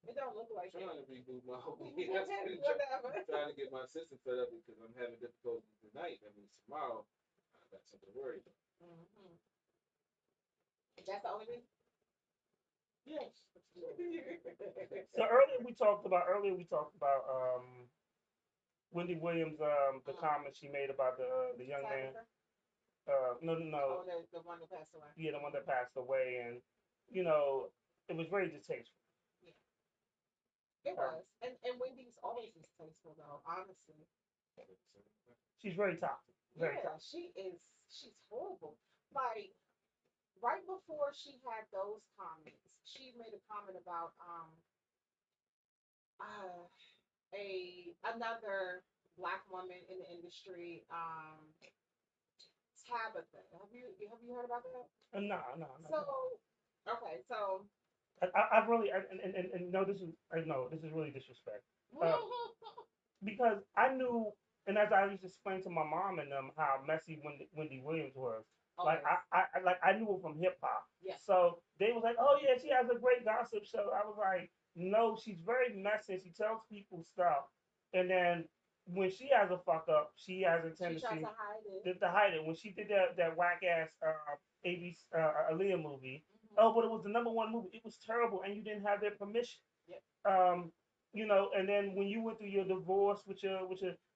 It don't look like I'm trying it. to reboot my whole Whatever. I'm trying to get my system set up because I'm having difficulties tonight. That means tomorrow I got something to worry about. Mm-hmm. That's the only reason. Yes. So earlier we talked about Wendy Williams the comment she made about the young man. No. Oh, the one that passed away. Yeah, the one that passed away, and it was very distasteful. It was. And Wendy's always distasteful though, honestly. She's very toxic. Very Yeah, toxic. she's horrible. Like right before she had those comments, she made a comment about another black woman in the industry, Tabitha. Have you heard about that? No. So okay, so I really and no, this is really disrespect. Because I knew, and as I used to explain to my mom and them how messy Wendy Williams was. Like I knew her from hip hop. Yeah. So they was like, oh yeah, she has a great gossip show. I was like, no, she's very messy. She tells people stuff, and then when she has a fuck up, she has a tendency she tries to hide it. to hide it. When she did that whack ass ABC Aaliyah movie, Oh, but it was the #1 movie. It was terrible, and you didn't have their permission. Yep. You know, and then when you went through your divorce with your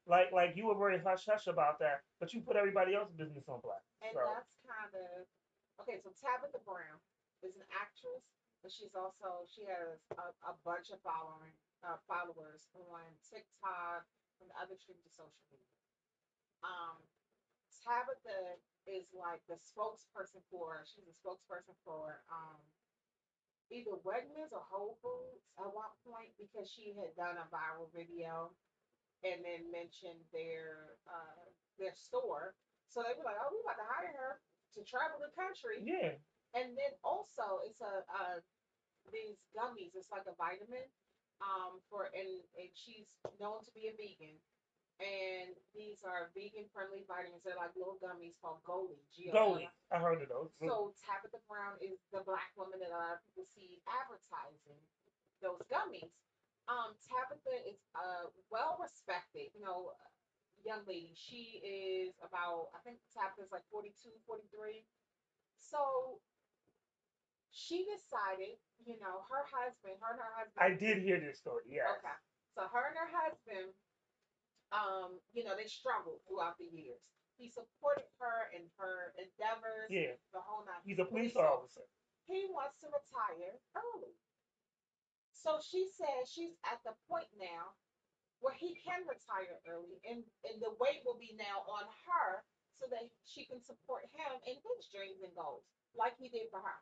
like you were very hush hush about that, but you put everybody else's business on blast. And So that's kind of okay. So Tabitha Brown is an actress, but she has a bunch of followers on TikTok and other streams of social media. Um, Tabitha is like the spokesperson for. She's a spokesperson for either Wegmans or Whole Foods at one point because she had done a viral video and then mentioned their store. So they were like, "Oh, we about to hire her to travel the country." yeah, And then also, it's these gummies. It's like a vitamin. And she's known to be a vegan. And these are vegan friendly vitamins. They're like little gummies called Goli. Goldie, I heard of those. So Tabitha Brown is the black woman that a lot of people see advertising those gummies. Tabitha is well respected, young lady. She is about, I think Tabitha's like 42, 43. So she decided, her and her husband. I did hear this story. Yeah. Okay. So her and her husband, they struggled throughout the years. He supported her in her endeavors, Yeah. the whole nine. He's a police officer. He wants to retire early. So she says she's at the point now where he can retire early, and the weight will be now on her so that she can support him in his dreams and goals, like he did for her.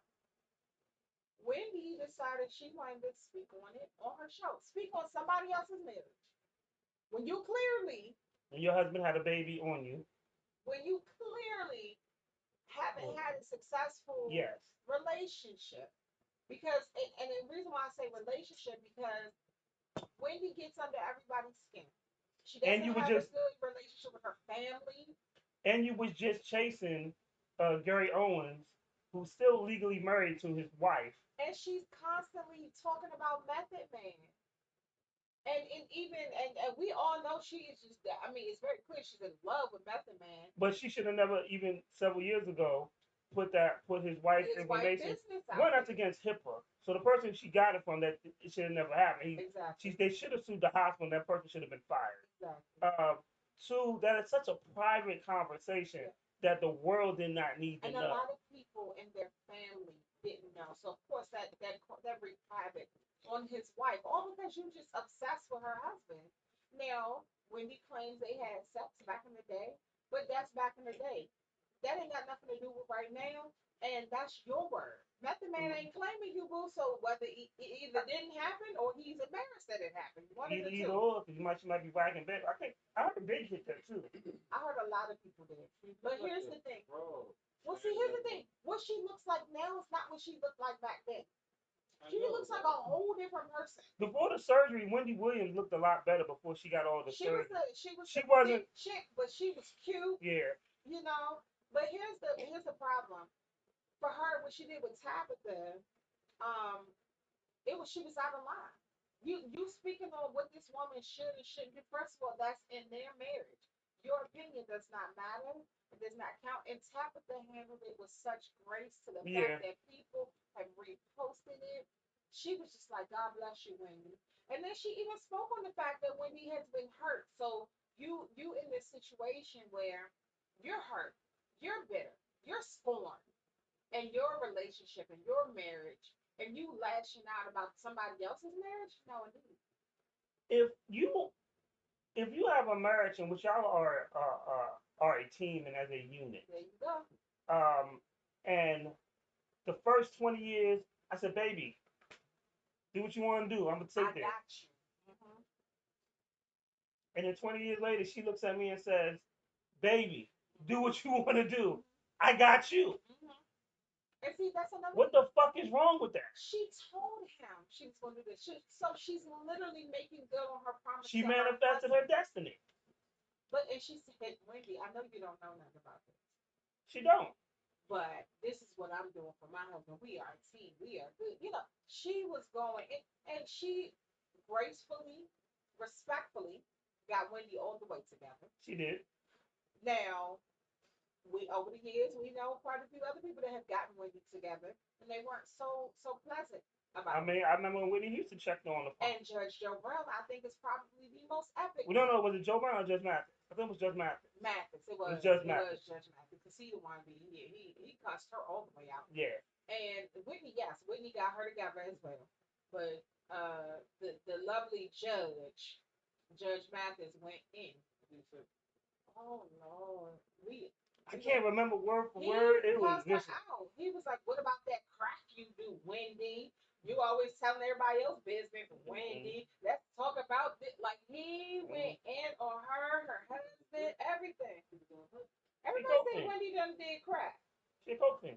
Wendy decided she wanted to speak on it on her show, speak on somebody else's marriage. When you clearly, And your husband had a baby on you. when you clearly haven't had a successful Yes. relationship, because and the reason why I say relationship because Wendy gets under everybody's skin. She And doesn't you were have just a good relationship with her family, and you was just chasing Gary Owens, who's still legally married to his wife. and she's constantly talking about Method Man. And we all know she is just. I mean, it's very clear she's in love with Method Man. But she should have never even several years ago put his wife's His wife information. business out One, that's there. against HIPAA. So the person she got it from, that it should have never happened. Exactly. They should have sued the hospital. And that person should have been fired. Exactly. Two, that is such a private conversation that the world did not need to And know. a lot of people in their family didn't know. So of course that wreaked havoc on his wife, all because you just obsessed with her husband. Now, Wendy claims they had sex back in the day, but that's back in the day. That ain't got nothing to do with right now, and that's your word. Method Man ain't claiming you, boo. So whether it either didn't happen or he's embarrassed that it happened, one of the Either two. or, because she might be wagging back. I think I heard Big hit that too. I heard a lot of people did. But here's the thing. Bro, Well, see, here's the thing. What she looks like now is not what she looked like back then. She looks like a whole different person. Before the surgery, Wendy Williams looked a lot better before she got all the surgery. She She the wasn't- thick chick, but she was cute. Yeah. But here's the problem. For her, what she did with Tabitha, she was out of line. You speaking on what this woman should and shouldn't do. First of all, that's in their marriage. Your opinion does not matter. It does not count. And Tabitha handled it with such grace to the Yeah. fact that people have reposted it. She was just like, God bless you, Wendy. And then she even spoke on the fact that Wendy has been hurt. So you in this situation where you're hurt, you're bitter, you're scorned, and your relationship and your marriage, and you lashing out about somebody else's marriage? No, indeed. If you have a marriage in which y'all are a team and as a unit, There you go. and the first 20 years, I said, baby, do what you want to do. I'm gonna I take this. got you. Mhm. And then 20 years later, she looks at me and says, baby, do what you want to do. I got you. Mhm. And see, that's another. What the fuck is wrong with that? She told him she was going to do this. So she's literally making good on her promise. She to manifested her her destiny. And she said, Wendy, I know you don't know nothing about this, She don't. but this is what I'm doing for my husband. We are a team. We are good. She was going, and she gracefully, respectfully got Wendy all the way together. She did. Now, we over the years we know quite a few other people that have gotten Wendy together, and they weren't so pleasant I about it. mean, I remember when Whitney Houston checked her on the phone. And Judge Joe Brown, I think, is probably the most epic. We don't know, was it Joe Brown or Judge Mathis? I think it was Judge Mathis. Mathis, it was Judge Mathis. Judge Mathis, because he the one he cussed her all the way out. Yeah. And Whitney, yes, Whitney got her together as well. But the lovely Judge Mathis went in. Oh Lord, I can't remember word for he word. It was cussed her out. He was like, "What about that crack you do, Wendy? You always telling everybody else business, Wendy. Let's talk about this." Like he went in on her husband, everything. Everybody say Wendy done did crack. She poked him.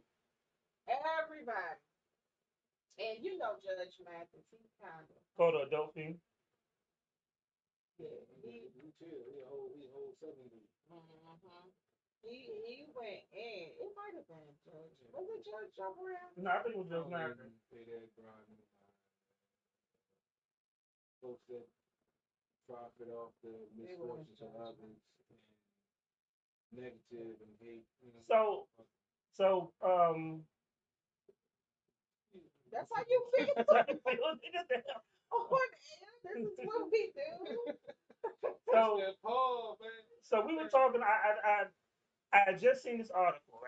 Everybody. And you know Judge Mathis, he's kind of Called her adult thing. yeah. He chill. He old 70. Mm-hmm. He went in. It might have been Judge. Was it Judge Joe Brown? No, I think it was Judge Mathis. Folks that profit off the misfortunes of others and negative and hate. You know. So That's how you feel. that's how you feel. On air, this is what we do. So we were talking. I had just seen this article,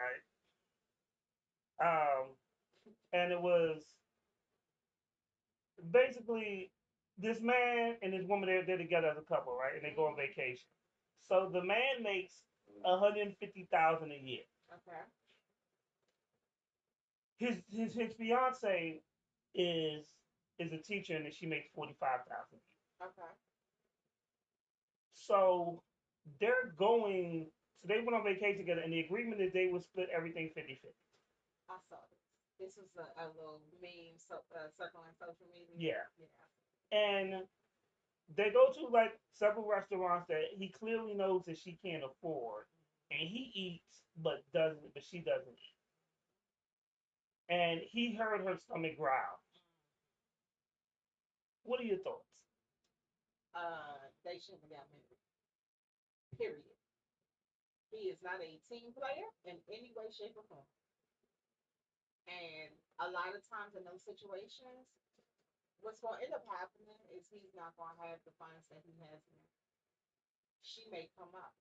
right? And it was basically this man and this woman. They're together as a couple, right? And they go on vacation. So the man makes $150,000 a year. Okay. His fiance is a teacher and she makes $45,000 a year. Okay. So they went on vacation together, and the agreement is they would split everything 50-50. I saw this. This was a little meme circling social media. Yeah. Yeah. And they go to like several restaurants that he clearly knows that she can't afford, and he eats but she doesn't eat. And he heard her stomach growl. What are your thoughts? They shouldn't have got married. Period. He is not a team player in any way, shape, or form. And a lot of times in those situations, what's going to end up happening is he's not going to have the funds that he has now. She may come up,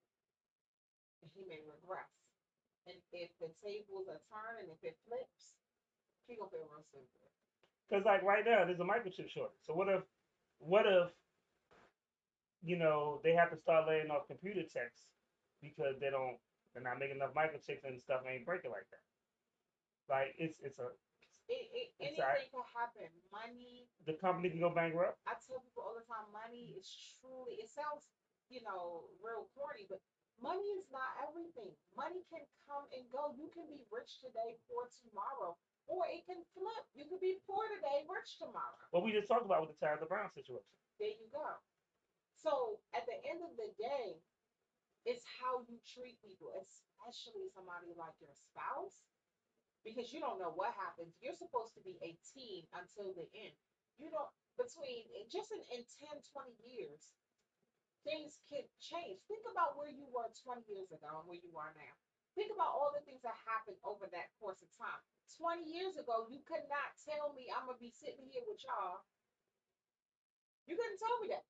and he may regress. And if the tables are turned and if it flips, he gonna feel real stupid. Because like right now, there's a microchip shortage. So what if they have to start laying off computer techs because they're not making enough microchips and stuff ain't breaking like that. Like anything can happen. Money. The company can go bankrupt. I tell people all the time, money is truly. It sounds, real corny, but money is not everything. Money can come and go. You can be rich today, poor tomorrow, or it can flip. You could be poor today, rich tomorrow. What we just talked about with the Tyler Brown situation. There you go. So at the end of the day, it's how you treat people, especially somebody like your spouse, because you don't know what happens. You're supposed to be a team until the end. You don't, between just in 10, 20 years, things can change. Think about where you were 20 years ago and where you are now. Think about all the things that happened over that course of time. 20 years ago, you could not tell me I'm going to be sitting here with y'all. You couldn't tell me that.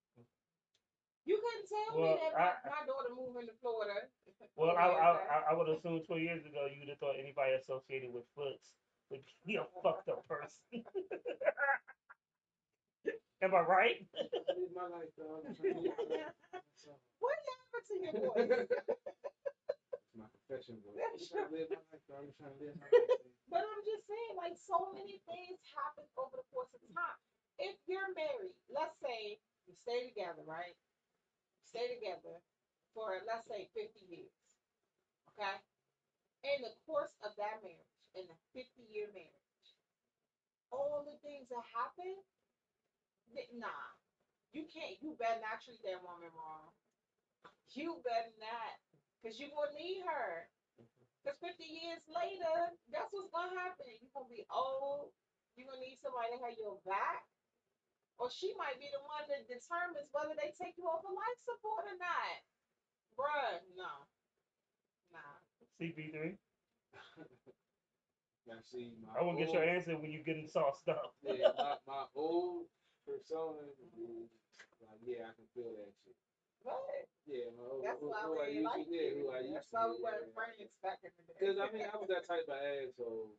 You couldn't tell me that my daughter moving to Florida. Well, I would assume 20 years ago you would have thought anybody associated with Foots would be a fucked up person. Am I right? My life, dog. What happened to your voice? It's my profession, boy. I'm trying to live my life, dog. I'm trying to live my life. But I'm just saying, like, so many things happen over the course of time. If you're married, let's say you stay together, right? Stay together for, let's say, 50 years, okay? In the course of that marriage, in the 50-year marriage, all the things that happen, nah, you better not treat that woman wrong. You better not, because you're going to need her. Because 50 years later, that's what's going to happen. You're going to be old. You're going to need somebody to have your back. Or she might be the one that determines whether they take you off of life support or not. Bruh, no. Nah. CP3. Now see, my I won't get your old- answer when you getting sauced up. Yeah, my old persona is like, yeah, I can feel that shit. What? Yeah, my old, That's why who I we used like to, yeah, who I you. used That's to why be, we weren't friends back in the day. Because I mean, I was that type of asshole,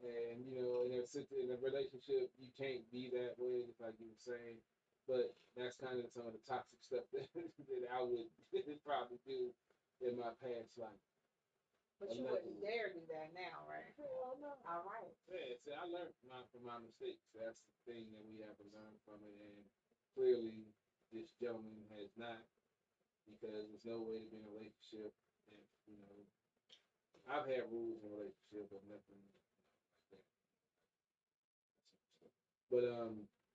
and you know, in a relationship, you can't be that way, like you were saying. But that's kind of some of the toxic stuff that I would probably do in my past life. But you wouldn't dare do that now, right? Hell no. All right. Yeah, see, I learned from my mistakes. That's the thing that we have to learn from it, and clearly, this gentleman has not, because there's no way to be in a relationship. And you know, I've had rules in a relationship, but nothing like that. But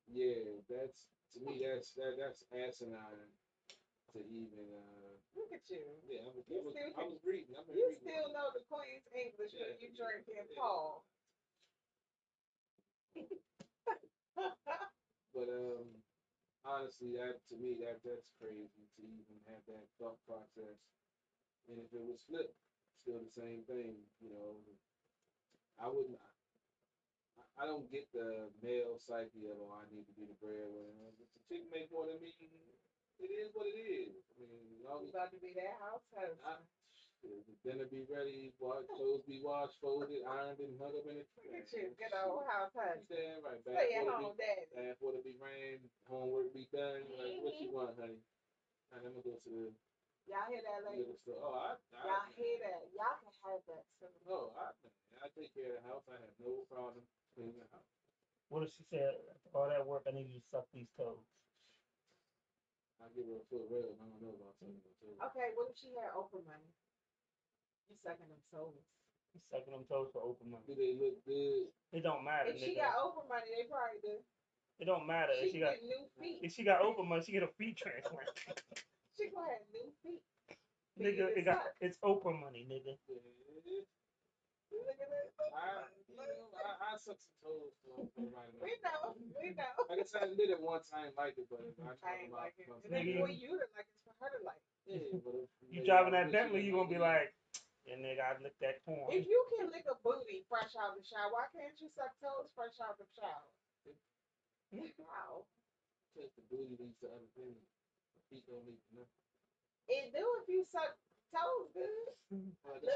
yeah, that's to me that's asinine to even Look at you. yeah, I was reading. You still know the Queen's English when you drinking Paul. But honestly, that to me that's crazy to even have that thought process. And if it was flipped, still the same thing. You know, I wouldn't. I don't get the male psyche of, oh, I need to be the breadwinner. If the chick make more than me, it is what it is. I mean, as long You as about to be that house husband. the dinner be ready, clothes be washed, folded, ironed, and hung up in the Look at you, good old house husband. Damn right. Stay at home, daddy. Bath water be ran, homework be done. Like, what you want, honey? And I'm gonna go to the Y'all hear that, lady? liquor store. Oh, Y'all hear that? Y'all can have that too. No, I take care of the house. I have no problem cleaning the house. What if she said, after all that work, I need you to suck these toes? I give her a foot rub. I don't know about sucking her toes. Okay, what if she had Oprah money? You sucking them toes. You sucking them toes for open money. Do they look good? It don't matter, If she nigga. got Oprah money, they probably do. It don't matter. She get new feet. If she got open money, she get a feet transplant. She gonna have new feet. Nigga, it's Oprah money, nigga. Look at that. I suck some toes for right now. We know. Like I said, I did it once. I ain't like it, but I ain't like it. myself. And then for you to like it's for her to like. Yeah, but You driving that Bentley, you gonna be like, yeah, nigga, I licked that corn. If you can lick a booty fresh out the shower, why can't you suck toes fresh out the shower? Wow. Because the booty leads to other things. The feet don't lead to nothing. It do if you suck toes, good. Like I Let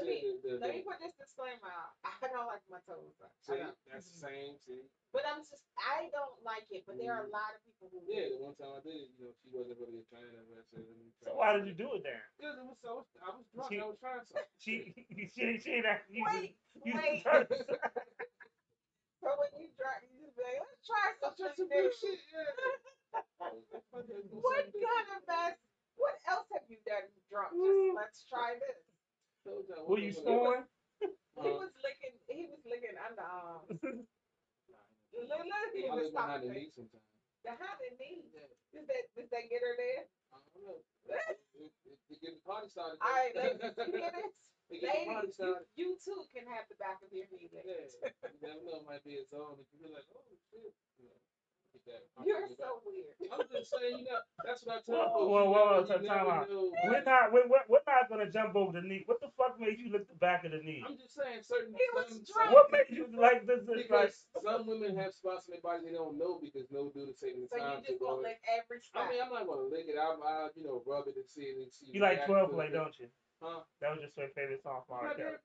said, me put this disclaimer out. I don't like my toes sucked. see, that's the same. See, But I don't like it. But there are a lot of people who yeah, do. the one time I did it, you know, she wasn't really a fan of it. I said, let me try So why did you do it then? Because it was so, I was drunk. I was trying something. She ain't asking you. Wait. So when you drink, you just be like, let's try something new. shit. What kind of mess? What else have you done drunk? Just let's try this. Were you snoring? He was licking underarms. Look, he I was live behind the talking. knee sometimes. Behind the knee. Did that get her there? I don't know. It get the party started. All right, ladies, you hear this? It get the party Ladies, started. you too can have the back of your knee licked. Yeah, you never know, it might be a zone. If you be like, oh shit, you know, get that. You're so weird. I'm just saying, you know, that's what I tell Whoa, folks. time out. We're not gonna jump over the knee. What the fuck made you lick the back of the knee? I'm just saying, certain. He was drunk. What made you like this? Because some women have spots in their body they don't know because no dude is taking the So you time just to go. gonna lick every spot. I mean, I'm not gonna lick it. I rub it and see it and see. You like 12 play, don't you? Huh? That was just your favorite song from R. Kelly.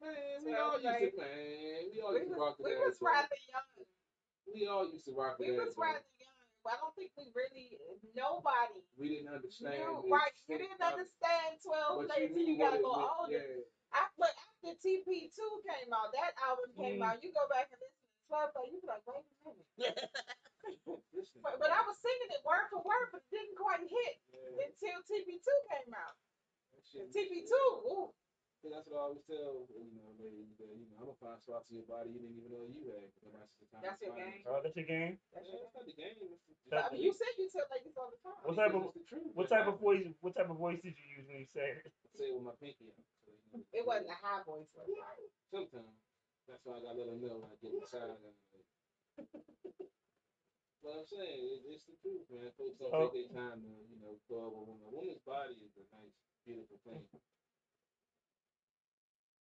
We all used to rock to We that. was rather young. We all used to rock to that. We was rather young. I don't think we really, nobody We didn't understand. knew, right? You didn't understand 12 plays, you gotta go older. But after TP2 came out, that album came out, you go back and listen to 12 plays, you be like, wait a minute. But I was singing it word for word, but it didn't quite hit until TP2 came out. TP2, ooh. That's what I always tell, ladies, that, I'm gonna find spots in your body you didn't even know you had. That's your game. Oh, that's your game? That's not the game. I mean, you said you tell ladies all the time. What type of voice did you use when you said it? Say it with my pinky out. It wasn't a high voice, was it? Sometimes. That's why I gotta let them know when I get inside. But I'm saying, it's the truth, man. Folks don't take their time to, go over a woman. A woman's body is a nice, beautiful thing.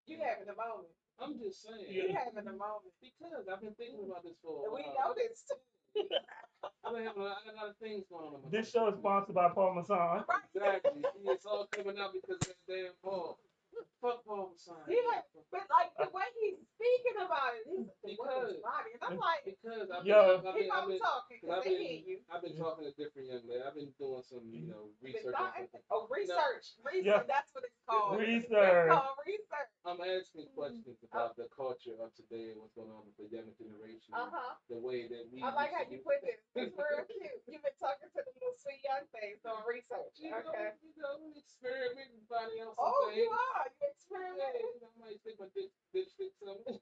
You having a moment. I'm just saying. You having a moment. Because I've been thinking about this for a We while. noticed. I got a lot of things going on in my This life. show is sponsored by Parmesan. Exactly. See, it's all coming out because of that damn Paul. Fuck Paul Masson. Yeah, but like the way he's speaking about it, he's the Because- body, and I'm like, Because I've Yo. keep on talking because they hear you. I've been talking to different young ladies. I've been doing some, research on something. Oh, research. Yeah. That's what it's called. It's Research. called research. I'm asking questions about the culture of today and what's going on with the younger generation. The way that we. I like how you put this. It's real cute. You've been talking to the little sweet young things on research. Okay. Experimenting, finding out some Oh, things. you are. You Yeah, experimenting. I might think my dipstick something.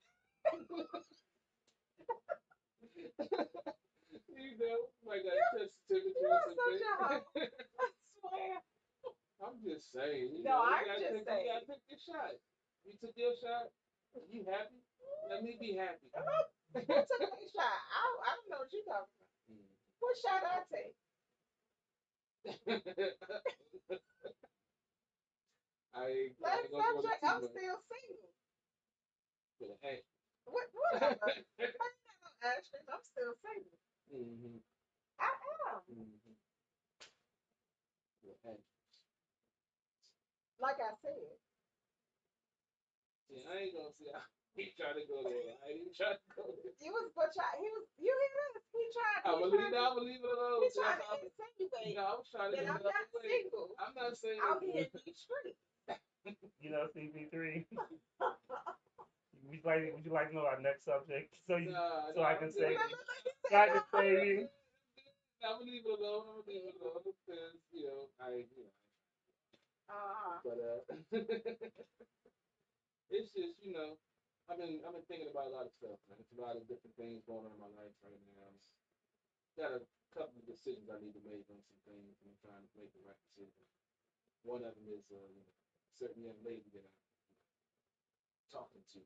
Might got sensitivity You or are such a hoe. something. I swear. I'm just saying. No, I'm just saying. You gotta take your shot. You took your shot. You happy? Let me be happy. Who took a shot? I don't know what you're talking about. What shot I take? Let's subject. I'm still single. Whatever. I'm not no asterisk. I'm still single. I am. Like I said. I ain't gonna say he tried to go there. I ain't trying to go there. You was but he was you hear this? He tried I believe it alone. He tried to insinuate I was trying to that get I'm it out not the way. single. I'm not saying Out here in these streets. CP3. Would you like to know our next subject? So I can say I believe it alone. Because but it's just I've been thinking about a lot of stuff, man. It's a lot of different things going on in my life right now. Got a couple of decisions I need to make on some things, and I'm trying to make the right decision. One of them is a certain young lady that I'm talking to,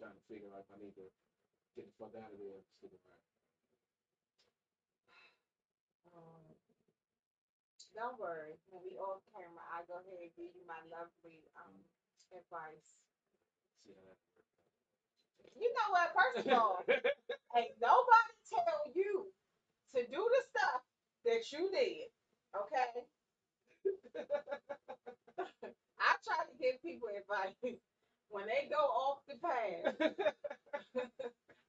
trying to figure out if I need to get the fuck out of there and stick around. Don't worry. When we off camera, I go ahead and give you my lovely advice. See how that works. You know what? First of all, ain't nobody tell you to do the stuff that you did. Okay? I try to give people advice when they go off the path.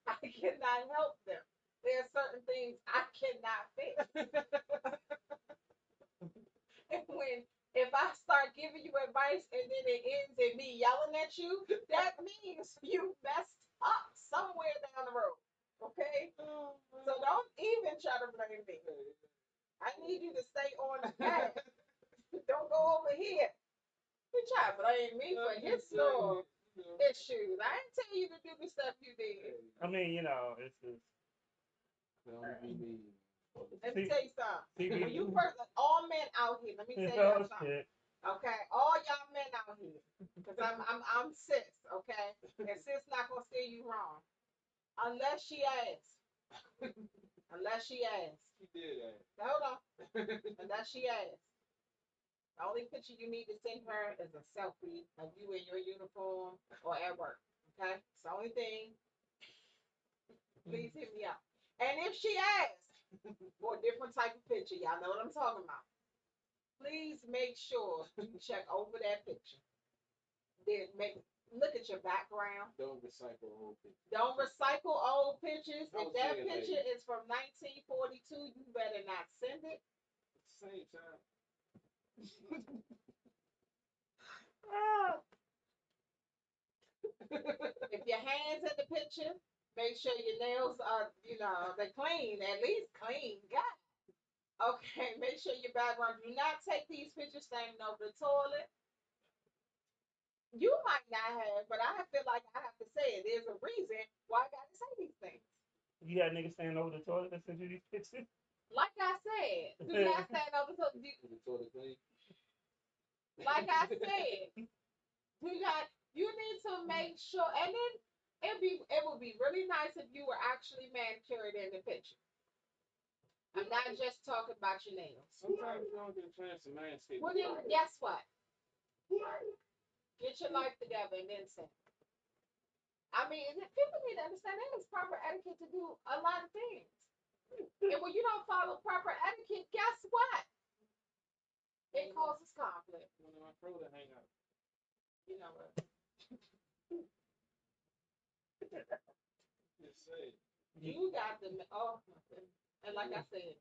I cannot help them. There are certain things I cannot fix. And if I start giving you advice and then it ends in me yelling at you, that means you messed up somewhere down the road. Okay? So don't even try to blame me. I need you to stay on the path. Don't go over here. You try to blame me for his little issues. I ain't tell you to do the stuff you did. I mean, it's just. Let me tell you something. When you first, all men out here, let me tell you something. Okay, all y'all men out here, because I'm sis, okay, and sis not gonna steer you wrong, unless she asks. Unless she asks. She did ask. Hold on. Unless she asks. The only picture you need to send her is a selfie of you in your uniform or at work. Okay, it's the only thing. Please hit me up. And if she asks for a different type of picture, y'all know what I'm talking about. Please make sure you check over that picture. Then look at your background. Don't recycle old pictures. Don't recycle old pictures. If that saying, picture is from 1942, you better not send it. At the same time. If your hands in the picture, make sure your nails are, they're clean, at least clean. God. Okay, make sure your background. Do not take these pictures standing over the toilet. You might not have, but I feel like I have to say it. There's a reason why I got to say these things. You got niggas standing over the toilet that sent you these pictures? Like I said, do not stand over the toilet. Like I said, you need to make sure, and then it would be really nice if you were actually manicured in the picture. I'm not just talking about your nails. Sometimes you don't get a chance to manscape. Well, then, guess what? Get your life together and then send. I mean, people need to understand that it's proper etiquette to do a lot of things. And when you don't follow proper etiquette, guess what? It causes conflict. One of my pro to hang out. You know what? Just say. You got the oh, and like I said,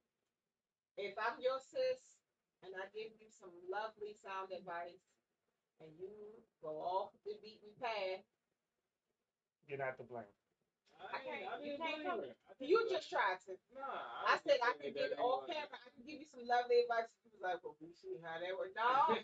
if I'm your sis and I give you some lovely sound advice and you go off the beaten path, You're not to blame. you can't come. I You just tried to. Nah, I said I could give off camera. I can give you some lovely advice. He was like, "Well, we see how that works." No,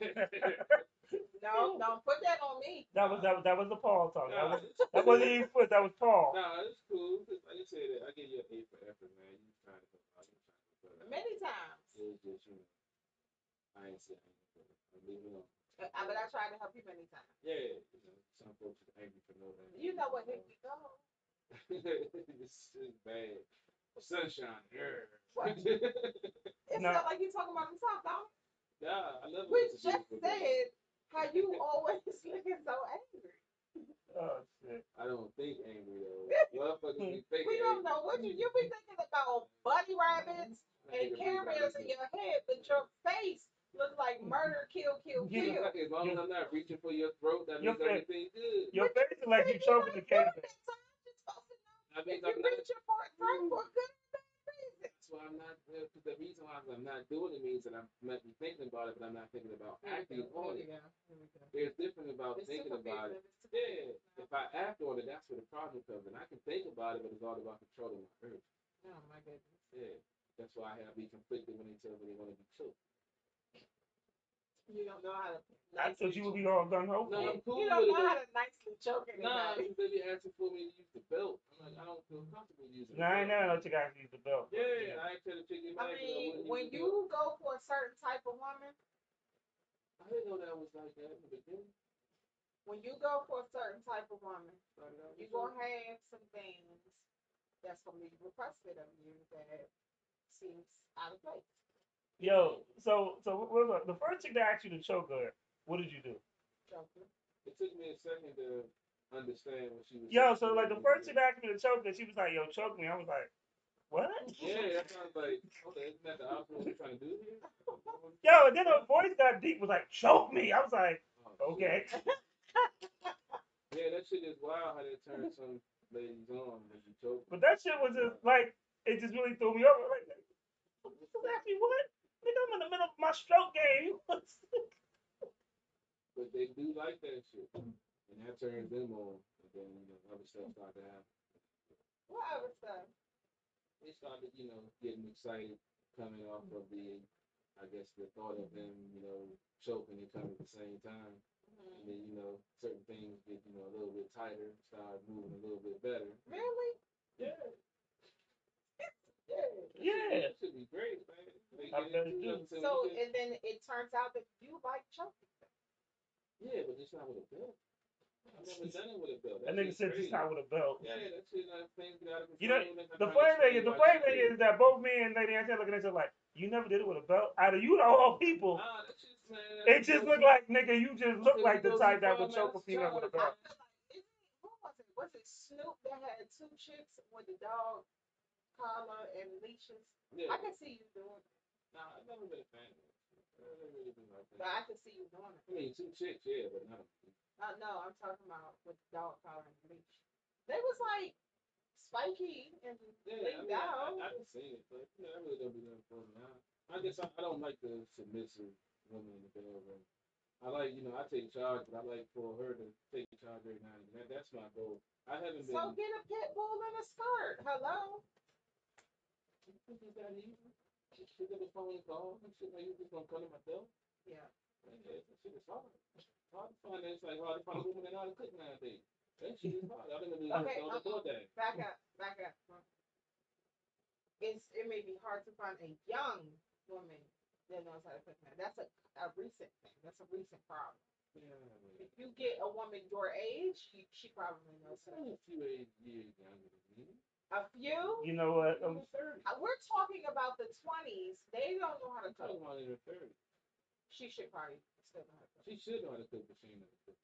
no, don't put that on me. That was the Paul talk. Nah, That wasn't even Foot. That was Paul. Nah, it's cool. Like I said, I give you an A for effort, man. You trying to help out. You trying to help out. Many times. It was just, I ain't saying anything. I'm leaving it alone. But I tried to help you many times. Yeah, some folks are angry for no reason. You know what? Here we go. This is bad. Sunshine. What? It No. sounds like you're talking about himself, don't it? Yeah, I love it. We just said how you always looking so angry. Oh shit. I don't think angry though. Motherfuckers be thinking. We don't know what you be thinking about bunny rabbits and cameras in your head, but your face looks like murder, kill, kill, kill. As long as I'm not reaching for your throat, that means everything good. Your face is like you choking the canvas. I mean, If you're reaching for a throat for a good reason. That's why I'm not. Because the reason why I'm not doing it means that I'm might be thinking about it, but I'm not thinking about acting on it. There's different about thinking about it. Yeah, if I act on it, that's where the problem comes in. I can think about it, but it's all about controlling my urge. Oh my goodness. Yeah, that's why I have be conflicted when they tell me they want to be choked. You don't know how to. I thought you would be all gun ho. No, I'm cool You don't with know it. how to nicely choke Nah, anybody. they be asking for me to use the belt. I'm like, I don't feel comfortable using No, I ain't the never belt. know you guys use the belt. Yeah, I ain't tell the chick get I mad 'cause mean, wouldn't when use the you go for a certain type of woman, belt. I didn't know that was like that in the beginning. when you go for a certain type of woman, Started out you're with gonna have some things that's gonna be requested of you that seems out of place. Yo, so what was the first chick that asked you to choke her? What did you do? Joker. It took me a second to understand what she was Yo, saying. so like the first chick that asked me to choke her, she was like, "Yo, choke me." I was like, "What?" Yeah, that sounds like, hold on, isn't that the opposite of what you're trying to do here? Yo, and then her voice got deep. Was like, "Choke me." I was like, Oh, "Okay." yeah, that shit is wild how they turn some ladies on when you choke. But that shit was just like, it just really threw me over. Like, exactly what? Nigga, I'm in the middle of my stroke game. But they do like that shit. And that turns them on. And then, other stuff start to happen. What other stuff? They started, getting excited coming off of the, I guess, the thought of them, choking and coming at the same time. And then, certain things get, a little bit tighter, start moving a little bit better. Really? Yeah. Yeah. That should be great, man. I bet it do. So, and then it turns out that you like choking. Yeah, but it's not with a belt. I've never done it with a belt. That nigga said it's not with a belt. Yeah, that shit, things get out of control. You know, the funny thing is that both me and Lady Ann looking at each other like, you never did it with a belt. Out of you, the all people. Nah, that shit's, man. It just looked like, nigga, you just look like the type that would choke a female with a belt. Who was it? Was it Snoop that had two chicks with the dog collar and leashes? Yeah. I can see you doing it. Nah, I've never been a fan of it. I never really been like that. But I can see you doing it. I mean, two chicks, yeah, but not. No, I'm talking about with the dog collar and leash. They was like spiky and Yeah, laid out. I can see it, but I really don't be nothing for it now. I guess I don't like the submissive woman in the bedroom. I like, I take charge, but I like for her to take charge every now and then. That's my goal. I haven't been. So get a pit bull in a skirt. Hello. You think it's that easy? Just pick up the phone and call. And shit, like you just gonna come to myself? Yeah. Yeah, that shit is hard. It's hard to find. It's like hard to find a woman that know how to cook nowadays. That shit is hard. I didn't really Okay. know that. Back up. It may be hard to find a young woman that knows how to cook now. That's a recent thing. That's a recent problem. Yeah, If you get a woman your age, she probably knows how to a cook. few years younger than me. A few? You know what? I'm 30. We're talking about the 20s. They don't know how to I'm talking cook. about in her 30s. She should probably still know how to cook. She should know how to cook, but she ain't never cooked.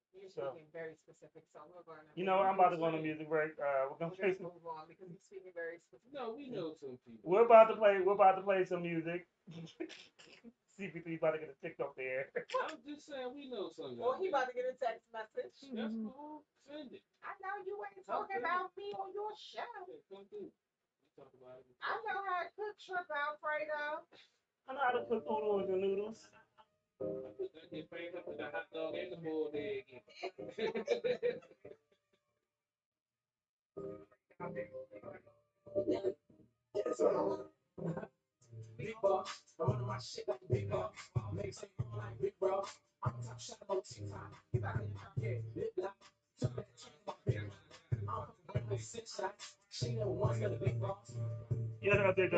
You're So- speaking very specific, so we're going to. You know, I'm about to go on a music break. We're gonna play some. move on because he's speaking very specific. No, we know some people. We're about to play some music. CP3 about to get a TikTok there. I'm just saying, we know some. Or he about to get a text message. That's cool. Send it. I know you ain't talking about me on your show. Yeah, come through. We talk about it. I know how to cook shrimp Alfredo. I know how to cook oodles and noodles. I put that get paid up with the hot dog and the boiled egg. Big boss, I'm running my shit like a big boss. Make some like big bro. I'm top shot on TikTok. Get back in the here, lip lock. Took that train my big. I'm fucking with 6 shots. She never once got a big boss. Yeah, I did.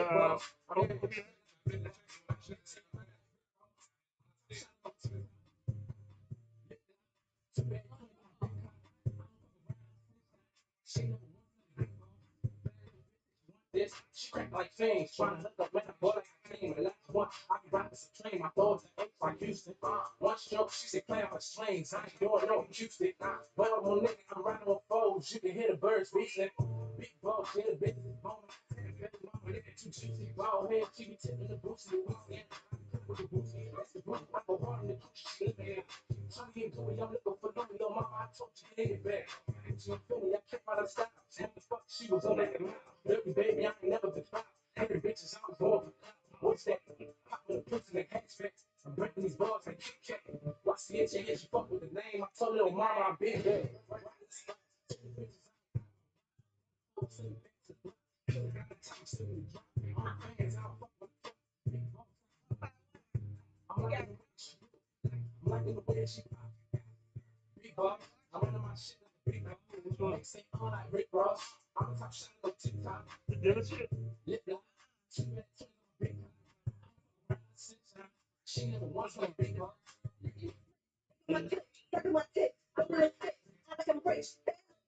This she crack like things, trying to hook up with a boy like a team. And last one, I can ride this train. My thoughts and aches like Houston. One stroke, she said, play on her strings. I ain't doing no acoustic. Well, I'm on nigga, I'm riding on foes. You can hear the birds beating. Big ball, yeah, the bitch is bone. Nigga, too juicy. Ball head, she be tipping the boots. With the boots, that's the boot. I go hard in the coochie. So he ain't doing, I'm looking for Louis. Yo, mama, I told you, hey, back. She Philly, I kept out of style. Motherfucker, she was on that mouth. Dirty baby, I ain't never been proud. Every bitches, I'm going for clout. What's that? Pop in the pussy like hatchback. I'm breaking these bars like Kit Kat. Watch the itch, she fuck with the name. I told little mama I'm big bad. I'm liking the way she pop. Big boss, I'm running my shit like a big boss. They say all like Rick Ross. I'm a top shot on TikTok. Lip lock. Big boss. She never once went big boss. My dick, my dick, I'm real thick. I can break,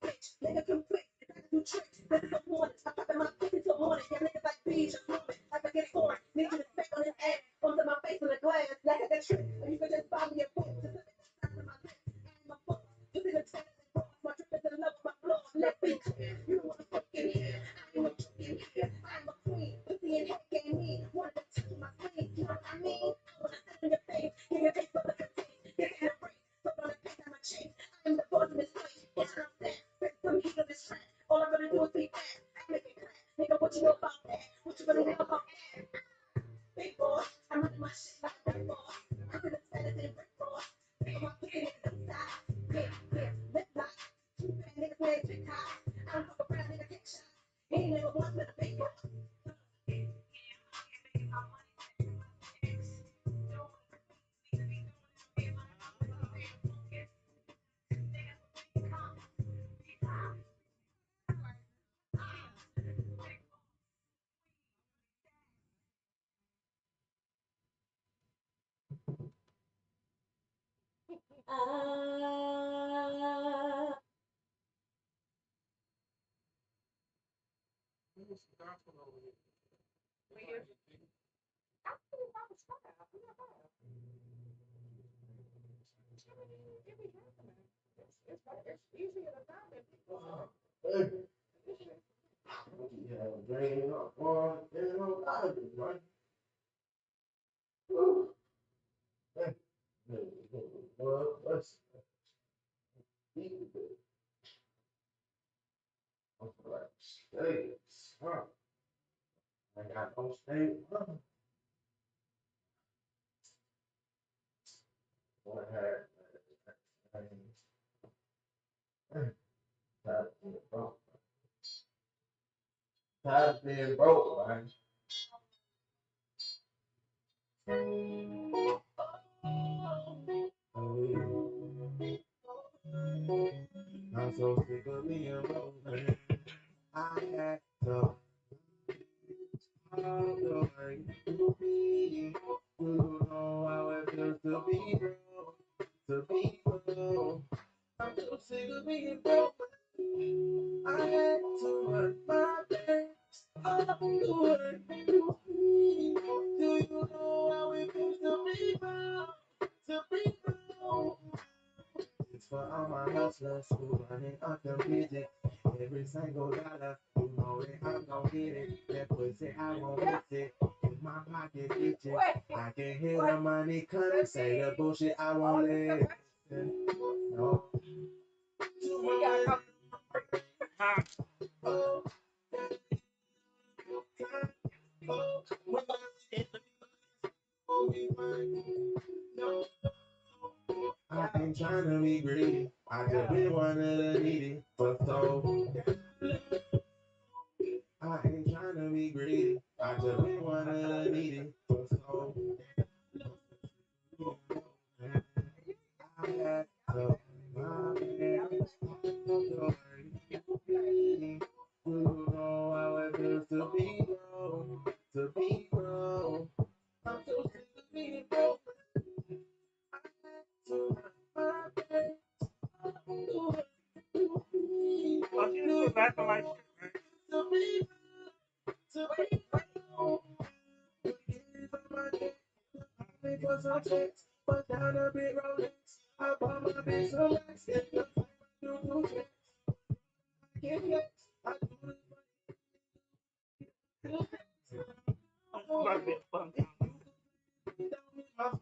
bitch, nigga can quick. I can do tricks, this is a warning. I'm popping my pussy till morning. Yeah, niggas like bees, just moving. Like I get corn, need you to spec on his ass. Onto my face in the glass, like I got trick. Or you can just buy me a book. Just look at the size of my lips and my foot. You see the tennis and balls, my drip is in love with my floor. Left feet, you don't wanna fuck in here. I ain't no trick in here. I'm a queen, pussy and head game me. Wanted to touch my sleeve, you know what I mean? I wanna step in your face, give you a taste for the fatigue. Get in a break, put on a pace on my cheek. I'm the boss in this place, yes, I'm that. Bring some heat on this track. All I gotta do is be fast. I make it clap. Nigga, what you know about that? What you really know about that? Big boss, I'm running my shit like a big boss. I'm gonna set it in brick boss. Pick my pussy in the side. Yeah, lip lock. Two bad niggas wear big cock. I don't fuck around, nigga, take shots. He ain't never once been a big boss. I got no state. Tired of being broke, man. I'm so sick of being broke, man. I had to find a way to be. You know how it feels to be broke, to be broke. I'm so sick of being broke. I had to work my best. Do you know how it feels? plus who running up them digits. Every single dollar, you know that I'm gon' get it. That pussy, I won't miss it. In my pocket itches. I can hear the money coming. Say the bullshit, I won't let. No. I ain't trying to be greedy. I just been one of the needy for so. I ain't trying to be greedy. I just been one of the needy for so. I had to my man. You know how it feels to be broke, to be broke. I'm so sick of being broke. I had to my man. Oh, she just was acting like To be broke. For some checks, but down a bit Rolex. I bought my bitch some racks. It's the time I do checks. I get flex. I do about to be a fun time. it down with my phone.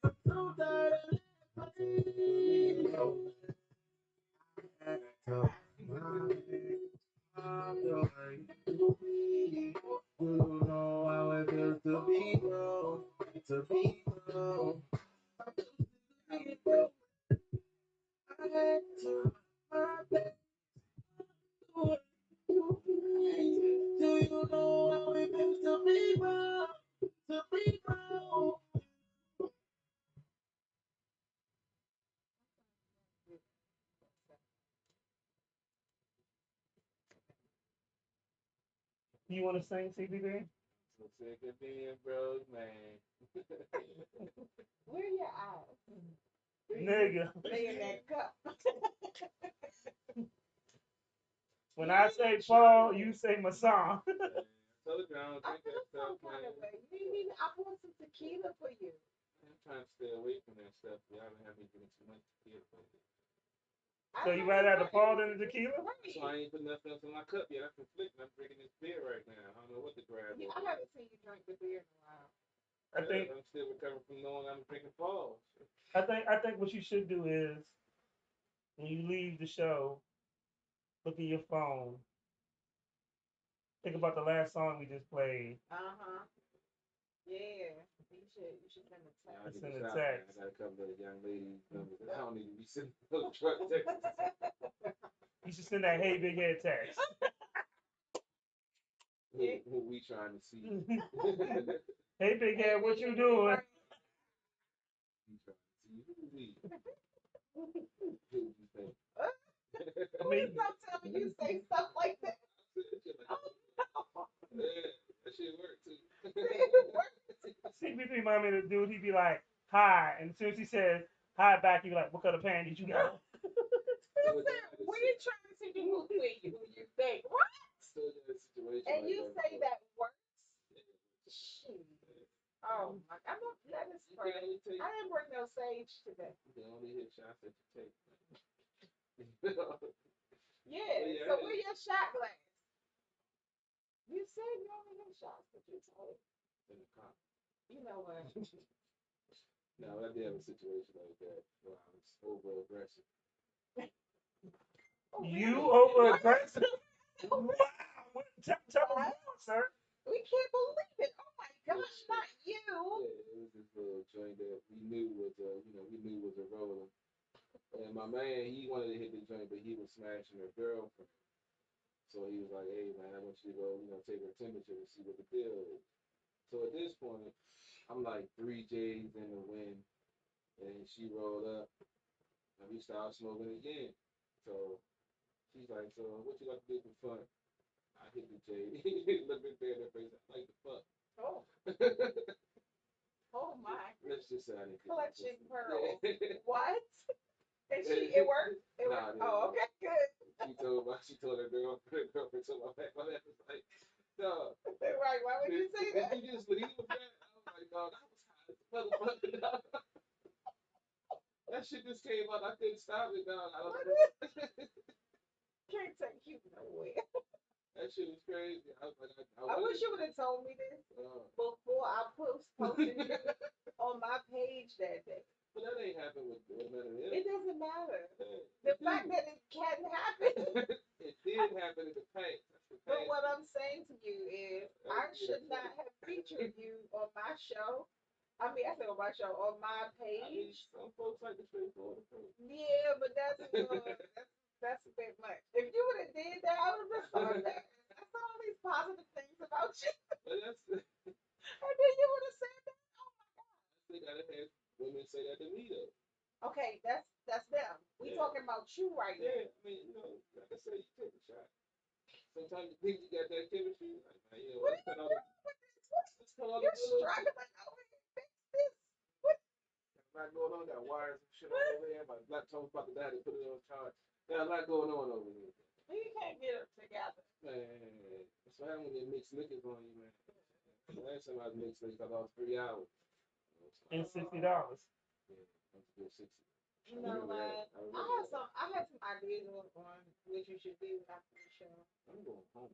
I'm so tired of living. You know how it feels to be broke, to be broke. I had to my best. Do you know how it feels to be broke, to be broke? You want to sing, CBB? So sick of being broke, man. Where your eyes? Nigga. Lay in that cup. When I say Paul, you say my song. I told you I don't I drink feel that stuff, some kind man. of way. I want some tequila for you. I'm trying to stay away from that stuff. Y'all don't have me drinking too much tequila. So you rather have the Paul than the tequila? So I ain't put nothing else in my cup yet. I'm conflicted. I'm drinking this beer right now. I don't know what to grab. I haven't seen you drink the beer in a while. I think I'm still recovering from knowing I'm drinking Paul. I think what you should do is when you leave the show, look at your phone. Think about the last song we just played. Yeah. You should send a text. Send a text. I got a couple of young ladies' numbers. I don't need to be sitting on the truck texting. You should send that hey big head text. Who we trying to see? Hey big head, what you doing? We trying to see who we. Who you think? Please don't tell me you say stuff like that. Yeah, that shit work too. CBP remind me of the dude, he'd be like, hi. And as soon as he says hi back, he'd be like, what kind of panties you got? We're trying to see who you think. What? And you say that works? Shoot. Oh my God. Let us pray. I didn't bring no sage today. They only hit shots at the tape. Yeah. So where your shot glass? You said you only hit shots, but you told In the car. you know what? No, I did have a situation like that where I was over aggressive. You over aggressive? Wow. Tell me more, sir. We can't believe it. Oh my gosh, not you. Yeah, it was this little joint that we knew was a roller. And my man, he wanted to hit the joint, but he was smashing her girlfriend. So he was like, hey man, I want you to go, take her temperature and see what the deal is. So at this point, I'm like 3 J's in the wind, and she rolled up, and we started smoking again. So she's like, so what you like to do for fun? I hit the J. Look at there in her face. I like the fuck. Oh. Oh my. Let's just say I didn't get Clutching pussy. pearls. What? And it worked? It Nah, worked. Oh, okay, good. She told her girlfriend told my back. My back was like, no. Right, why would you say that? You just couldn't stop it, dog. I don't know. Can't take you nowhere. That shit was crazy. I wish you would have told me this before I posted it on my page that day. But that ain't happened with none of them. It doesn't matter. Yeah, The fact that it can happen. it did happen in the past. But what I'm saying to you is, I should not have featured you on my show. I mean, I said on my show, on my page. Some folks like the straightforward approach. Yeah, but that's that's a bit much. If you would have did that, I would have been so embarrassed. I saw all these positive things about you. But that's And then you would have said that. Oh my God. they gotta have women say that to me though. Okay, that's them. We talking about you right now. Yeah, I mean, you know, like I say, you take a shot. Sometimes you think you got that chemistry, like, man, you know, What are you doing with this? You're struggling over here. Fix this. What? Got a lot going on. Got wires and shit all over there. My laptop's about to die. They put it on charge. Got a lot going on over here. You can't get it together. Man, that's why when they mix liquors on you, man. Last time I mixed liquors, I lost 3 hours. And $60. Yeah, that's a good 60. You know what? I had some ideas on what you should do after the show. I'm going home.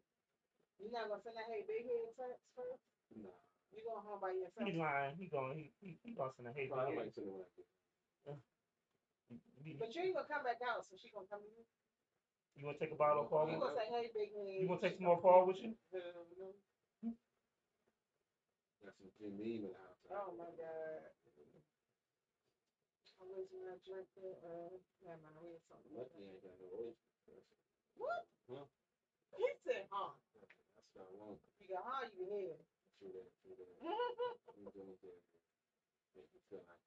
You not gonna send that hey big head text first? Nah. You going home by yourself? He lying. He gonna send a hate. I might send it when I get. But you ain't gonna come back out, so she gonna come to you. You wanna take a bottle of Paul? You gonna say hey big head? You wanna take some more Paul with you? Hell no. Got some Jim Beam in the house. Oh my God. I was when I drink it. Never mind. We had something. Lucky I ain't got no oyster. What? Huh? He said, huh? That's what I want. You got huh? You here? True that. I'm doing that. Make me feel like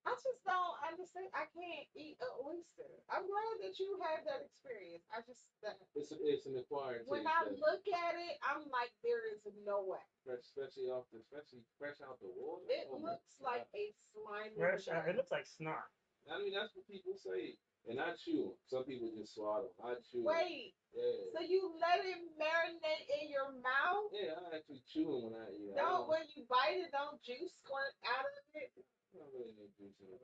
I just don't understand. I can't eat an oyster. I'm glad that you had that experience. I just it's an acquired when taste. I look at it, I'm like, there is no way. Especially fresh out the water. It looks like a slimy. It looks like snot. I mean, that's what people say. And I chew them. Some people just swallow. I chew them. Wait. Yeah. So you let it marinate in your mouth? Yeah, I actually chew them when I eat. No, when you bite it, don't juice squirt out of it? Not really no juice in it.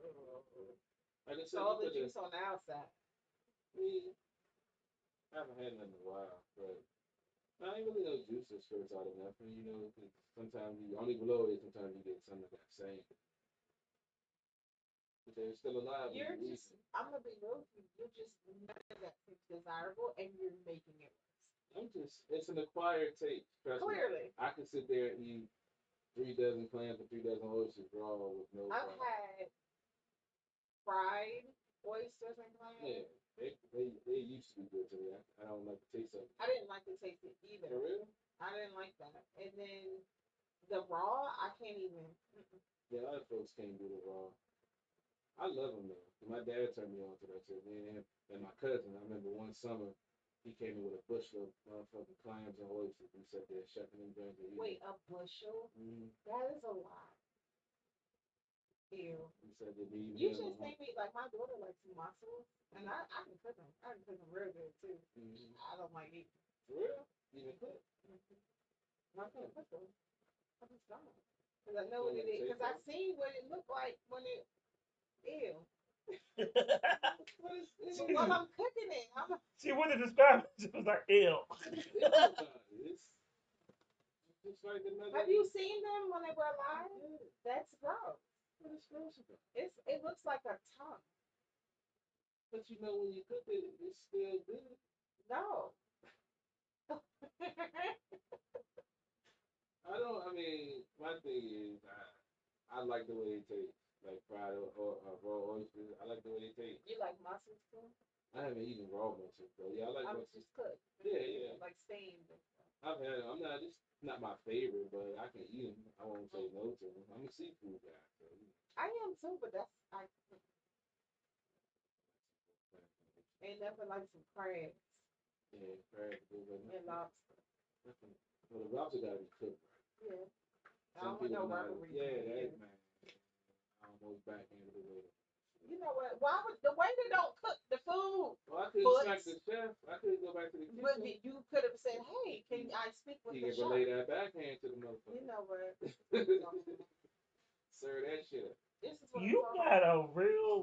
Like I said, So all the juice on the outside. I haven't had none in a while, but I ain't really no juice that squirts out of nothing, you know, because sometimes you only below it, sometimes you get some of that same. But they're still alive. You're just, I'm gonna be real with you. You're just none of that seems desirable, and you're making it worse. It's an acquired taste. Clearly. I can sit there and eat 3 dozen clams or 3 dozen oysters raw with no I've problem. had fried oysters and clams. Yeah, they used to be good to me. I don't like the taste of it. I didn't like the taste of it either. For real? I didn't like that. And then the raw, I can't even. Yeah, a lot of folks can't do the raw. I love them though. My dad turned me on to that shit. Me and my cousin. I remember one summer he came in with a bushel of motherfucking clams and oysters. We sat there shucking and drinking. Wait, a bushel? Mm-hmm. That is a lot. Ew. He said that he You just think me like my daughter likes mussels, and I can cook them. I can cook them real good too. Mm-hmm. I don't like eating. For real? You can cook? I can't cook them. I just don't. Because I know what it is. Because I seen what it looked like when it. Ew. While I'm cooking it, See, what it described, it was like ill. Have you seen them when they were alive? That's gross. What is gross about it? It looks like a tongue. But you know when you cook it, it's still good. No. I mean, my thing is, I like the way it tastes. Like fried or raw oysters. I like the way they taste. You like mussels too? I haven't eaten raw mussels though. Yeah, I like mussels. Just cooked. Yeah. Like steamed. I've had them. It's not my favorite, but I can eat them. I won't say no to them. I'm a seafood guy. So, I am too, but ain't nothing like some crabs. Yeah, crabs. And lobster. Well, the lobster gotta be cooked right. Yeah. I don't want no rubbery. Yeah, that man. I almost backhanded the way. You know what? Why would the waiter don't cook the food? Well, I couldn't smack the chef. I couldn't go back to the kitchen. But you could have said, "Hey, can I speak with the chef?" He can relay that backhand to the motherfucker. You know what? Sir, that shit up. This is what You I'm talking got about. a real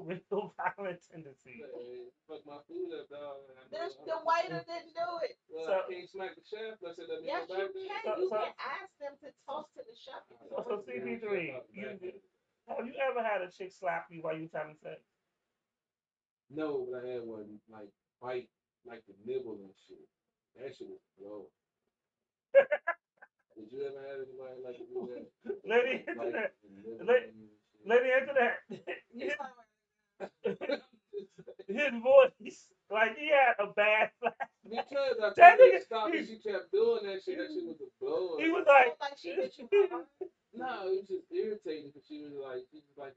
violent tendency. Hey, fuck my food up, dog. The waiter didn't do it. Well, So- I can't smack the chef. I said, let me Yes, go you back. can. So- You so- can ask them to toss to the chef. So CP3, have you ever had a chick slap you while you was having sex? No, but I had one like bite, like the nibble and shit. That shit was low. Did you ever have anybody like to do that? Lady, answer Like, that. the nibble Lady- and shit? Let me answer that. His voice, like he had a bad flash. Because I That told her nigga- to stop and she kept doing that shit. That shit was a blow. He was like, Like she hit you hard, No, it was just irritating because she was like the bite,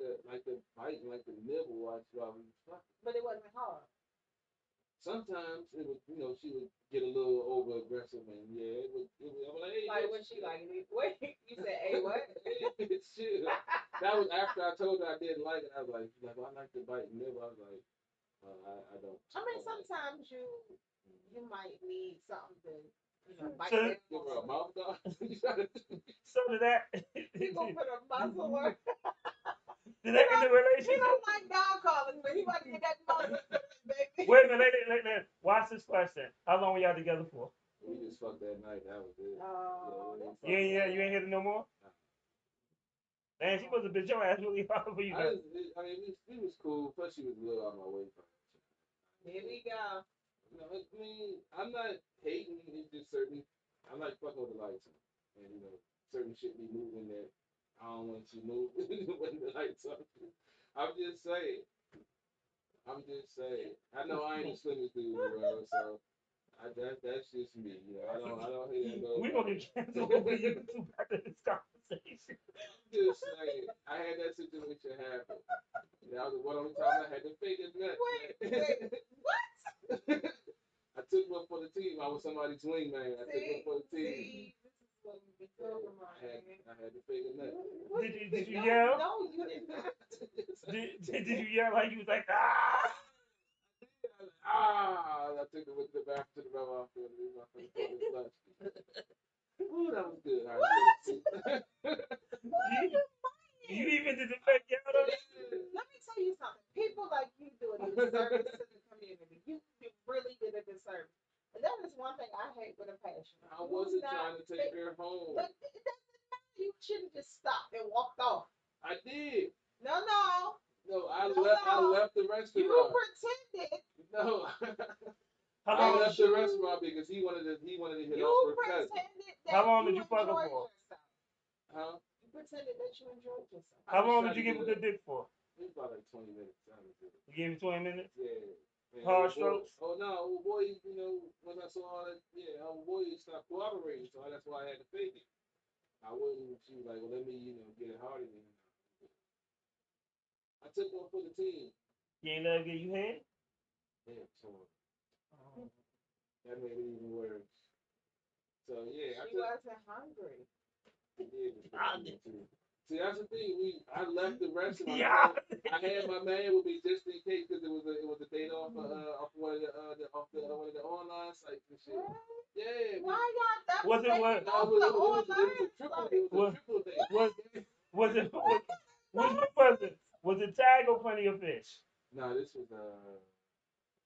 like the nibble while we was fucking. but it wasn't hard. Sometimes it would, she would get a little over aggressive and yeah, it would. I'm like, hey, Like bitch. when she like, wait, you said, hey, what? Shit. That was after I told her I didn't like it. I was like, she's like, well, I like to bite and nibble. I was like, I don't. I mean, sometimes you might need something to, bite So- that Give her a muscle. mouth dog. so did that. He gonna put a muzzle on. Did that end the He relationship? don't like dog calling, but he about to get that muzzle, baby. Wait a minute, watch this question. How long were y'all together for? We just fucked that night. That was it. Oh, Yeah, You ain't hit it no more? Man, she must have been your ass really hard for you. I mean, we was cool. Plus, she was a little out of my way from it. Here we go. I mean, I'm not hating. It's just certain. I like fucking with the lights on, and certain shit be moving that I don't want you to move when the lights on. I'm just saying. I know I ain't the slimmest dude in the world, so that's just me. I don't hate that. We gonna get canceled over YouTube after this conversation. Just saying, I had that situation happen. That was the one only time I had to fake his nut. Wait, what? I took one for the team. I was somebody's wingman. I took one for the team. See, this is what we be talking about. I had to fake a nut. Did you yell? No, you did not. Did you yell like you was like, ah? I took it with the back to the rubber after lunch. Ooh, that was good. You even did the fake yell? Let me tell you something. People like you do a disservice to the community. You really did a disservice. And that is one thing I hate with a passion. I wasn't trying to take her home. But it doesn't matter. You should have just stopped and walked off. I did. No. No, I No, left the restaurant. You pretended. No. How I long, left the restaurant because he wanted to hit You off her cousin. pretended that How long did you you fuck her enjoyed for? yourself. Huh? You pretended that you enjoyed yourself. how long did you give a good dick for? It was about like 20 minutes. You gave it 20 minutes? Yeah. Man, Hard old boy- strokes? Oh no, old boy, when I saw all that, old boy stopped cooperating, so that's why I had to fake it. I wouldn't, she was like, well, let me, get it harder than I took one for the team. You ain't let her get you head? Yeah, so that made it even worse. So yeah, She wasn't hungry. See, that's the thing. I left the restaurant. Yeah. I had my man with me just in case because it was a date off one of the online sites and shit. Yeah. Why y'all? That Was it making what? off No, it the was a online triple site. date. Was it which one was it? Was it Tag or Plenty of Fish? No, this was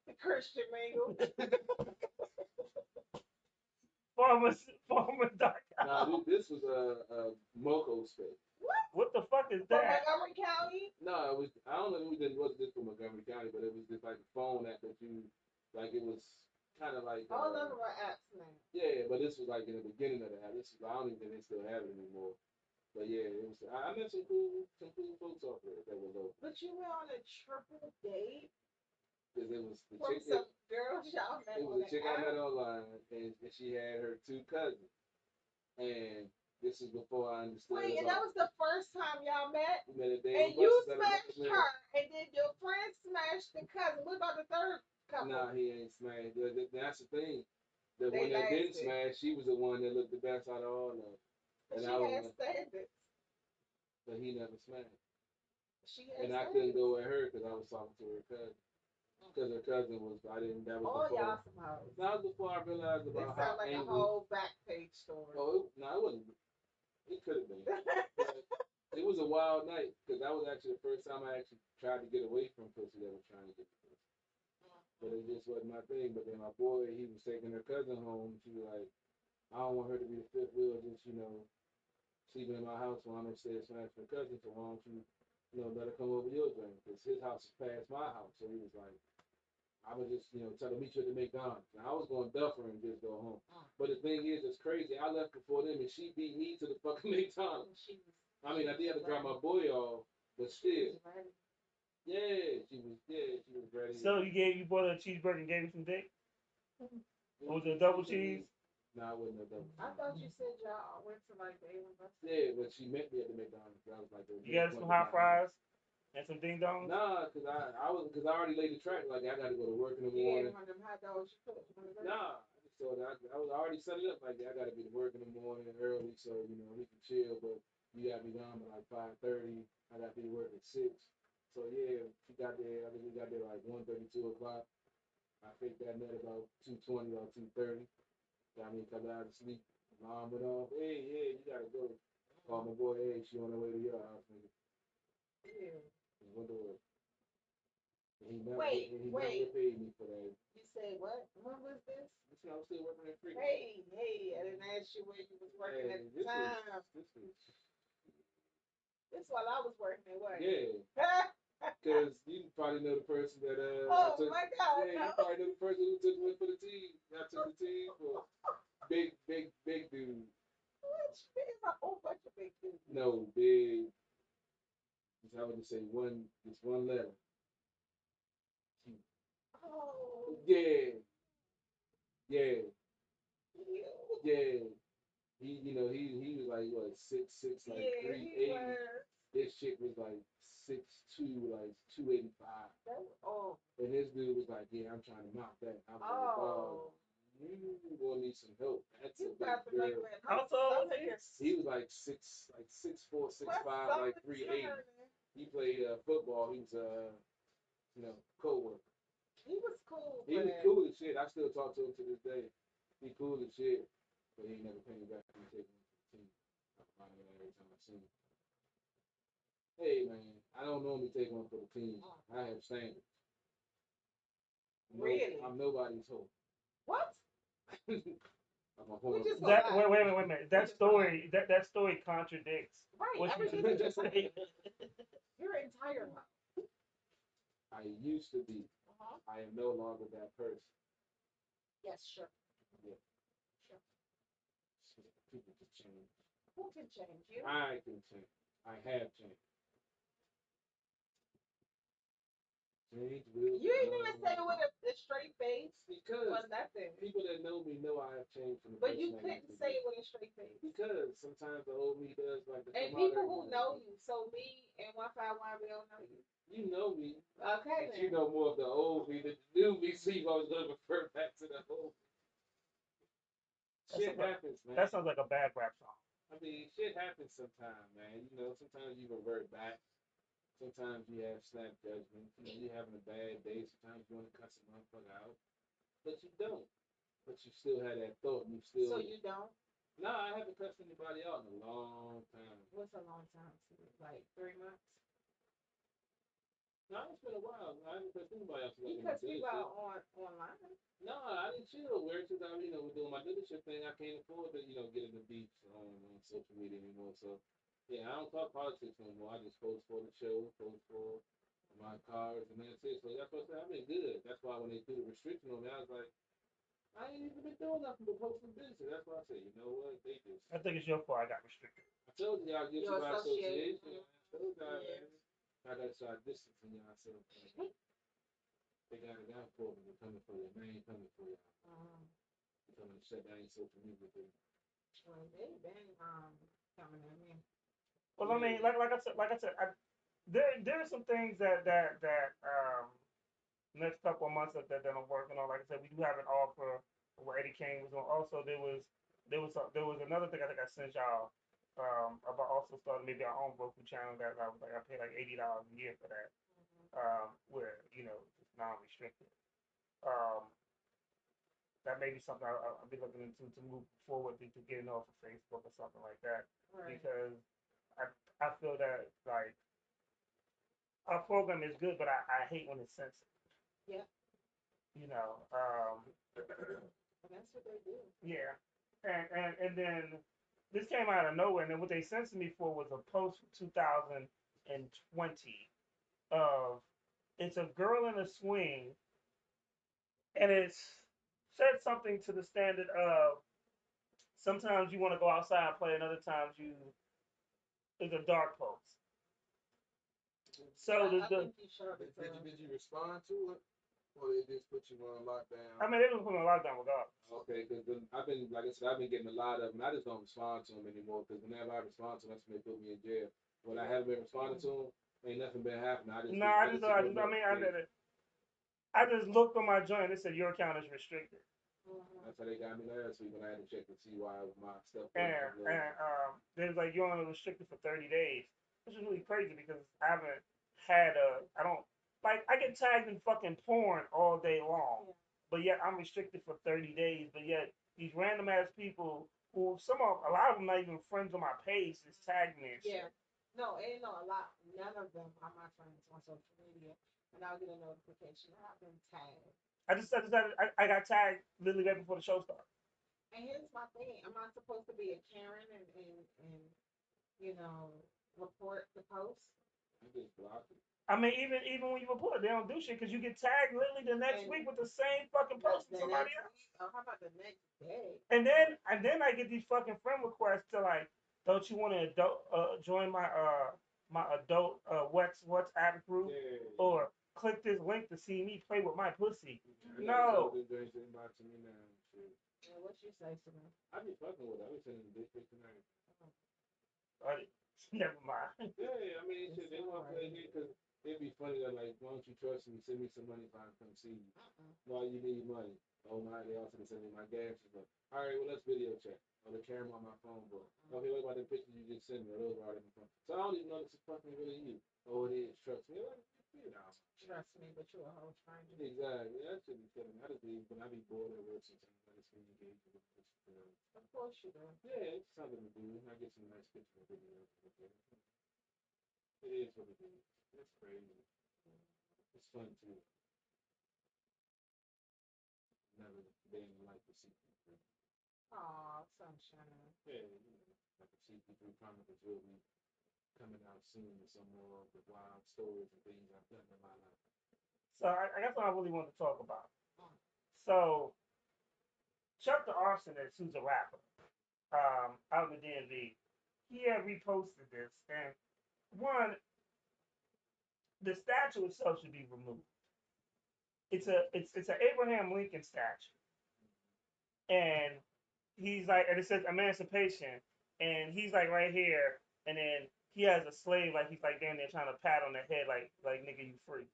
The Christian mingle. Farmers.com. no, this was a Moco space. What the fuck is From that? Montgomery County. No, it was. I don't know if it wasn't just from Montgomery County, but it was just like a phone app that you, like it was kind of like. All of them are apps now. Yeah, but this was like in the beginning of the app. This is, I don't even think they still have it anymore. But yeah, it was. I met some cool folks off there that were local. But you went on a triple date Because it was the from chick. some girls y'all met It on was a an chick I met app. online, and she had her two cousins. And this is before I understood. Wait, and that was the first time y'all met? We met a day And on you buses at a smashed local her, and then your friend smashed the cousin. What about the third couple? Nah, he ain't smashed. That's the thing. The They one that didn't lasted. smash, she was the one that looked the best out of all of them. She And I had was, standards. but he never smashed. She had And I standards. couldn't go with her because I was talking to her cousin. Because her cousin was, that was All before. y'all some hoes. That was before I realized This about how sounds like angry. a whole back page story. Oh, no, it wasn't. It could have been. But It was a wild night because that was actually the first time I actually tried to get away from pussy that was trying to get the pussy. But it just wasn't my thing. But then my boy, he was taking her cousin home. She was like, I don't want her to be the fifth wheel, just, sleeping in my house while I'm upstairs smashing her cousin. So why don't you, let her come over your joint? Because his house is past my house. So he was like, I would just, tell her meet you at the McDonald's. Now I was going to duff her and just go home. But the thing is, it's crazy. I left before them and she beat me to the fucking McDonald's. I mean, I did have to drop my boy off, but still. Yeah, she was ready. So you bought her a cheeseburger and gave her some dick? Or was it a double cheese? Nah, it wasn't a double cheese. I thought you said y'all went to like the A1 Yeah, but she met me at the McDonald's. I was like, you got some hot fries and some ding dongs? Nah, cause I already laid the track. Like I got to go to work in the morning. Yeah, one of them hot dogs you put. Nah, so I was already set it up like that. I got to be to work in the morning early, so we can chill. But you got me gone by like 5:30. I got to be to work at 6. So yeah, she got there. I think we got there like 1:30, 2 o'clock. I faked that nut about 2:20 or 2:30. Got me come out to sleep. Alarm went off. Hey, yeah, you gotta go. Call my boy. Hey, she on the way to your house, nigga. Yeah. He went to work. And he never Wait. paid me for that. You said what? When was this? I was still working at Freak. Hey, I didn't ask you where you was working at the time. This while I was working at what? Yeah. Because you probably know the person that oh my God! Yeah, you probably know the person who took me for the team. I took the team for big dude. Which is a whole bunch of big dudes. No, big. I would just say just one letter. Oh. Yeah. Ew. Yeah. He was like what 6'6", like 380. This chick was like 6'2", like 285. And this dude was like, yeah, I'm trying to knock that. I was like, oh, you gonna need some help. That's a big girl. How tall was he? He was like 6'4", 6'5", like 380. He played football. He was co-worker. He was cool. He was cool as shit. I still talk to him to this day. He cool as shit, but he ain't never came back and taken him to the team. I find it every time I see him. Hey man, I don't normally take one for the team. I have standards. Really? I'm nobody's hoe. What? I'm a whore. Wait a minute. That story contradicts what you just said. Your entire life. I used to be. I am no longer that person. Yes, sure. Yeah. Sure. People can change. Who can change you? I can change. I have changed. Change will. You ain't even say it with a straight face. Because or nothing. People that know me know I have changed from the But you couldn't say it with a straight face. Because sometimes the old me does like to and come people out who know you, so me and 151, we don't know you. You know me. Okay. But you know more of the old me than the new me. See if I was going to refer back to the old me. Shit happens, man. That sounds like a bad rap song. I mean, shit happens sometimes, man. Sometimes you revert back. Sometimes you have snap judgment. You're having a bad day. Sometimes you want to cuss a motherfucker out. But you don't. But you still had that thought. So you don't? No, I haven't cussed anybody out in a long time. What's a long time? Like 3 months? No, it's been a while. I haven't cussed anybody else. You cuss people out online? No, I didn't chill. Where since I, was doing my dealership thing, I can't afford to, get in the beefs on social media anymore. So, yeah, I don't talk politics anymore. I just post for the show, post for my cars, and that's it. So that's what I said. I've been good. That's why when they threw the restriction on me, I was like, I ain't even been doing nothing but posting business. That's why I said, you know what? They just. I think it's your fault I got restricted. I told you I'll get you by association. I told you, man. I got to start distancing y'all. They got it out for me. They're coming for you. They ain't coming for you. They're coming to shut down your social media thing. Well, they been coming at me. Well, I mean, like I said, there are some things that next couple of months that I'm working on. Like I said, we do have an offer where Eddie King was on. Also, there was another thing I think I sent y'all about also starting maybe our own Roku channel that I pay like $80 a year for that. Where it's non-restricted. That may be something I'll be looking into to move forward to getting off of Facebook or something like that. Right. Because I feel that like our program is good, but I hate when it's censored. Yeah, You know, and that's what they do. yeah, and then this came out of nowhere, and then what they censored me for was a post from 2020 of it's a girl in a swing, and it's said something to the standard of sometimes you want to go outside and play, and other times you it's a dark post. So I the think you showed it to Did you respond to it, or they just put you on lockdown? I mean, they was putting a lockdown regardless. Okay, because I've been, like I said, I've been getting a lot of them. I just don't respond to them anymore because whenever I respond to them, that's when they put me in jail. When I haven't been responding to them, ain't nothing been happening. No, I just looked on my joint and it said your account is restricted. That's how they got me last week when I had to check to see why my stuff was And there's like you're only restricted for 30 days, which is really crazy because I haven't had I don't like I get tagged in fucking porn all day long, but yet I'm restricted for 30 days. But yet these random ass people who a lot of them not even friends on my page is tagging me. And shit. Yeah. No, ain't no a lot. None of them are my friends on social media, and I'll get a notification that I've been tagged. I got tagged literally right before the show started. And here's my thing: am I supposed to be a Karen and you know report the post? I just blocked it. I mean, even when you report, they don't do shit because you get tagged literally the next week with the same fucking post from somebody else. Oh, how about the next day? And then I get these fucking friend requests to like, don't you want to join my adult WhatsApp group or click this link to see me play with my pussy? No. What you say to me? I be fucking with it. I be sending the dick pics tonight. Never mind. Yeah, I mean, shit, they want to play here because it'd be funny that, like, why don't you trust me? Send me some money if I come see you. Why you need money? Oh, my, they also send me my gas. But, all right, well, let's video check. Or the camera on my phone, but okay, what about the pictures you just sent me? Those are already in my phone. So I don't even know this is fucking really you. Oh, it is. Trust me. Like, you know. Trust me, but you're a whole stranger. Exactly. That should be killing me. I just be, when I be bored at work sometimes, I just be engaged with it. Of course you do. Yeah, it's something to do. I get some nice pictures of videos. It is what it is. It's crazy. It's fun too. Never been like to see people. Aw, sunshine. Yeah, you know, like to see people Chronicles will be coming out soon with some more of the wild stories and things I've done in my life. So I guess what I really want to talk about. So Chuck the Arsonist, who's a rapper, out in the DMV, he had reposted this, and one, the statue itself should be removed. It's an Abraham Lincoln statue, and he's like, and it says emancipation, and he's like right here, and then he has a slave, like he's like down there trying to pat on the head, like nigga, you free.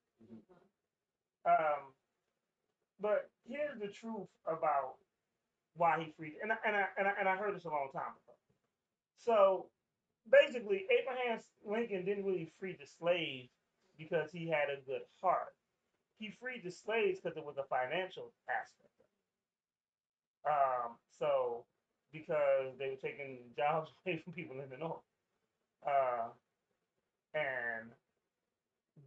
But here's the truth about why he freed, and I heard this a long time ago. So basically, Abraham Lincoln didn't really free the slaves because he had a good heart. He freed the slaves because it was a financial aspect. So because they were taking jobs away from people in the north, and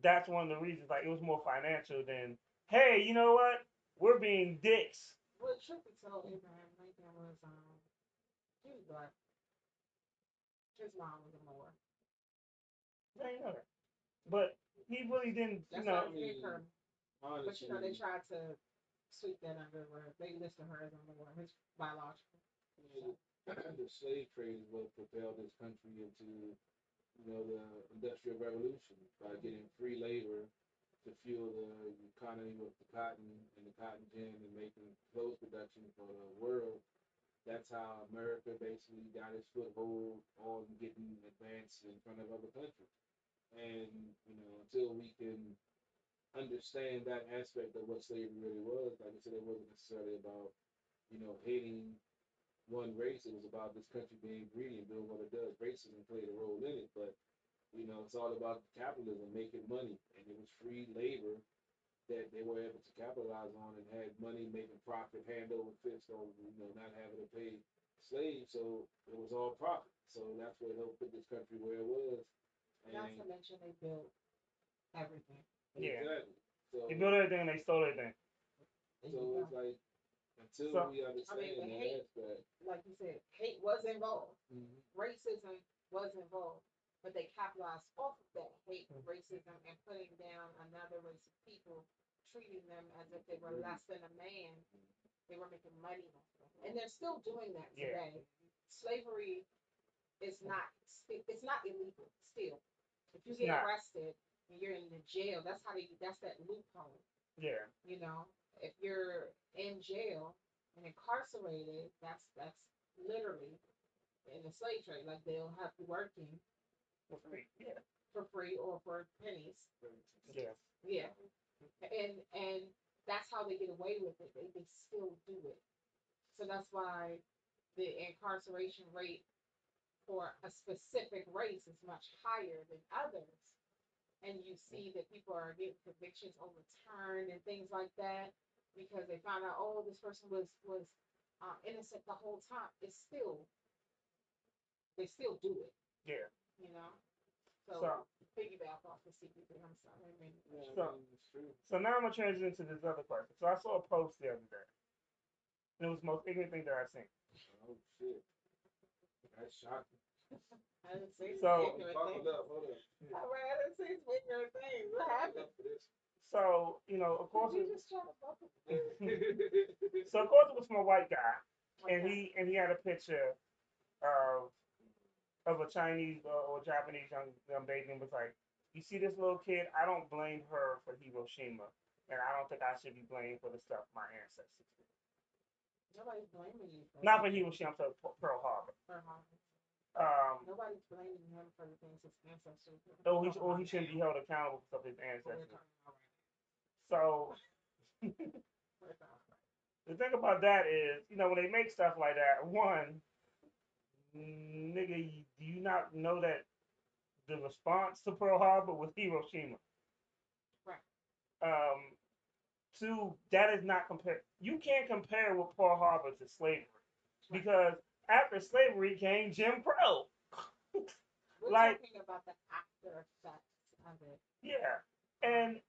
that's one of the reasons. Like it was more financial than, hey, you know what? We're being dicks. Well, truth be told, Abraham Lincoln was he was black. His mom was a Moor. I know that. But he really didn't, That's you know. But you know, they tried to sweep that under where they listed her as a Moor, his biological. The slave trade is what propelled this country into, you know, the Industrial Revolution by getting free labor to fuel the economy with the cotton and the cotton gin and making clothes production for the world. That's how America basically got its foothold on getting advanced in front of other countries. And, you know, until we can understand that aspect of what slavery really was, like I said, it wasn't necessarily about, you know, hating one race. It was about this country being greedy and doing what it does. Racism played a role in it, but, you know, it's all about capitalism, making money. And it was free labor that they were able to capitalize on and had money making profit hand over fist over, you know, not having to pay slaves, so it was all profit. So that's what helped put this country where it was. Not And to mention they built everything. Yeah. exactly. So They built everything and they stole everything. There so you it's go. like until So- we understand the that hate- aspect. Like you said, hate was involved. Mhm. Racism was involved. But they capitalized off of that hate, Mm-hmm. racism, and putting down another race of people, treating them as if they were less than a man. They were making money off of them. And they're still doing that Yeah. today. Slavery is not, it's not illegal still. If you It's get not. arrested and you're in the jail, that's that loophole. Yeah. You know, if you're in jail and incarcerated, that's literally in the slave trade. Like they'll have you working For free. Yeah. for free or for pennies. Yeah. Yeah. And that's how they get away with it. They still do it. So that's why the incarceration rate for a specific race is much higher than others. And you see that people are getting convictions overturned and things like that because they found out, oh, this person was innocent the whole time. It's still, they still do it, Yeah. you know. So- So piggyback off the CPP. I'm sorry. I mean, Yeah, So- I mean, it's true. So now I'm gonna transition to this other question. So I saw a post the other day. And it was the most ignorant thing that I've seen. Oh shit. That's shocking. I didn't say So- some ignorant Buckle things. up, hold up. All right, I didn't say some ignorant things. What Buckle happened? up for this. So, of course, Did you just try to buckle? so of course it was from a white guy, and Okay. he had a picture of a Chinese or Japanese young baby and was like, "You see this little kid? I don't blame her for Hiroshima, and I don't think I should be blamed for the stuff my ancestors did. Nobody's blaming you. Not for Hiroshima, for Pearl Harbor. for harm. Nobody's blaming him for the things his ancestors did. or he shouldn't be held accountable for his What we're ancestors. talking about right So now. We're talking about the thing about that is, when they make stuff like that, one, nigga, do you not know that the response to Pearl Harbor was Hiroshima? Right. Two, that is not compare. You can't compare with Pearl Harbor to slavery because after slavery came Jim Crow. We're Like- talking about the after effects of it. Yeah, and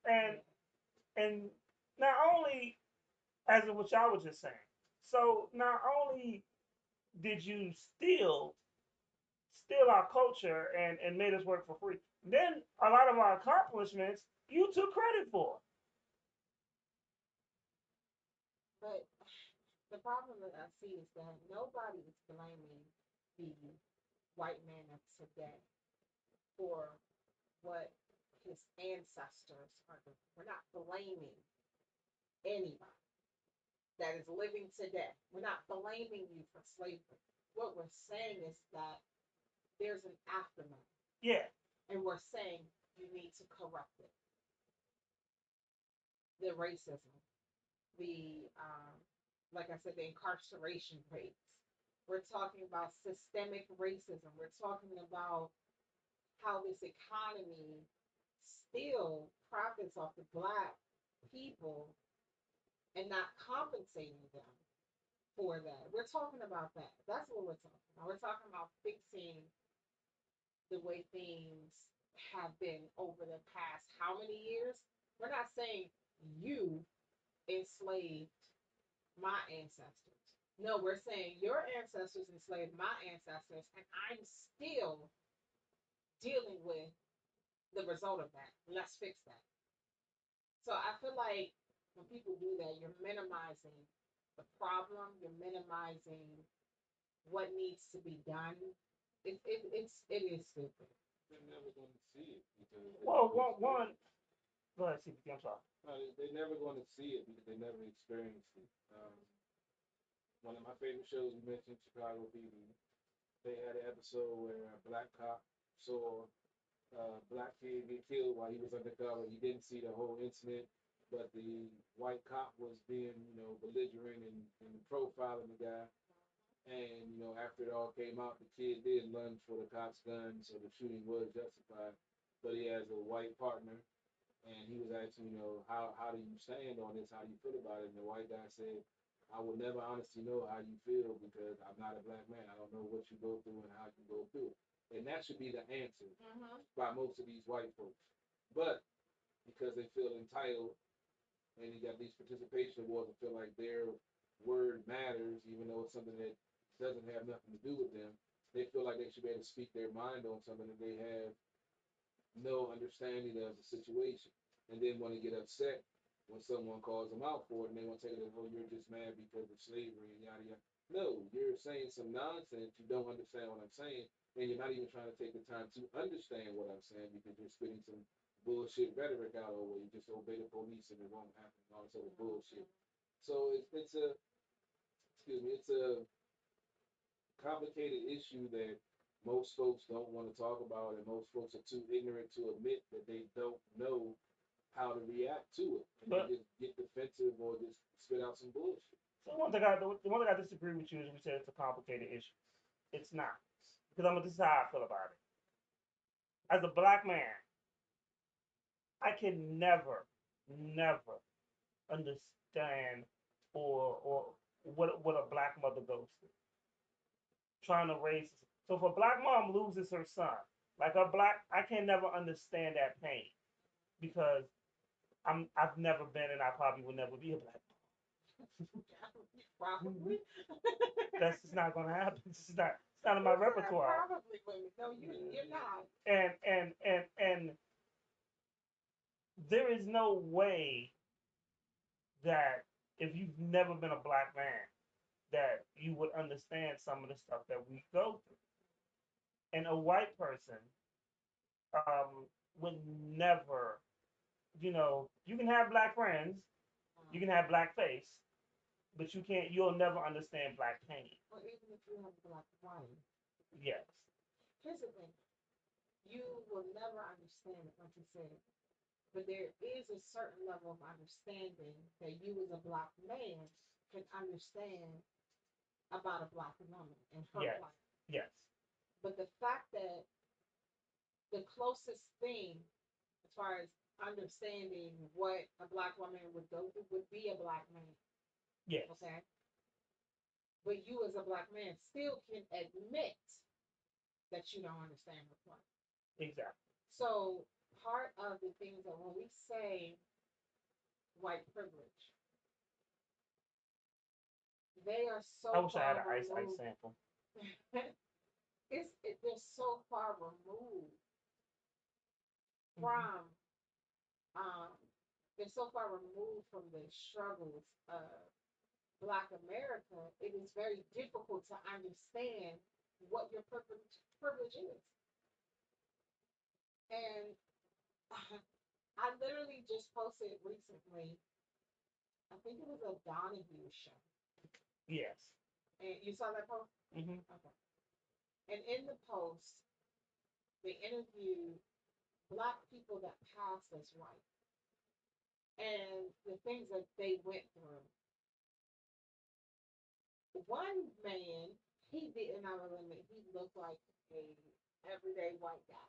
not only as of what y'all was just saying. So not only did you steal our culture and made us work for free, then a lot of our accomplishments you took credit for. But the problem that I see is that nobody is blaming the white man of today for what his ancestors are doing. We're not blaming anybody that is living today. We're not blaming you for slavery. What we're saying is that there's an aftermath, Yeah, and we're saying you need to correct it. The racism, the like I said, the incarceration rates. We're talking about systemic racism. We're talking about how this economy still profits off the black people and not compensating them for that. We're talking about that. That's what we're talking about. We're talking about fixing the way things have been over the past how many years? We're not saying you enslaved my ancestors. No, we're saying your ancestors enslaved my ancestors, and I'm still dealing with the result of that. Let's fix that. So I feel like when people do that, you're minimizing the problem, you're minimizing what needs to be done. It is stupid. They're never going to see it because well, one. Go ahead, CPT. I'm sorry. no, they're never going to see it because they never experienced it. One of my favorite shows you mentioned, Chicago PD. They had an episode where a black cop saw a black kid get killed while he was undercover. He didn't see the whole incident, but the white cop was being, belligerent and profiling the guy. And, after it all came out, the kid did lunge for the cop's gun, so the shooting was justified. But he has a white partner, and he was asking, how do you stand on this? How do you feel about it? And the white guy said, I will never honestly know how you feel because I'm not a black man. I don't know what you go through and how you go through it. And that should be the answer by most of these white folks. But because they feel entitled and you got these participation awards and feel like their word matters, even though it's something that doesn't have nothing to do with them, they feel like they should be able to speak their mind on something that they have no understanding of the situation. And then want to get upset when someone calls them out for it and they want to take it as, oh, you're just mad because of slavery and yada yada. No, you're saying some nonsense. You don't understand what I'm saying, and you're not even trying to take the time to understand what I'm saying because you're spitting some bullshit rhetoric out over. You just obey the police and it won't happen and all this other bullshit. So it's a it's a complicated issue that most folks don't want to talk about, and most folks are too ignorant to admit that they don't know how to react to it. And But- they just get defensive or just spit out some bullshit. So the one thing I disagree with you is we said it's a complicated issue. It's not. Because this is how I feel about it. As a black man, I can never understand or what a black mother goes through. Trying to raise, so if a black mom loses her son, like I can never understand that pain because I've never been and I probably will never be a black mom. Probably. That's just not gonna happen. It's not in my repertoire. Probably women. No, you're not. And there is no way that if you've never been a black man that you would understand some of the stuff that we go through. And a white person would never, you can have black friends, you can have black face, but you'll never understand black pain. Or even if you have black wife. Yes. Here's the thing. You will never understand it, like you said. But there is a certain level of understanding that you as a black man can understand about a black woman and her Yes. life. Yes. But the fact that the closest thing as far as understanding what a black woman would go through would be a black man. Yes. Okay. But you as a black man still can admit that you don't understand her point. Exactly. So part of the things that when we say white privilege, they are so I wish I had far an ice removed. sample. They're so far removed from they're so far removed from the struggles of Black America. It is very difficult to understand what your privilege is. And I literally just posted recently, I think it was a Donahue show. Yes. And you saw that post? Mm-hmm. Okay. And in the post, they interviewed Black people that passed as white and the things that they went through. One man, he didn't have a limit. He looked like a everyday white guy.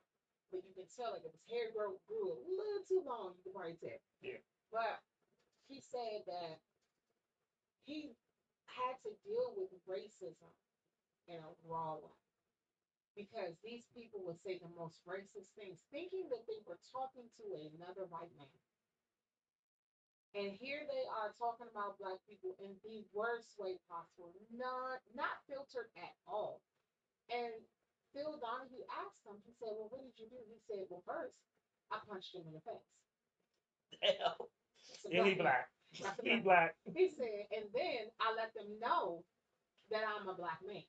But you can tell like if his hair grew a little too long, you can probably tell. Yeah. But he said that he had to deal with racism in a raw way. Because these people would say the most racist things, thinking that they were talking to another white man. And here they are talking about Black people in the worst way possible, not filtered at all. And Phil Donahue asked him, he said, well, what did you do? He said, well, first, I punched him in the face. Hell. It's a Yeah, he man. black. He black. He said, and then I let them know that I'm a Black man.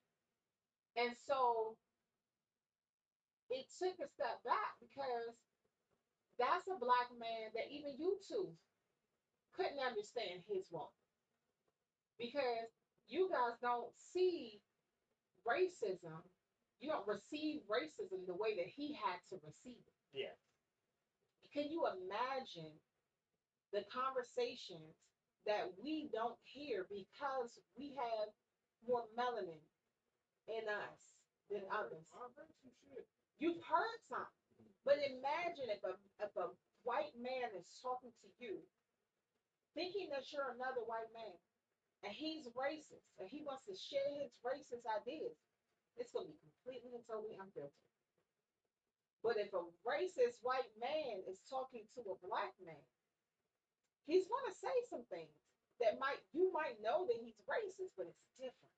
And so it took a step back because that's a Black man that even you two couldn't understand his walk. Because you guys don't see racism, you don't receive racism the way that he had to receive it. Yeah. Can you imagine the conversations that we don't hear because we have more melanin in us than others? You've heard some, but imagine if a white man is talking to you, thinking that you're another white man, and he's racist, and he wants to share his racist ideas, it's gonna be completely and totally unfiltered. But if a racist white man is talking to a black man, he's gonna say some things that you might know that he's racist, but it's different.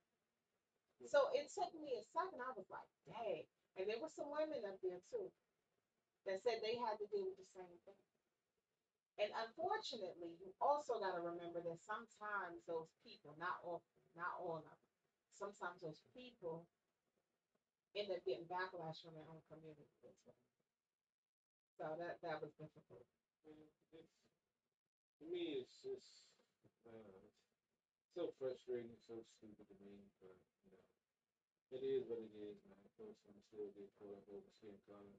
So it took me a second. I was like, dang. And there were some women up there too that said they had to deal with the same thing. And unfortunately, you also got to remember that sometimes those people, not all of them, sometimes those people end up getting backlash from their own community as well. So that was difficult. To me, it's just so frustrating, so stupid to me. But it is what it is, man. Folks gonna still get caught up over skin color.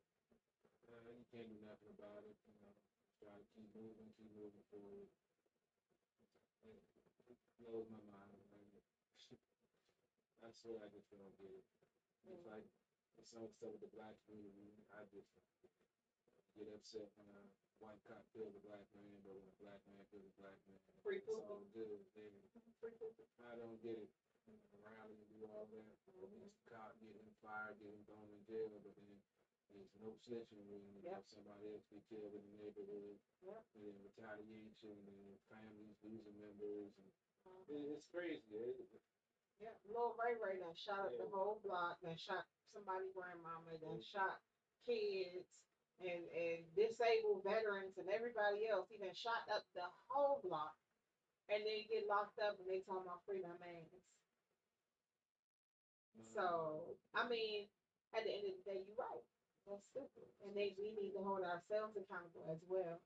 You can't do nothing about it. Try to keep moving forward. It blows my mind. That's what I just don't get it. It's like some stuff with the black community. I just get upset when a white cop kills a black man, but when a black man kills a black man, it's all good. I don't get it. Rally and do all that. Against the cop getting fired, getting thrown in jail, but then there's no snitching when somebody else be killed in the neighborhood. And then retaliation and families losing members. And it's crazy. Yeah, Lil Ray Ray done shot up the whole block, then shot somebody's grandmama, then shot kids and disabled veterans and everybody else. He done shot up the whole block. And they get locked up and they talk about freedom names. So, I mean, at the end of the day, you're right. That's stupid. And we need to hold ourselves accountable as well.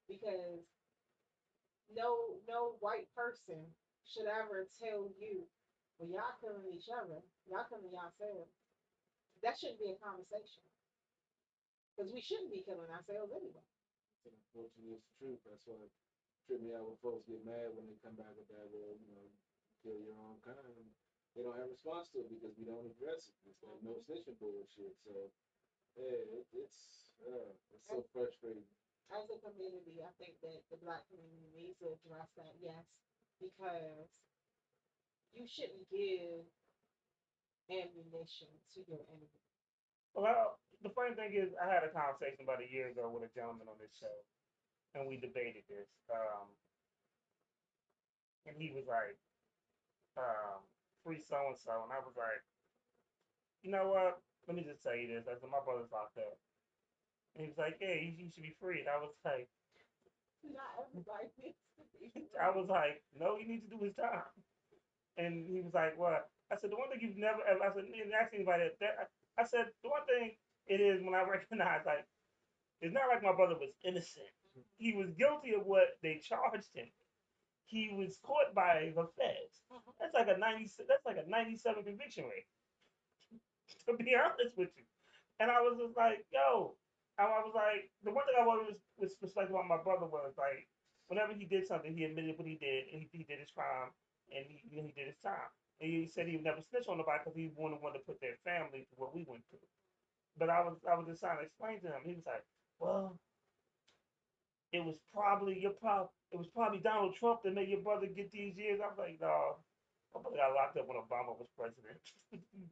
Because no white person should ever tell you, well, y'all killing each other. Y'all killing yourselves. That shouldn't be a conversation. Because we shouldn't be killing ourselves anyway. Unfortunately, it's the truth. That's why it tripped me out when folks get mad when they come back with that, well, kill your own kind. They don't have a response to it because we don't address it. It's like no snitching bullshit. So, yeah, it's so frustrating. As a community, I think that the black community needs to address that, yes, because you shouldn't give ammunition to your enemy. Well, the funny thing is, I had a conversation about a year ago with a gentleman on this show, and we debated this. And he was like, free so and so, and I was like, you know what? Let me just tell you this. I said, my brother's locked up. And he was like, yeah, he should be free. And I was like, not everybody needs to be free. I was like, no, he needs to do his time. And he was like, what? I said, the one thing you've never ever, I said, didn't ask anybody that. I said, the one thing it is when I recognize, like, it's not like my brother was innocent. He was guilty of what they charged him. He was caught by the feds. That's like a 97 conviction rate. To be honest with you. And I was just like, yo, I was like, the one thing I was respect about my brother was like, whenever he did something, he admitted what he did, and he did his crime, and he did his time. And he said he would never snitch on nobody because he wouldn't want to put their family through what we went through. But I was just trying to explain to him. He was like, well, it was probably Donald Trump that made your brother get these years. I was like, no, my brother got locked up when Obama was president.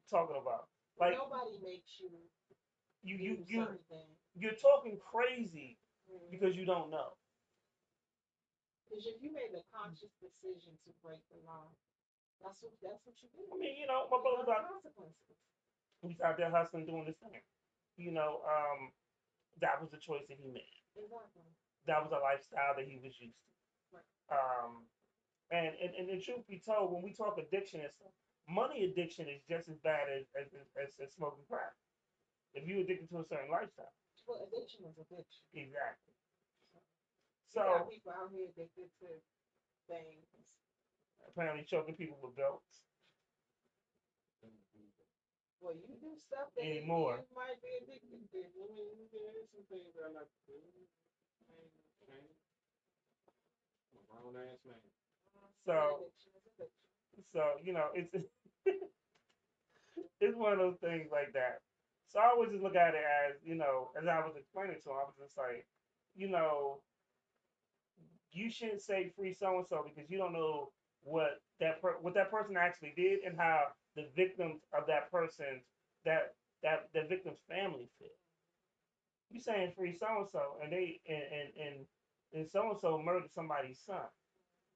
Talking about like nobody makes you. You're talking crazy because you don't know. Because if you made a conscious decision to break the law, that's what you do. I mean, my brother was out. He's out there hustling, doing this thing. That was the choice that he made. Exactly. That was a lifestyle that he was used to. Right. And the truth be told, when we talk addiction and stuff, money addiction is just as bad as smoking crack. If you're addicted to a certain lifestyle. Well, addiction is addiction. Exactly. So you got people out here addicted to things. Apparently choking people with belts. Well, you do stuff that anymore. You might be addicted to. I mean, there's some things I like to do. I'm a grown ass man. So it's it's one of those things like that. So I always just look at it as, as I was explaining to him, I was just like, you shouldn't say free so and so because you don't know what that person actually did and how the victims of that person that the victim's family feel. You saying free so and so, and they and so and so murdered somebody's son.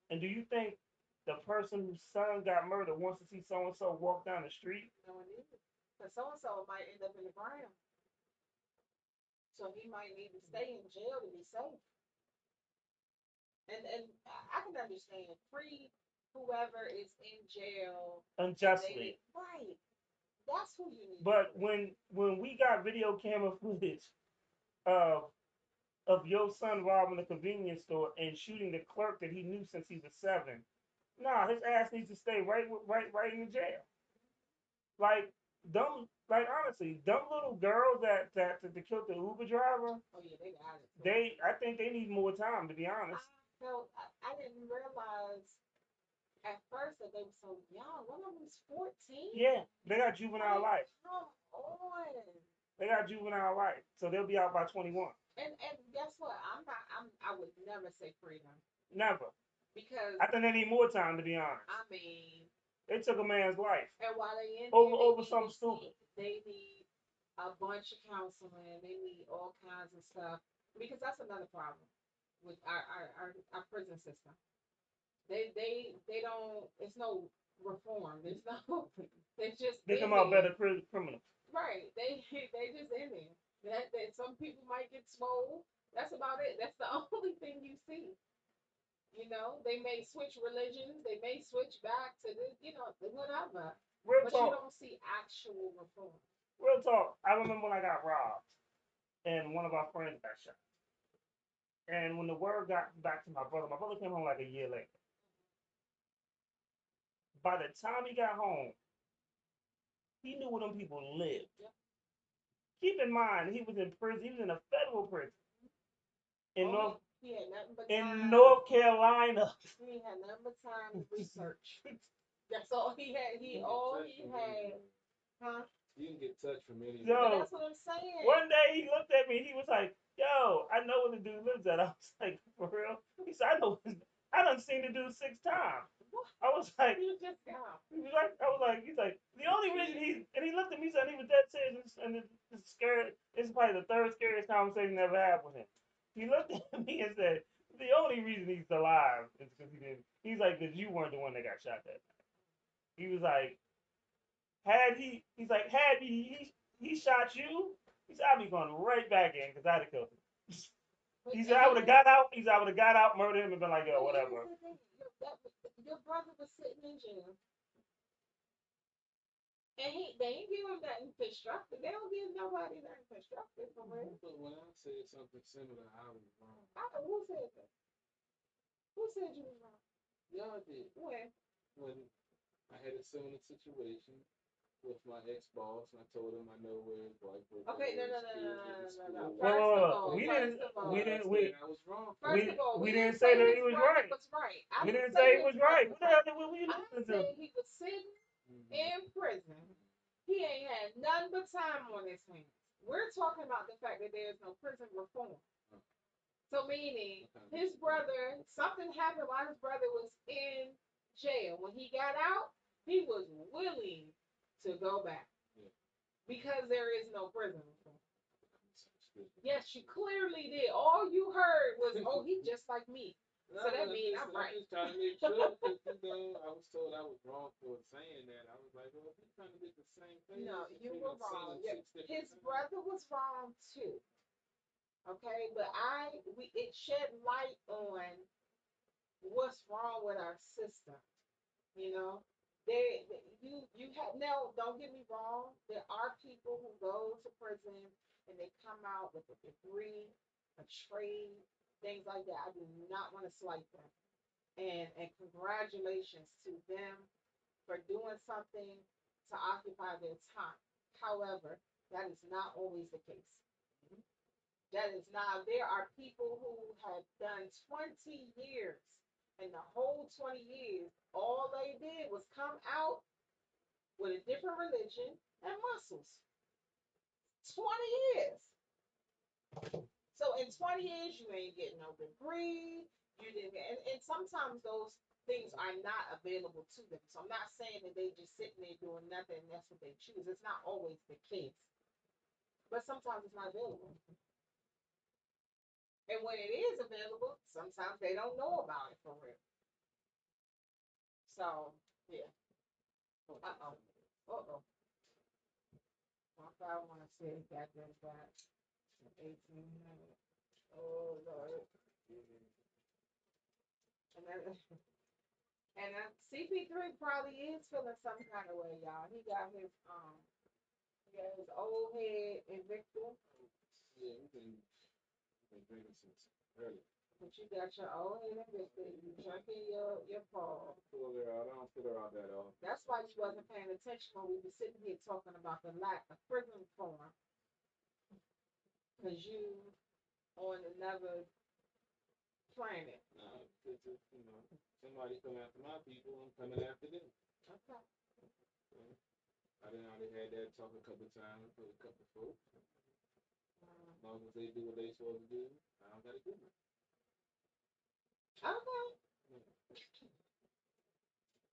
And do you think the person whose son got murdered wants to see so and so walk down the street? No, it isn't. Because so and so might end up in the ground. So he might need to stay in jail to be safe. And I can understand free whoever is in jail Unjustly. Right. That's who you need. But when we got video camera footage of your son robbing a convenience store and shooting the clerk that he knew since he was 7, nah, his ass needs to stay right in the jail. Like honestly, dumb little girls that killed the Uber driver. Oh yeah, they got it. I think they need more time, to be honest. I didn't realize at first that they were so young. One of them was 14. Yeah, they got juvenile life. Come on. They got juvenile life, so they'll be out by 21. And guess what? I would never say freedom. Never. Because I think they need more time, to be honest. I mean, they took a man's life. And while they in over something stupid. They need a bunch of counseling. They need all kinds of stuff. Because that's another problem with our prison system. They don't. It's no reform. There's no. They come out better criminals. Right. They just in there. That some people might get swole. That's about it. That's the only thing you see. You know, they may switch religions. They may switch back to this. You know, whatever. Real but talk. You don't see actual reform. Real talk. I remember when I got robbed, and one of our friends got shot. And when the word got back to my brother came home like a year later. By the time he got home, he knew where them people lived. Yep. Keep in mind, he was in prison. He was in a federal prison in North Carolina. He had nothing but time to research. That's all he had. All he had. Huh? You can get touch from anyone. Yo, that's what I'm saying. One day he looked at me. He was like, "Yo, I know where the dude lives at." I was like, "For real?" He said, "I know. I done seen the dude 6 times." I was like, "You just got." He's like, the only reason and he looked at me and he was dead serious, and it's scary. It's probably the third scariest conversation I ever had with him. He looked at me and said, "The only reason he's alive is because he didn't." He's like, "Because you weren't the one that got shot that night." He was like, had he shot you, he said, "I'd be going right back in because I'd have killed him." He said, "I would have got out. I would have got out, murdered him, and been like, yo, whatever." Your brother was sitting in jail, and they ain't give him that constructive. They don't give nobody that constructive for real. But when I said something similar, I was wrong. Who said that? Who said you was wrong? Y'all did. When I had a similar situation with my ex-boss, and I told him I know where his wife was. Okay, no. We didn't. I was wrong. First of all, we didn't say that he was right. We didn't say he was right. What the hell did we listen to? He was sitting in prison. He ain't had nothing but time on his hands. We're talking about the fact that there's no prison reform. So meaning his brother, something happened while his brother was in jail. When he got out, he was willing to go back because there is no prison reform. Yes, you clearly did. All you heard was, "Oh, he just like me." So that means I'm right. I'm just trying to make sure because I was told I was wrong for saying that. I was like, well, if he's trying to get the same thing. No, you were wrong. His brother was wrong too. Okay, but it shed light on what's wrong with our system. You know, you have no. Don't get me wrong. There are people who go to prison and they come out with a degree, a trade, things like that. I do not want to slight them. And congratulations to them for doing something to occupy their time. However, that is not always the case. That is not. There are people who have done 20 years, and the whole 20 years, all they did was come out with a different religion and muscles. 20 years. So in 20 years, you ain't getting no degree. You didn't, and sometimes those things are not available to them. So I'm not saying that they just sitting there doing nothing and that's what they choose. It's not always the case. But sometimes it's not available. And when it is available, sometimes they don't know about it for real. So yeah. Uh-oh. Uh-oh. I want to say that there's that 1800. Oh Lord. And then, and CP3 probably is feeling some kind of way, y'all. He got his old head Invicta, Yeah, we've been drinking since early. but you got your old head Invicta. You drinking your Paul. Pull her out. I don't pull her out that often. That's why you wasn't paying attention when we were sitting here talking about the lack of prison reform. Cause you on another planet. No, because somebody come after my people, I'm coming after them. Okay. So, I done already had that talk a couple times with a couple folks. As long as they do what they supposed to do, I don't got a good one. Okay.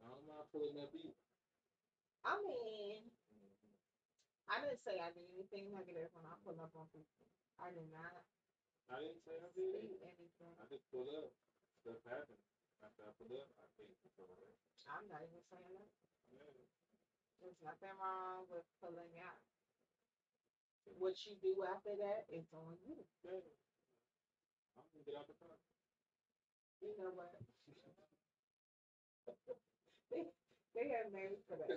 I don't mind pulling that beat. I mean, I didn't say I did anything negative when I pull up on people. I did not I didn't say I say did. anything. I just pull up. Stuff happened. After I pull up, I can't control that. I'm not even saying that. Yeah. There's nothing wrong with pulling out. What you do after that is on you. Yeah. I'm gonna get out the car. You know what? they have names for that.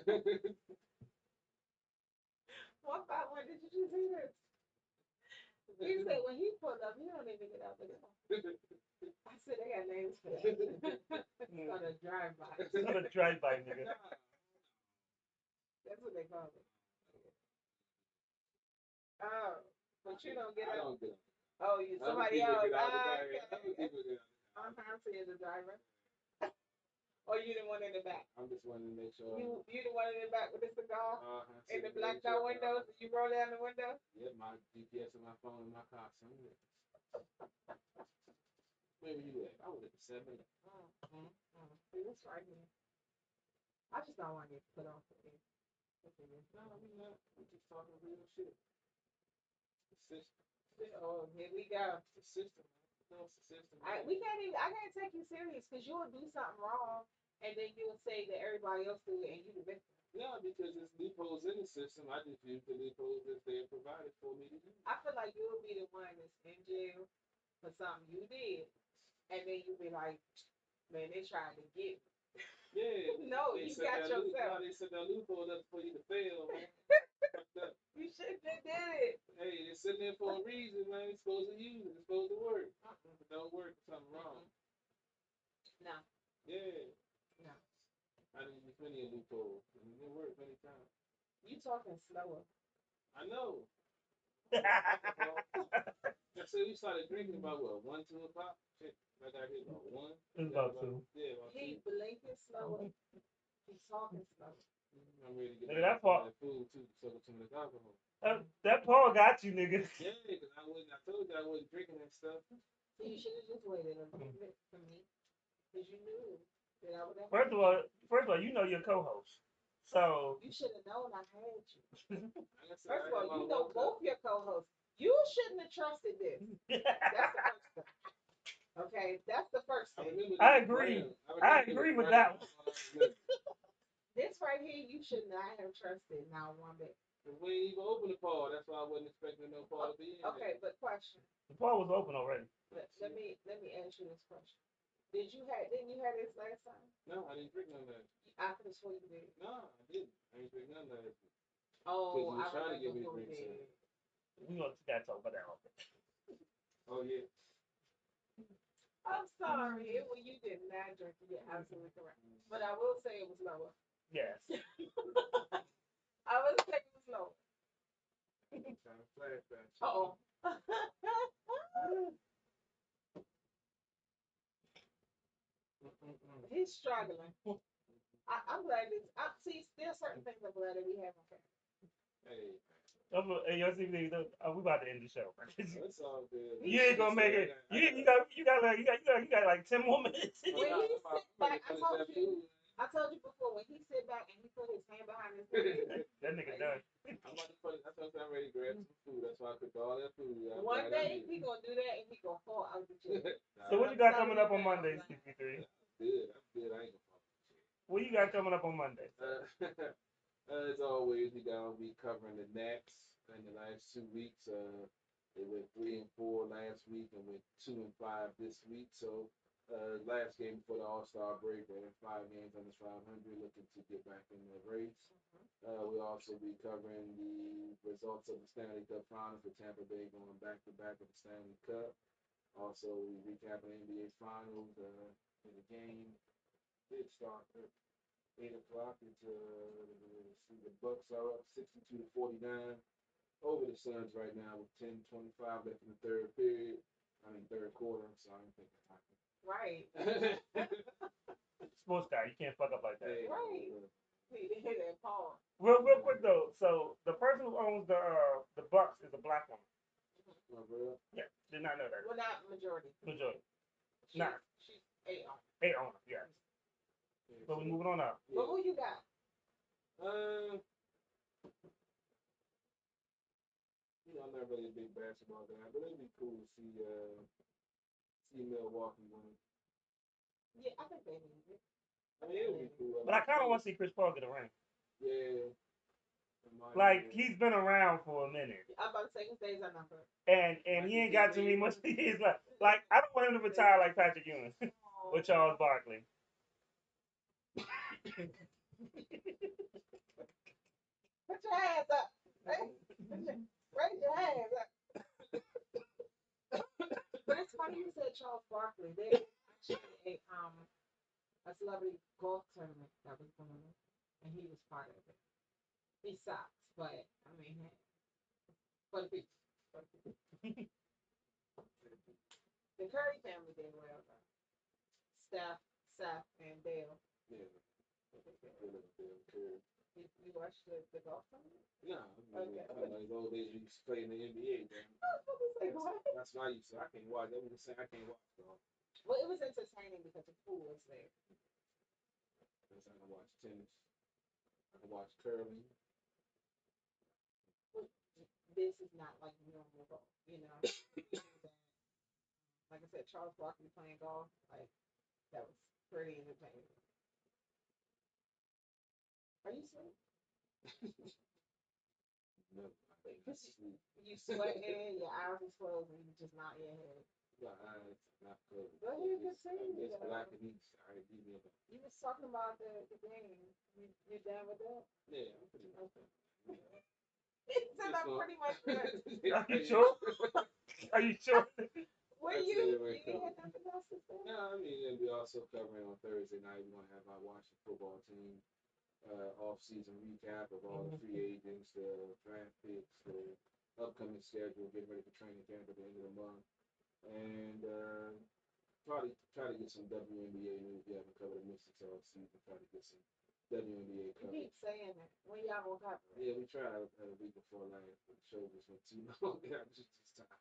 One by one, did you just see this? He said when he pulled up, he don't even get out the car. I said they got names for that. It's on a drive-by. It's not a drive-by, nigga. That's what they call it. Oh, but you don't get I out. don't get out. Oh, you Other somebody people else. get out the car. Okay. Other people get out. I'm seeing the driver. Or you the one in the back? I'm just wanting to make sure. You the one in the back with the cigar in the blacked sure. out windows. You roll down the window. Yeah, my GPS and my phone and my car somewhere. Where were you at? I was at the 7. See, this right here. I just don't want to get put off of it. No, we not. We just talking real shit. The system. Oh, here we go. The system. No, it's the system. I can't take you serious because you will do something wrong and then you will say that everybody else do it and you the victim. No, because there's loopholes in the system. I just use the loopholes that they're provided for me to do. I feel like you'll be the one that's in jail for something you did. And then you'll be like, man, they tried to get me. Yeah. No, you got yourself. They set that loophole up for you to fail, man. You shouldn't have did it. Hey, it's sitting there for a reason, man. It's supposed to use it. It's supposed to work. If it don't work, something wrong. No. Yeah. No. I didn't use many loopholes. I mean, it worked many times. You talking slower. I know. So you started drinking about what, 1, 2 o'clock? Shit, I got here about 1. It's about 2. Yeah, about 2. He blinking slower. He's talking slower. I'm ready to get Nigga, that part. food too, so with some of this alcohol. That Paul got you, nigga. Yeah, because I told you I wasn't drinking that stuff. So you should have just waited a little bit for me. Because you knew that I would have. First of all, you know your co-host. So You should have known I had you. Like I said, First of all, you know both your co-hosts. You shouldn't have trusted this. That's the first thing. Okay, that's the first thing. I agree. I agree with that one. This right here, you should not have trusted now one bit. We ain't even open the Paul. That's why I wasn't expecting no Paul to be in. Okay, but question. The Paul was open already. Let me ask you this question. Didn't you have this last time? No, I didn't drink none of that. I could have sworn you did. No, I didn't. I ain't drink none of that. Oh, I trying to get me remember to who drink did. We gonna talk about that one. Oh yeah. I'm sorry. Well, you did not drink. You're absolutely correct. But I will say it was lower. Yes. I will say it was lower. Flashback. Uh-oh. He's struggling. I'm glad see, there's certain things I'm glad that we have on camera. Hey, Hey, yo, see, we about to end the show. That's all good. You ain't gonna make it. You got like 10 more minutes. When he sit back, I told you before, when he sit back and he put his hand behind his head. That nigga done. I'm about to put. That's why I'm ready to grab some food. That's why I cooked all that food. One day he gonna do that and he gonna fall out the chair. So what you got coming up on Monday, CP3? I'm good. I ain't gonna fall out the chair. What you got coming up on Monday? As always, we gonna be covering the Nats in the last 2 weeks. They went 3 and 4 last week and went 2 and 5 this week. So last game before the All-Star break, they had 5 games under 500, looking to get back in the race. We'll also be covering the results of the Stanley Cup Finals with Tampa Bay going back to back with the Stanley Cup. Also, we recapping the NBA Finals. In the game did start at 8 o'clock. The Bucks are up 62-49 over the Suns right now with 10:25 left in the third quarter. I'm sorry, I'm thinking hockey. Right. Sports guy, you can't fuck up like that. Right. He hit that Paul. Real quick though, so the person who owns the Bucks is a black woman. Oh, really? Yeah, did not know that. Well, not majority. Majority. She's 8 on. 8 owner, yes. So we're moving on up. Yeah. But who you got? I'm not really a big basketball guy, but it'd be cool to see Milwaukee win. Yeah, I think they need it. I mean, it would be cool. But I kind of want to see Chris Paul get a ring. Yeah. Like, he's been around for a minute. I'm about to say his days are numbered. And he ain't got too many much. He's like I don't want him to retire like Patrick Ewing or Charles Barkley. Put your hands up. Raise your hands up. But it's funny you said Charles Barkley. There's actually a celebrity golf tournament that was going on, and he was part of it. He sucks, but I mean, for the people. The Curry family did well, though. Steph, Seth, and Dale. Yeah. You watched the golf tournament? Yeah. Okay. Like those days we used to play in the NBA, man. That's why I used to. I can't watch. I was saying I can't watch golf. Well, it was entertaining because the pool was there. I can watch tennis. I can watch curling. This is not like normal golf, you know. Like I said, Charles Barkley playing golf, like that was pretty entertaining. Are you asleep? No, You sweating, your eyes are closed, and you just not in your head. My eyes not closed. Go ahead, continue. It's black and he's already beat me up. You was talking about the game. You down with that? Yeah, I'm pretty much done. He said I'm pretty much good. Are you sure? Are you sure? Were you had nothing else to say? No, I mean, and we also covering on Thursday night. We're gonna have our Washington football team off-season recap of all the free agents, the draft picks, the upcoming schedule, getting ready for training camp at the end of the month, and try to get some WNBA news. We haven't covered the Mystics all season. Try to get some WNBA You coverage. keep saying that. When y'all gonna cover it? Yeah, we tried a week before last, but the show just went too long. I was just tired.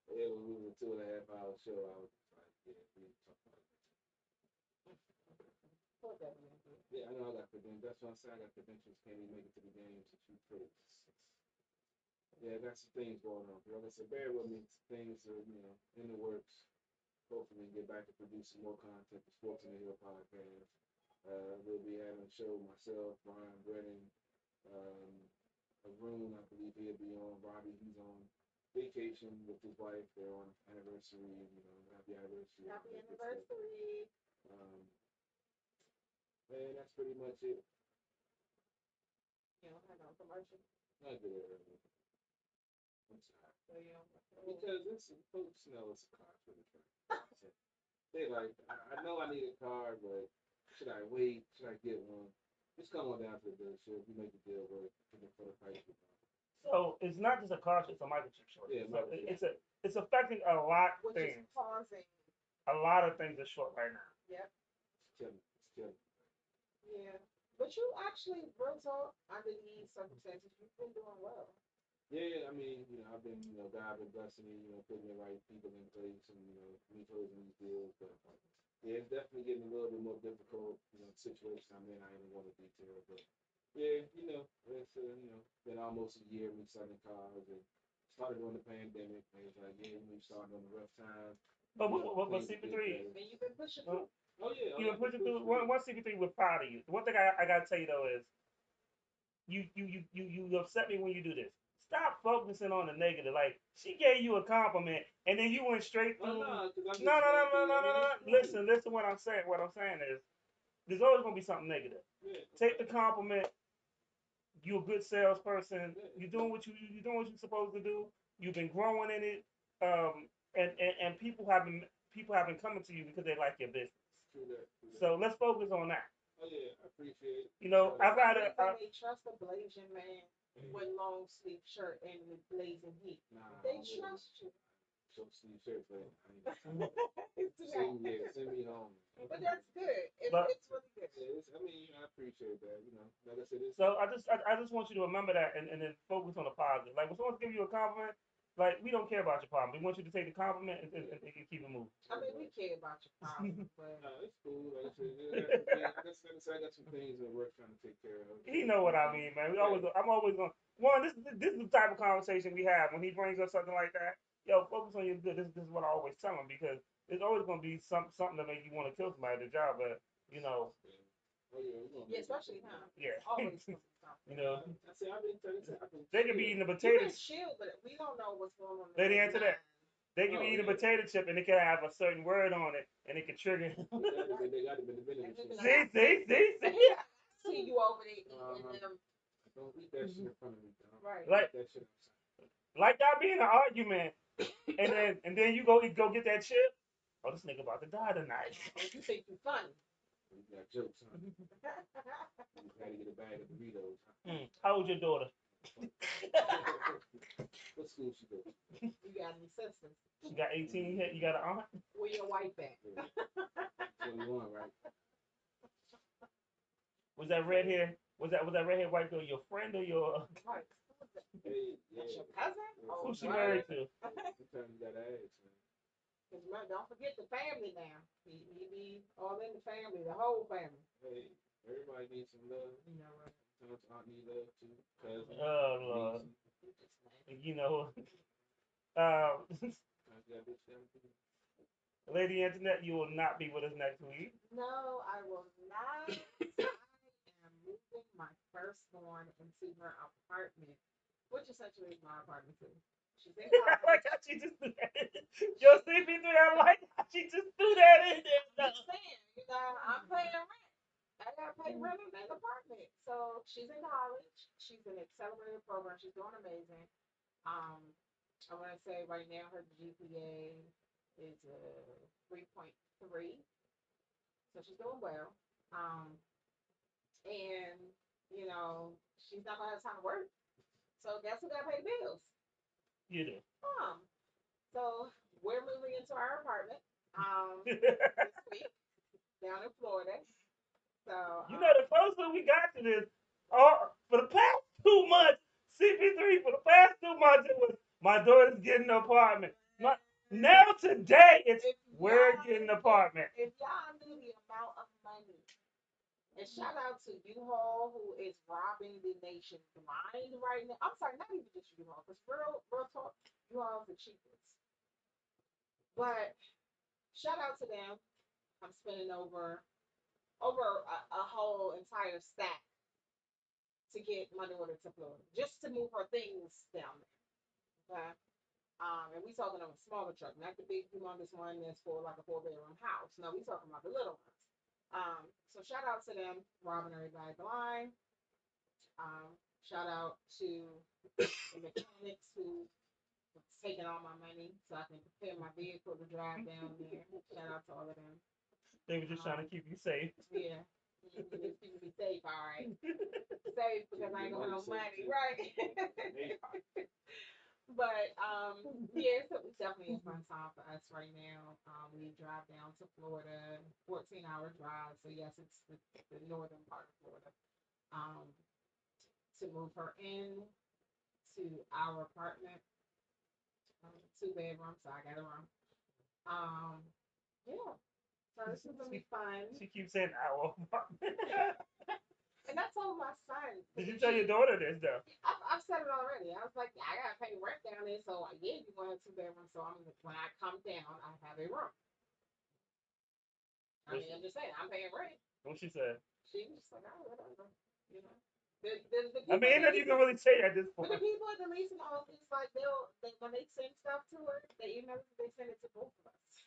Yeah, when we were a 2.5-hour show, I was like, yeah, we need to talk about it. Poor WNBA. Yeah, I know I got credentials. That's what I'm saying. I got credentials. Can't even make it to the games to shoot footage. Yeah, I got some things going on. Like I said, bear with me. Things are, in the works. Hopefully, get back to produce some more content for Sports in the Hill podcast. We'll be having a show myself, Brian Brennan, Arun, I believe he'll be on. Robbie, he's on vacation with his wife. They're on anniversary. Happy anniversary. Happy anniversary. And that's pretty much it. You don't have no promotion. I did it earlier. I'm sorry. So you don't Because folks know it's a car for the track. They like, I know I need a car, but should I wait? Should I get one? Just come on down to the dealership. We make the deal work for the price. So it's not just a car shortage, it's a microchip shortage. Yeah, So it's affecting a lot of Which things. is causing. A lot of things are short right now. Yep. It's killing. Yeah. But you actually, real talk, under these circumstances, you've been doing well. Yeah, I mean, I've been, God been blessing me, putting the right people in place and, me closing these deals. But yeah, it's definitely getting a little bit more difficult, situation I'm in. I ain't want to detail, but yeah, it's, been almost a year me selling cars and started during the pandemic. And it's like, yeah, we started on a rough time. But Things get CP3, better. And you've been pushing uh, through. Oh, yeah. you know, pushing through. One CP3, we're proud of you. One thing I gotta tell you though is you upset me when you do this. Stop focusing on the negative. Like she gave you a compliment, and then you went straight Oh, through. no, because I'm just No. happy. I mean, it's true. Listen to what I'm saying. What I'm saying is, there's always gonna be something negative. Yeah, Take the compliment. You're a good salesperson. yeah, You're doing you're doing what you're supposed to do. You've been growing in it, and people have been coming to you because they like your business. true that. True that. So let's focus on that. Oh, yeah, I appreciate it. You know, I've For had some a reason, they trust a blazing man with long sleeve shirt and with blazing heat. Nah, They I wouldn't. trust you. So Steve Shirt, but It's send me home. But that's good. But- It's really good. Yeah, I appreciate that. Like I said, it's So I just want you to remember that and then focus on the positive. Like when someone's giving you a compliment, like we don't care about your problem. We want you to take the compliment and keep it moving. I mean, we care about your problem, but it's cool. Like I said, I got some things that we're trying to take care of. He know what I mean, man. I'm always going. One, this is the type of conversation we have when he brings up something like that. Yo, focus on your good. This is what I always tell him because there's always going to be something that make you want to kill somebody at the job, but Oh yeah, we're gonna yeah, especially now. yeah, Always something. you know, I say I've been telling you, they could be eating a You potato. can chill, but we don't know what's going on. in Lady, their answer that. mind. They could be eating a potato chip and it could have a certain word on it and it could trigger. They got to be the minute. See. See you over there eating them. Don't eat that shit in front of me, dog. Right. Like- Eat that shit outside. Like y'all be in an argument, and then you go get that chip. Oh, this nigga about to die tonight. You think you funny. You got jokes, huh? You gotta get a bag of Doritos, huh? How old's your daughter? What school she go to? You got any sisters? She got 18. You got an aunt. Where your wife at? 21, right? Was that red hair? Was that redhead white girl your friend or your? Right. Hey, That's yeah. your cousin? Oh, Who she right. married to? Sometimes you gotta ask, man. Don't forget the family now. He be all in the family, the whole family. Hey, everybody needs some love. You know what? Sometimes aunt need love too. Cousin. Oh Lord. niece. You know. Sometimes you gotta bitch them too. Lady Antoinette, you will not be with us next week. No, I will not. I am moving my firstborn into her apartment, which essentially is my apartment too. She's in I like college. how she just threw that in. Yo, CP3, I like how she just threw that in there. I'm just saying, I'm paying rent. I gotta pay rent in an apartment. So she's in college. She's in an accelerated program. She's doing amazing. I want to say right now her GPA is 3.3. So she's doing well. And she's not gonna have time to work. So guess who gotta pay the bills? You do. So we're moving into our apartment this week down in Florida. So You know, the closer we got to this, for the past 2 months, CP3, for the past 2 months, it was my daughter's getting an apartment. Now today, it's we're getting an apartment. if y'all knew the amount of money, and shout out to U-Haul who is robbing the nation blind right now. I'm sorry, not even just U-Haul, because real talk, U-Haul is the cheapest. But shout out to them. I'm spending over a whole entire stack to get my daughter to Florida, just to move her things down there. Okay. And we talking about a smaller truck, not the big humongous one that's for like a 4-bedroom house. No, we talking about the little ones. So shout out to them, robbing everybody blind. Shout out to the mechanics who taking all my money so I can prepare my vehicle to drive down there. Shout out to all of them. They were just trying to keep you safe. Yeah. Keeping me safe, all right. Safe because I ain't gonna have no money, right? But yeah, so it's definitely a fun time for us right now. We drive down to Florida, 14-hour drive. So yes, it's the northern part of Florida. To move her in to our apartment, 2 bedrooms, so I got a room. Yeah. So this is gonna be fun. She keeps saying our apartment. And I told my son. Did you tell your daughter this though? I've said it already. I was like, I gotta pay rent down there, so yeah, you're gonna have 2 bedrooms. So when I come down, I have a room. I mean, I'm just saying, I'm paying rent. What she said? She was just like, oh, whatever, you know. I mean, ain't nothing you can really say at this But point. the people at the leasing office, like when they send stuff to her, they send it to both of us.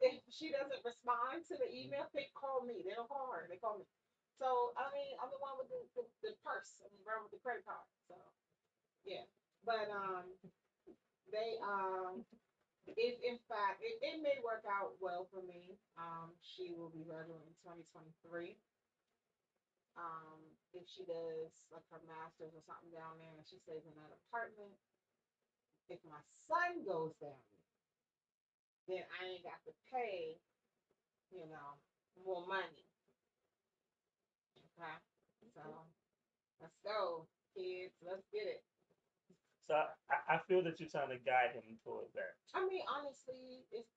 if she doesn't respond to the email, they call me. They don't call her. They call me. So I mean, I'm the one with the purse. I'm the one with the credit card. So yeah, but they if in fact it may work out well for me. She will be graduating in 2023. If she does like her master's or something down there and she stays in that apartment, if my son goes down then I ain't got to pay, more money. Okay, so let's go, kids. Let's get it. So I feel that you're trying to guide him towards that. I mean, honestly, it's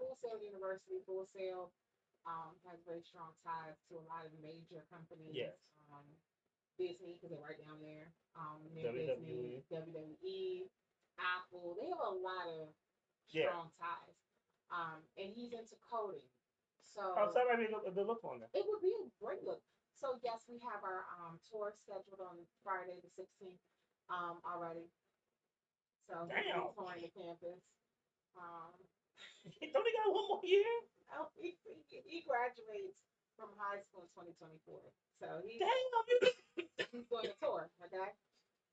Full Sail University. Full Sail has very strong ties to a lot of major companies. Yes. Disney, because they're right down there. Near WWE. Disney, WWE, Apple. They have a lot of Yeah. strong ties. And he's into coding. So Oh, so that might be a good look on that. it would be a great look. So yes, we have our tour scheduled on Friday the 16th already. So Damn. he's touring the campus. Don't he got one more year? Oh, he graduates from high school in 2024. So he's doing a tour. Okay,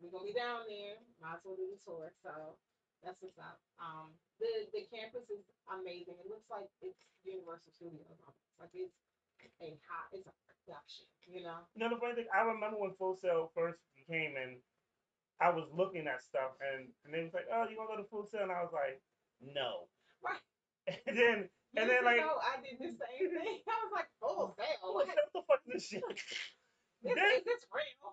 we're gonna be down there. Might as well do the tour. So that's what's up. The campus is amazing. It looks like it's Universal Studios. It's like it's a production. You know. You know the funny thing, I remember when Full Sail first came and I was looking at stuff and they was like, oh, you wanna go to Full Sail? And I was like, no. Right. And then like I did the same thing. I was like, Full Sail. what the fuck is this shit? Is this real?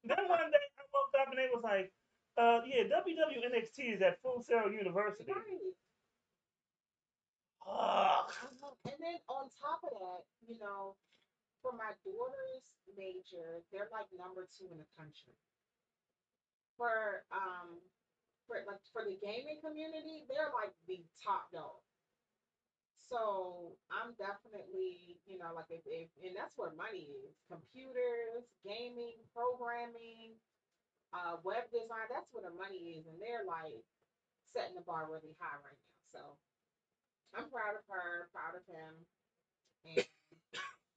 Then one day I woke up and they was like, yeah, WWNXT is at Full Sail University. Right. Ugh. And then on top of that, for my daughter's major, they're like number 2 in the country. For the gaming community, they're like the top dog. So I'm definitely, like if and that's where money is. Computers, gaming, programming, web design, that's where the money is. And they're like setting the bar really high right now. So I'm proud of her, proud of him. And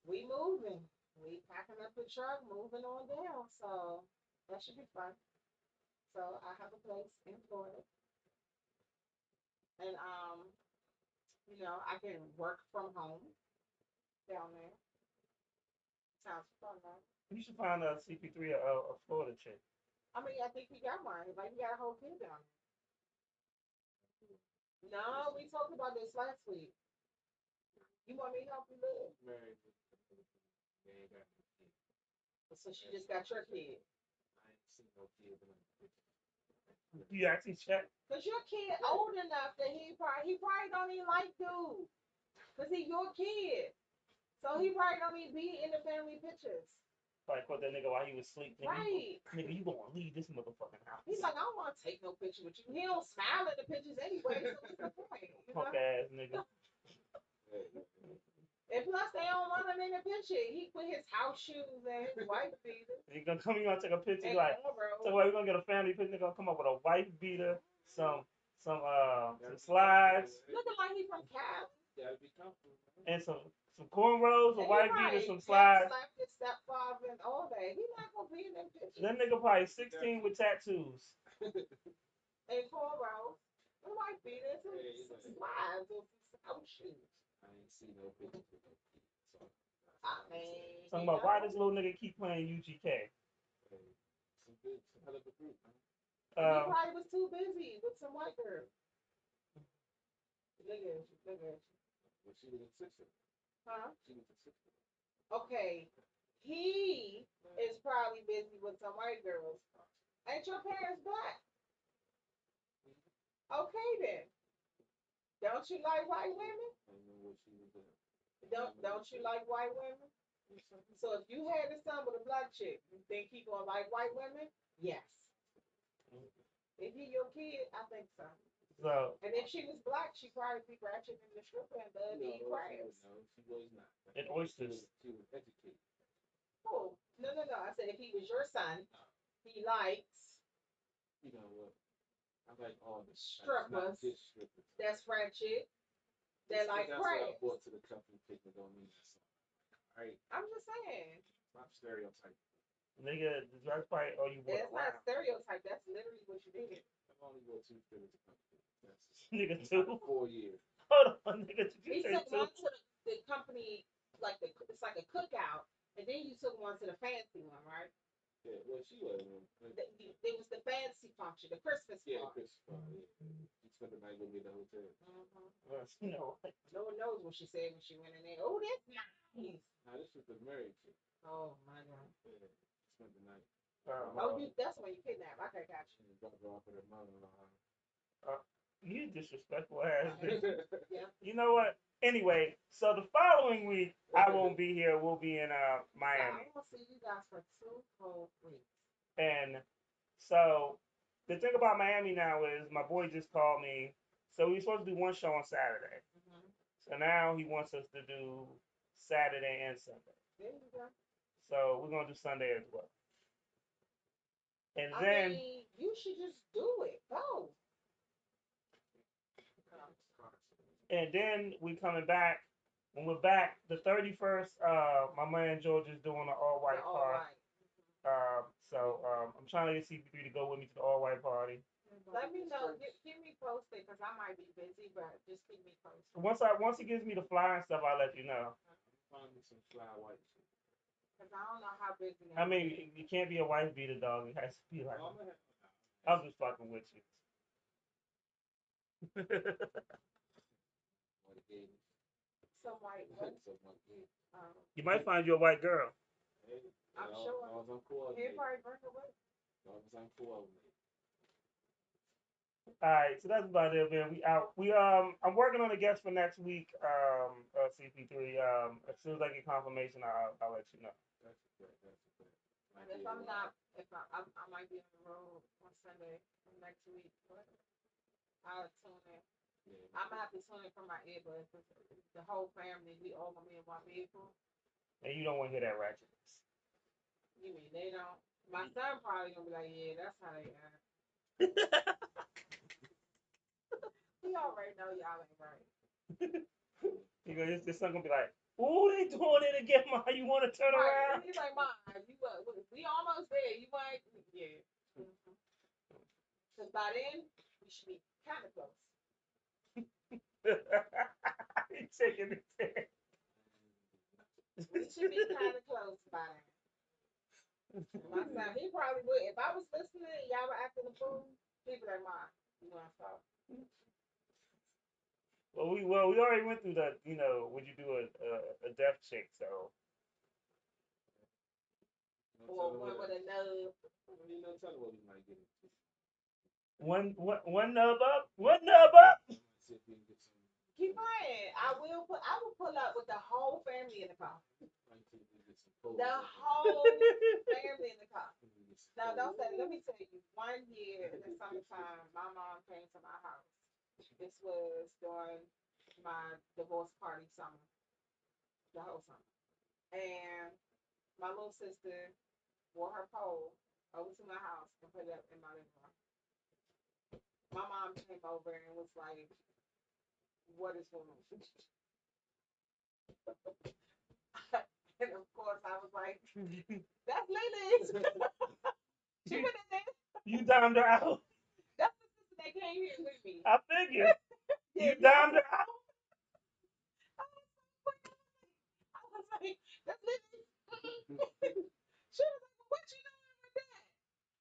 we moving. We packing up the truck, moving on down. So that should be fun. So I have a place in Florida. And I can work from home down there. Sounds fun, right? You should find a CP3 a Florida chick. I mean, I think we got one. Like, we got a whole kid down there. No, we talked about this last week. You want me to help you live? Married. Yeah, ain't got no kid. So she just got your kid. I ain't seen no kid in a You actually check? Cause your kid old enough that he probably don't even like dude. Cause he your kid. So he probably don't even be in the family pictures. Like caught that nigga while he was asleep. Nigga, Right. Nigga, you gonna leave this motherfucking house. He's like, I don't want to take no picture with you. He don't smile at the pictures anyway. So what's the point? Punk ass nigga. And plus, they don't want him in the picture. He put his house shoes and his wife beater. You gonna come, you gonna take a picture And like, cornrows. so we're gonna get a family picture. They're gonna come up with a wife beater, some slides, Looking like he from Cali. Gotta be comfortable. and some cornrows, a And wife he beater, some probably slides. slapped his stepfather and all that. He not gonna be in them pictures. That nigga probably 16 with tattoos. And cornrows. The wife beater, some slides or some house shoes. I ain't seen no pictures with no kids. So, I mean, Talking about why this little nigga keep playing UGK. some hell of a group, man. he probably was too busy with some white girl. Look at you. Well, she was in sixth. Huh? She was in sixth. Okay. He is probably busy with some white girls. Ain't your parents black? Okay then. Don't you like white women? I don't know what she was doing. Don't you like white women? So if you had a son with a black chick, you think he gonna like white women? Yes. If he your kid, I think so. So And if she was black, she'd probably be ratchet in the stripper and love to eat crabs. No, she was not. and oysters. She was educated. Oh, no. I said if he was your son, he likes You know what? I like all the strippers. Not just strippers. That's ratchet. They like That's what I crabs. brought to the company picnic on me. Alright, I'm just saying. stop stereotyping. Nigga, that's probably all you That's want not around. stereotype. That's literally what you did. I've only brought 2 strippers to company. That's Nigga, two. 4 years. Hold on, nigga, did you He say took two? one to the company, like it's like a cookout, and then you took one to the fancy one, right? Yeah, well, she was. It was the fancy function, the Christmas Yeah, party. Chris. She spent the night with me at the hotel. You know, No one knows what she said when she went in there. Oh, that's nice. Now, this was the married chick. Oh my God. Yeah, spent the night. Oh, that's when you kidnapped. Okay, got you. And dropped her off at her mother-in-law. you disrespectful ass bitch. Yeah. You know what? Anyway, so the following week I won't be here. We'll be in Miami. I want to see you guys for 2 whole weeks. And so the thing about Miami now is my boy just called me. So we were supposed to do one show on Saturday. Mm-hmm. So now he wants us to do Saturday and Sunday. There you go. So we're gonna do Sunday as well. And I then mean, you should just do it. Go. we coming back. When we're back, the 31st, my man George is doing an all white All party. right. So I'm trying to get CP3 to go with me to the all white party. Let me know. Keep me posted because I might be busy, but just keep me posted. Once he gives me the flyer and stuff, I'll let you know. Find me some fly white shit. Because I don't know how busy. I mean, it can't be a wife beater, dog. It has to be like. I was just fucking with you. Some white. What? You might find you a white girl. I'm sure. He'll probably bring her with. All right, so that's about it, man. We out. I'm working on a guest for next week. CP3. As soon as I get confirmation, I'll let you know. That's great. And if I'm not, I might be on the road on Sunday next week. But I'll tune in. Yeah. I'm gonna have to tune in from my earbuds. The whole family, we all gonna be in one vehicle. And you don't want to hear that ratchetness. You mean they don't? My son probably gonna be like, yeah, that's how they are. He already know y'all ain't right. His son gonna be like, ooh, they doing it again, Ma. You want to turn around? He's like, Ma, we almost there. You ain't, yeah. Because by then, we should be kind of close. He's shaking his head. We should be kind of close by then. My son, he probably would. If I was listening and y'all were acting a fool, he'd be like, Ma, you want to stop? Well, we already went through the, would you do a deaf chick, so. Or one with a nub. Tell her what we might get into. One nub up? One nub up? Keep playing. I will pull up with the whole family in the car. The whole family in the car. Now, don't say, let me tell you, one year in the summertime, my mom came to my house. This was during my divorce party summer, the whole summer. And my little sister wore her pole over to my house and put it up in my living room. My mom came over and was like, what is going on? And of course, I was like, that's Lily's. She went in there. You dimed her out. That's the sister that came here with me. I figured. You dimed her out. I was like, that's Lily. She was like, what you doing with that?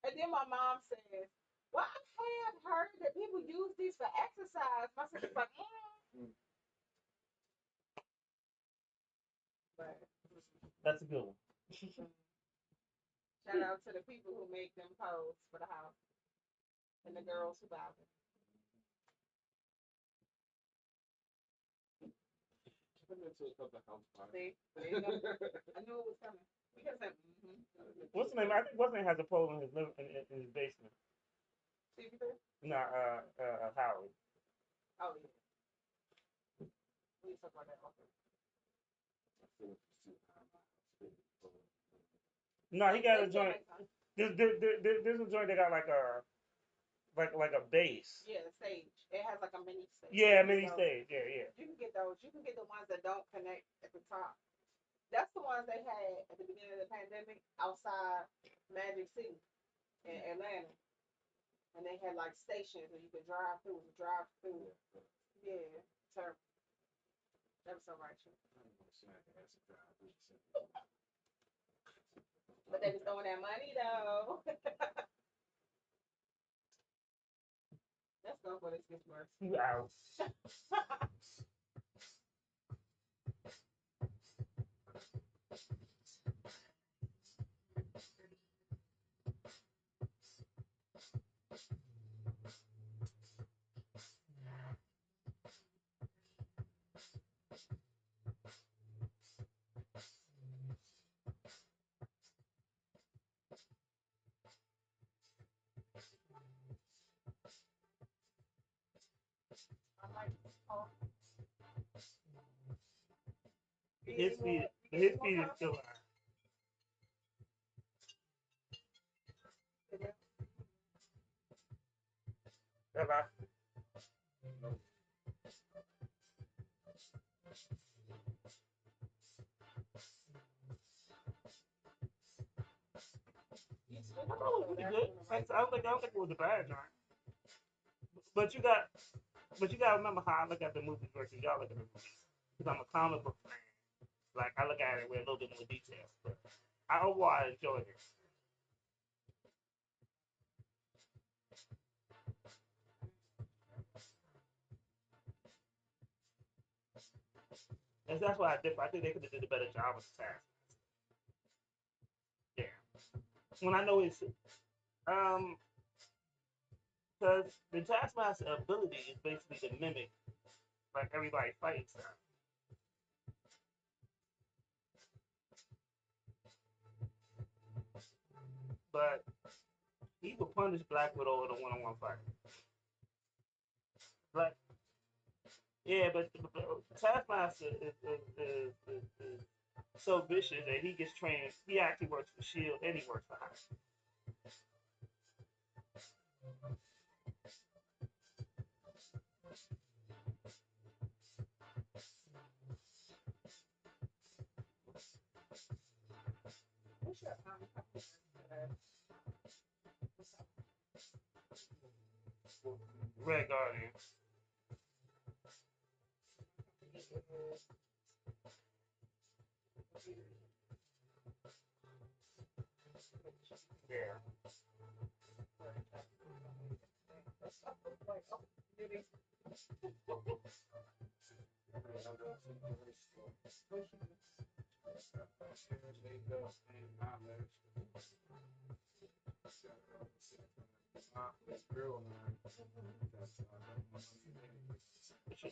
And then my mom says, well, I have heard that people use these for exercise. My sister's like, But That's a good one. Shout out to the people who make them posts for the house and the girls who buy them. I've been to a couple of house parties. See, there you go. I knew it was coming. You can say, What's the name? I think what's the name has a pole in his in his basement. CP3? Nah, Howard. Oh, yeah. We talk about that often. No, he got a joint. There's a joint that got like a base. Yeah, the stage. It has like a mini stage. Yeah, mini So, stage. Yeah. you can get those. You can get the ones that don't connect at the top. That's the ones they had at the beginning of the pandemic outside Magic City in Atlanta. And they had like stations where you could drive through. Yeah, terrible. That was so righteous. But they was throwing that money though. Let's go for this gets worse. Wow. His speed is still high. Hello? I thought it was pretty good. I don't think it was a bad joint. But you got to remember how I look at the movies versus y'all look at the movies. Because I'm a comic book fan. Like I look at it with a little bit more detail. But overall I enjoyed it. And that's why I think they could have did a better job with the task. Yeah. When I know it's because the Taskmaster ability is basically to mimic like everybody fighting stuff. But he would punish Black Widow in a one-on-one fight. Like, yeah, but Taskmaster is so vicious that he gets trained. He actually works for Shield and he works for Hydra. Red Guardian. Yeah.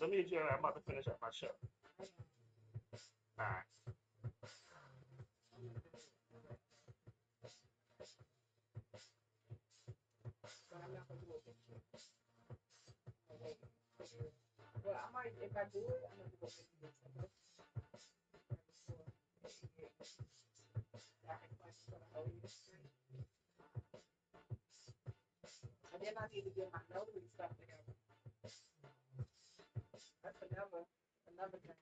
Let me adjourn. I'm about to finish up my show. All right. Well, I might, if I do it, I'm going to go get this. And then I need to get my notary stuff together. That's another thing.